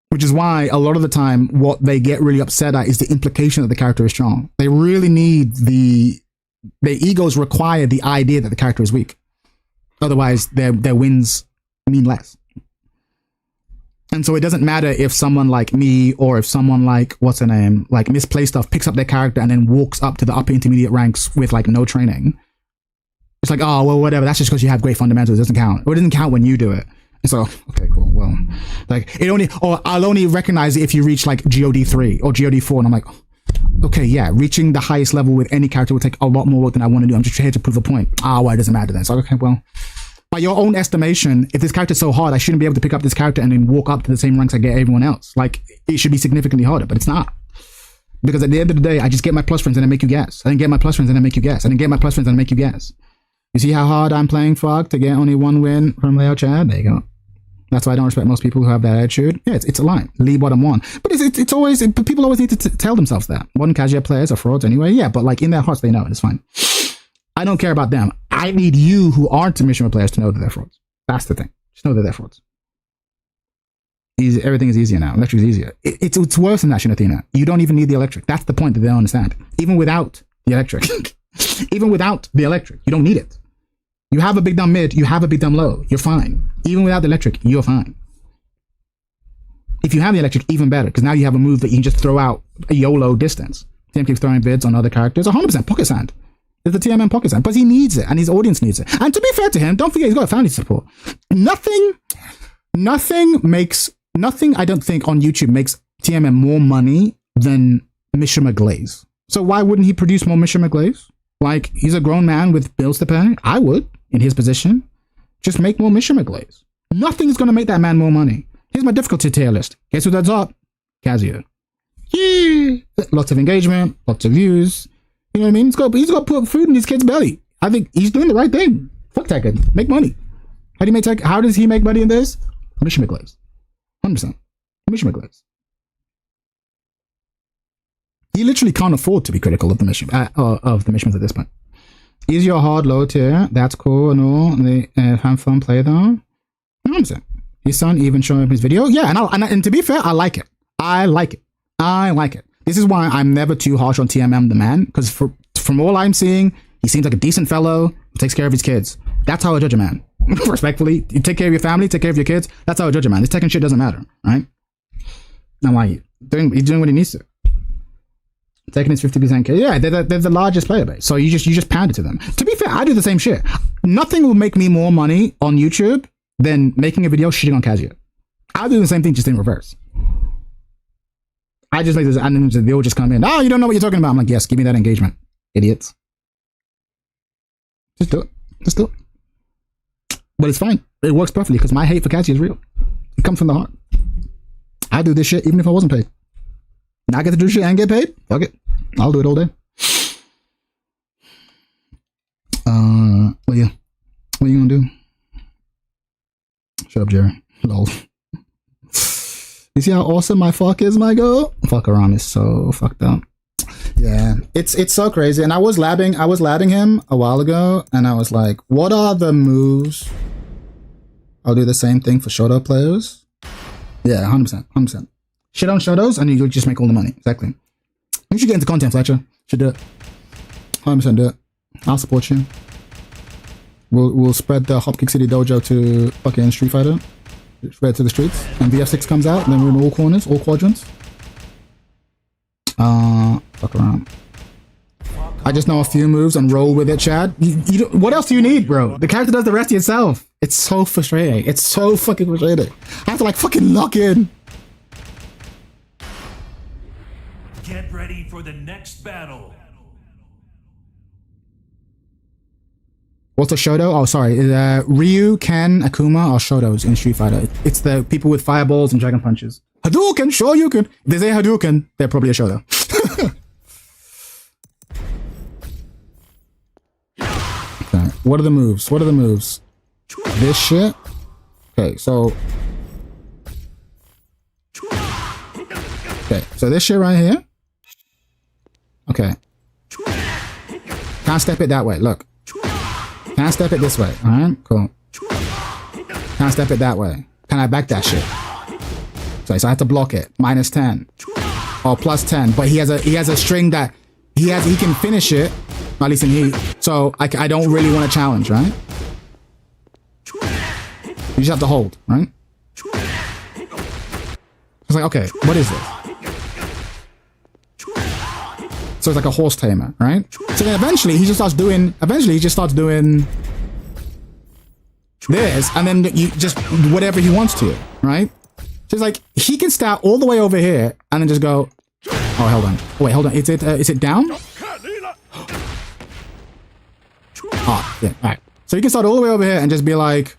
Which is why a lot of the time, what they get really upset at is the implication that the character is strong. They really need their egos require the idea that the character is weak. Otherwise, their wins mean less. And so it doesn't matter if someone like me or if someone like, what's her name, like Miss Play Stuff picks up their character and then walks up to the upper intermediate ranks with like no training. It's like, oh, well, whatever. That's just because you have great fundamentals. It doesn't count. Or it doesn't count when you do it. And so, okay, cool. Well, like I'll only recognize it if you reach like GOD 3 or GOD 4. And I'm like, okay, yeah, reaching the highest level with any character will take a lot more work than I want to do. I'm just here to prove a point. Well, it doesn't matter then. So, okay, well, by your own estimation, if this character's so hard, I shouldn't be able to pick up this character and then walk up to the same ranks I get everyone else. Like, it should be significantly harder, but it's not. Because at the end of the day, I just get my plus friends and I make you guess. I then get my plus friends and I make you guess. I then get my plus friends and I make you guess. You see how hard I'm playing Fog to get only one win from Leo Chad? There you go. That's why I don't respect most people who have that attitude. Yeah, it's a line. Lead bottom one. But it's always, people always need to tell themselves that. Modern casual players are frauds anyway. Yeah, but like in their hearts, they know it. It's fine. I don't care about them. I need you who aren't Mishima players to know that they're frauds. That's the thing. Just know that they're frauds. Everything is easier now. Electric is easier. It's worse than that, Shinathina. You don't even need the electric. That's the point that they don't understand. Even without the electric. Even without the electric, you don't need it. You have a big dumb mid, you have a big dumb low. You're fine. Even without the electric, you're fine. If you have the electric, even better, because now you have a move that you can just throw out a YOLO distance. Tim keeps throwing bids on other characters. 100% pocket sand. It's the TMM pocket sign, but he needs it, and his audience needs it. And to be fair to him, don't forget he's got a family support. Nothing. I don't think on YouTube makes TMM more money than Mishima Glaze. So why wouldn't he produce more Mishima Glaze? Like, he's a grown man with bills to pay. I would, in his position, just make more Mishima Glaze. Nothing is going to make that man more money. Here's my difficulty tier list. Guess who's at the top? Kazuya. Yeah. Lots of engagement, lots of views. You know what I mean? He's got to put food in his kid's belly. I think he's doing the right thing. Fuck Tekken. Make money. How does he make money in this? Mishima Glaze. 100%. Mishima Glaze. He literally can't afford to be critical of the Mishimans at this point. Is your hard low tier? That's cool and all. They have fun play though. 100%. His son even showing up his video. Yeah, and to be fair, I like it. I like it. This is why I'm never too harsh on TMM the man, because from all I'm seeing, he seems like a decent fellow who takes care of his kids. That's how I judge a man. Respectfully, you take care of your family, take care of your kids. That's how I judge a man. This Tekken shit doesn't matter, right? Now why he's doing what he needs to. Taking his 50%. Yeah, they're the largest player base. So you just pound it to them. To be fair, I do the same shit. Nothing will make me more money on YouTube than making a video shitting on Kazuya. I'll do the same thing, just in reverse. I just make this, and then they'll just come in. Oh, you don't know what you're talking about. I'm like, yes, give me that engagement, idiots. Just do it. But it's fine. It works perfectly because my hate for Kazuya is real. It comes from the heart. I do this shit even if I wasn't paid. Now I get to do shit and get paid? Fuck it. I'll do it all day. But yeah. What are you gonna do? Shut up, Jerry. Lol. You see how awesome my fuck is, my girl? Fuck around is so fucked up. Yeah. It's so crazy. And I was labbing him a while ago, and I was like, what are the moves? I'll do the same thing for Shoto players. Yeah, 100%. Shit on Shotos, and you just make all the money. Exactly. You should get into content, Fletcher. Should do it. 100% do it. I'll support you. We'll spread the Hopkick City Dojo to fucking Street Fighter. Spread to the streets. And VF6 comes out, and then we're in all corners, all quadrants. Fuck around. I just know a few moves and roll with it, Chad. What else do you need, bro? The character does the rest itself. It's so frustrating. It's so fucking frustrating. I have to like fucking lock in. Get ready for the next battle. What's a Shoto? Oh, sorry. Ryu, Ken, Akuma are Shotos in Street Fighter. It's the people with fireballs and dragon punches. Hadouken, Shoryuken. If they say Hadouken, they're probably a Shoto. Okay. What are the moves? This shit. Okay, so. Okay, so this shit right here. Okay. Can't step it that way. Look. Can't step it this way. Alright, cool. Can't step it that way. Can I back that shit? So I have to block it. -10. Or +10. But he has a string that he can finish it. At least in heat. So I don't really want to challenge, right? You just have to hold, right? It's like, okay, what is this? So it's like a horse tamer, right? So then eventually he just starts doing this, and then you just whatever he wants to, right? So it's like he can start all the way over here and then just go, oh, hold on. Wait, hold on. Is it down? Oh, yeah, all right. So you can start all the way over here and just be like,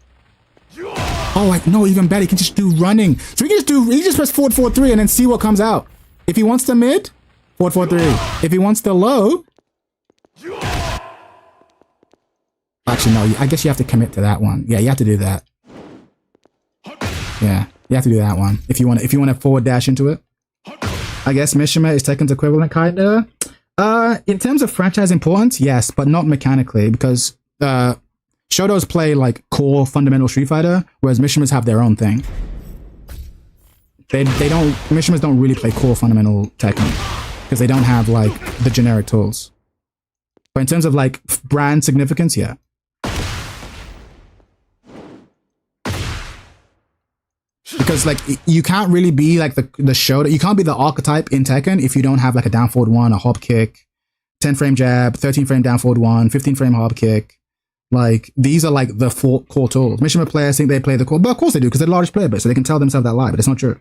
oh, like, no, even better. He can just do running. So he just press forward 4-3 and then see what comes out. If he wants the mid, 4-4-3. If he wants the low, actually no, I guess you have to commit to that one. Yeah, you have to do that. Yeah, you have to do that one if you want to forward dash into it. I guess Mishima is Tekken's equivalent, kinda. In terms of franchise importance, yes, but not mechanically, because Shotos play like core fundamental Street Fighter, whereas Mishimas have their own thing. Mishimas don't really play core fundamental Tekken because they don't have like the generic tools. But in terms of like brand significance, yeah. Because like you can't really be like the Shoto, you can't be the archetype in Tekken if you don't have like a down forward one, a hop kick, 10 frame jab, 13 frame down forward one, 15 frame hop kick. Like, these are like the four core tools. Mishima players think they play the core, but of course they do, because they're the largest player base, so they can tell themselves that lie, but it's not true.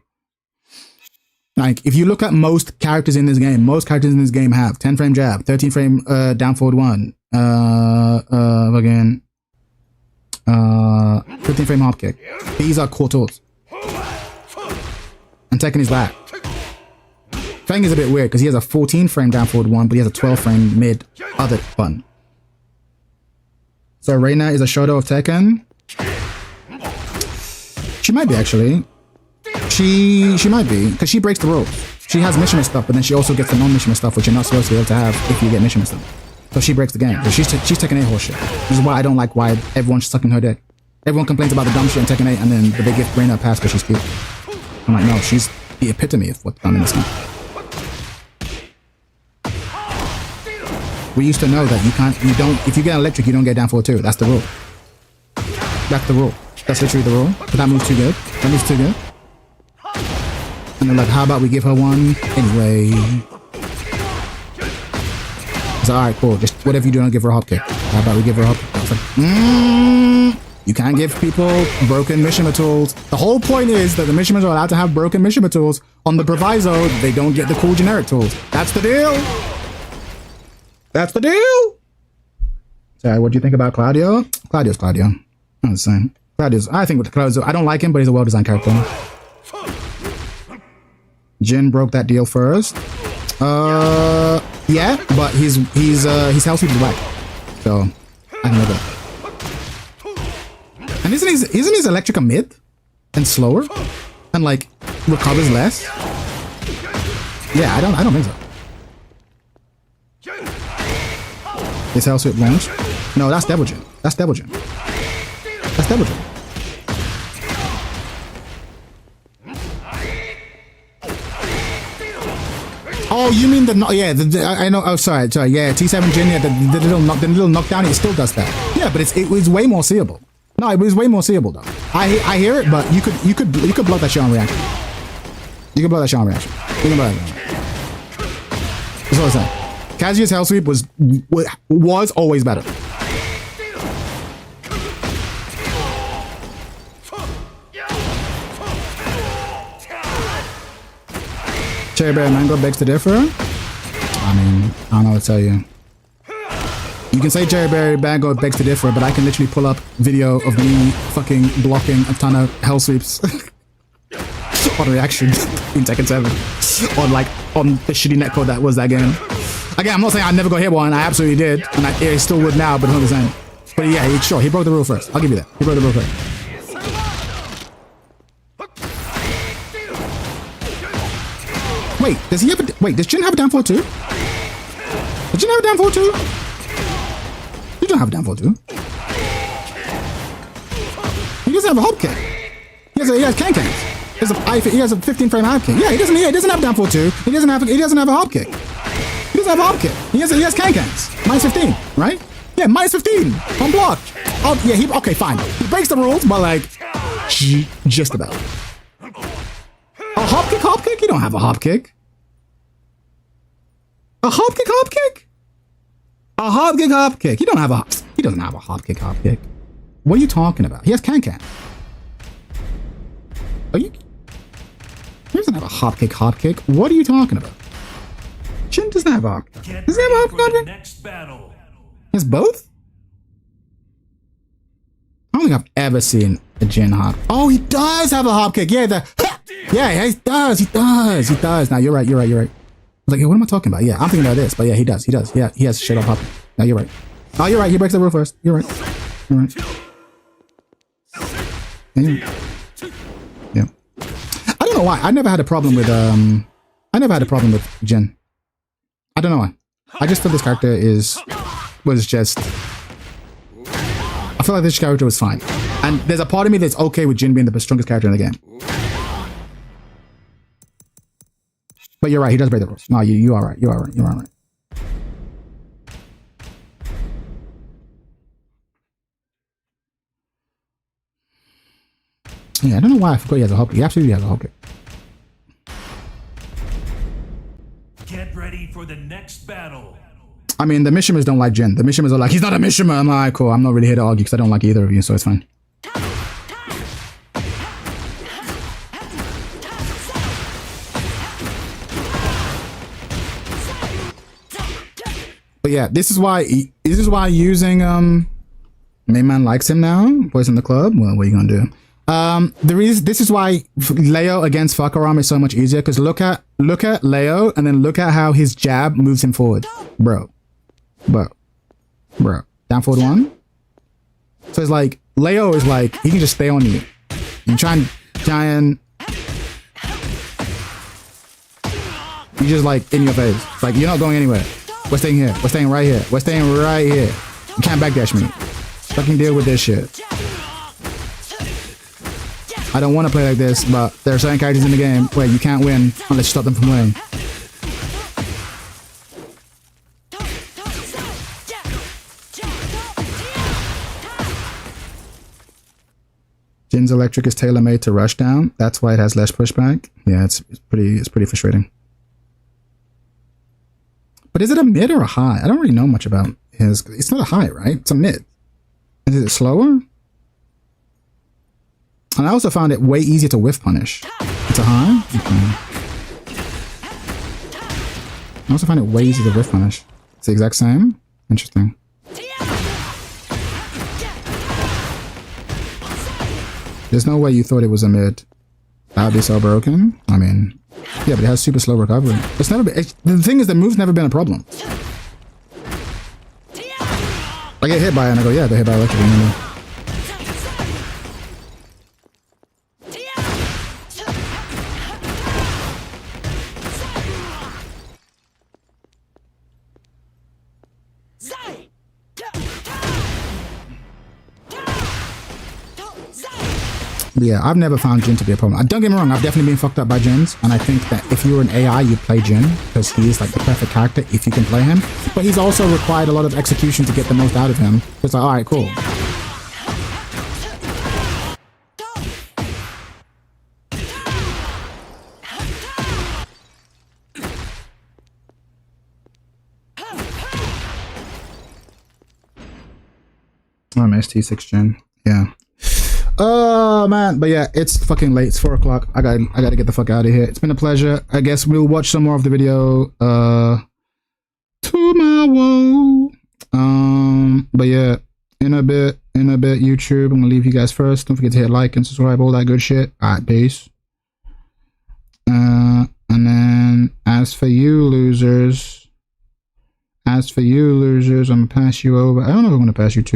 Like, if you look at most characters in this game, most characters in this game have 10 frame jab, 13 frame down forward one, again, 15 frame hop kick. These are core tools. And Tekken is that. Feng is a bit weird because he has a 14 frame down forward one, but he has a 12 frame mid other button. So Reina is a Shoto of Tekken. She might be, actually. She might be, because she breaks the rules. She has Mishima stuff, but then she also gets the non-Mishima stuff, which you're not supposed to be able to have if you get Mishima stuff. So she breaks the game. So she's taking a horse shit. This is why I don't like why everyone's sucking her dick. Everyone complains about the dumb shit in Tekken 8, and then they give Reina a pass because she's cute. I'm like, no, she's the epitome of what's done in this game. We used to know that if you get electric, you don't get down forward 2. That's the rule. That's the rule. That's literally the rule. But that move's too good. That move's too good. And they're like, how about we give her one anyway? It's like, alright, cool. Just whatever you do, don't give her a hop kick. How about we give her a hop kick? It's like, you can't give people broken Mishima tools. The whole point is that the Mishimas are allowed to have broken Mishima tools on the proviso they don't get the cool generic tools. That's the deal. That's the deal. Sorry, what do you think about Claudio? Claudio's Claudio. I'm the same. I think with Claudio, I don't like him, but he's a well-designed character. Jin broke that deal first. Yeah, but his health sweep is whack. So I can live it. And isn't his electric a mid and slower and like recovers less? Yeah, I don't think so. His health sweep launch. No, that's Devil Jin. That's Devil Jin. That's Devil Jin. Oh, you mean I know. Oh, sorry. Yeah, T7 Jin. Yeah, the little knockdown. It still does that. Yeah, but it was way more seeable. No, it was way more seeable though. I hear it, but you could block that shit on reaction. You can block that shit on reaction. You can block that. That's what I'm saying. Kazuya's hell sweep was always better. Cherry Berry Mango begs to differ. I mean, I don't know what to tell you. You can say Cherry Berry Mango begs to differ, but I can literally pull up video of me fucking blocking a ton of hell sweeps on reaction in Tekken 7 on the shitty netcode that was that game. Again, I'm not saying I never got hit one. I absolutely did, and I still would now, but 100%. But yeah, sure, he broke the rule first. I'll give you that. He broke the rule first. Wait, does Jin have a down forward too? Does Jin have a down forward too? You don't have a down forward too. He doesn't have a hop kick. He has can-cans. He has a 15 frame hop kick. Yeah, he doesn't have a down forward too. He doesn't have a hop kick. He doesn't have a hop kick. He has can-cans. -15, right? Yeah, -15 on block. Oh, yeah, okay, fine. He breaks the rules, but like, just about. A hop kick? You don't have a hop kick. A hop kick? A hop kick. He doesn't have a hop kick. What are you talking about? He has can-can. He doesn't have a hop kick. What are you talking about? Jin doesn't have a hop kick. Does he have a hop kick? Next battle. He has both? I don't think I've ever seen a Jin hop. Oh, he does have a hop kick. Yeah, yeah, he does. Now you're right. I was like, hey, what am I talking about? Yeah, I'm thinking about this, but yeah, he does. Yeah, he has shit on hop kick. Now you're right. Oh, you're right. He breaks the rule first. You're right. Yeah. I don't know why. I never had a problem with Jin. I don't know why. I just feel this character was just. I feel like this character was fine, and there's a part of me that's okay with Jin being the strongest character in the game. But you're right. He does break the rules. No, you are right. You are right. Yeah, I don't know why I forgot he has a hop kick. He absolutely has a hop kick. Get ready for the next battle. I mean, the Mishimas don't like Jin. The Mishimas are like, he's not a Mishima. I'm like, cool. I'm not really here to argue because I don't like either of you, so it's fine. But yeah, this is why using main man likes him now. Boys in the club. Well, what are you gonna do? This is why Leo against Fakaram is so much easier, because look at Leo and then look at how his jab moves him forward, bro. Down forward one. So it's like Leo is like he can just stay on you. You try and you just like in your face, like you're not going anywhere. We're staying here. We're staying right here. We're staying right here. You can't backdash me. Fucking deal with this shit. I don't want to play like this, but there are certain characters in the game where you can't win unless you stop them from winning. Jin's electric is tailor-made to rush down. That's why it has less pushback. Yeah, it's pretty frustrating. But is it a mid or a high? I don't really know much about his. It's not a high, right? It's a mid. Is it slower? And I also found it way easier to whiff punish. It's a high? Okay. I also find it way easier to whiff punish. It's the exact same? Interesting. There's no way you thought it was a mid. That would be so broken. I mean, yeah, but it has super slow recovery. It's never been. The thing is, the move's never been a problem. I get hit by it and I go, yeah, they hit by electric. Yeah, I've never found Jin to be a problem. Don't get me wrong, I've definitely been fucked up by Jins, and I think that if you were an AI, you'd play Jin, because he is like the perfect character if you can play him. But he's also required a lot of execution to get the most out of him. It's like, alright, cool. I'm ST6 Jin. Yeah. Oh man, but yeah, it's fucking late. It's 4 o'clock. I gotta get the fuck out of here. It's been a pleasure. I guess we'll watch some more of the video tomorrow. But yeah, in a bit, YouTube. I'm gonna leave you guys first. Don't forget to hit like and subscribe, all that good shit. Alright, peace. And then as for you losers, I'm gonna pass you over. I don't know if I'm gonna pass you to.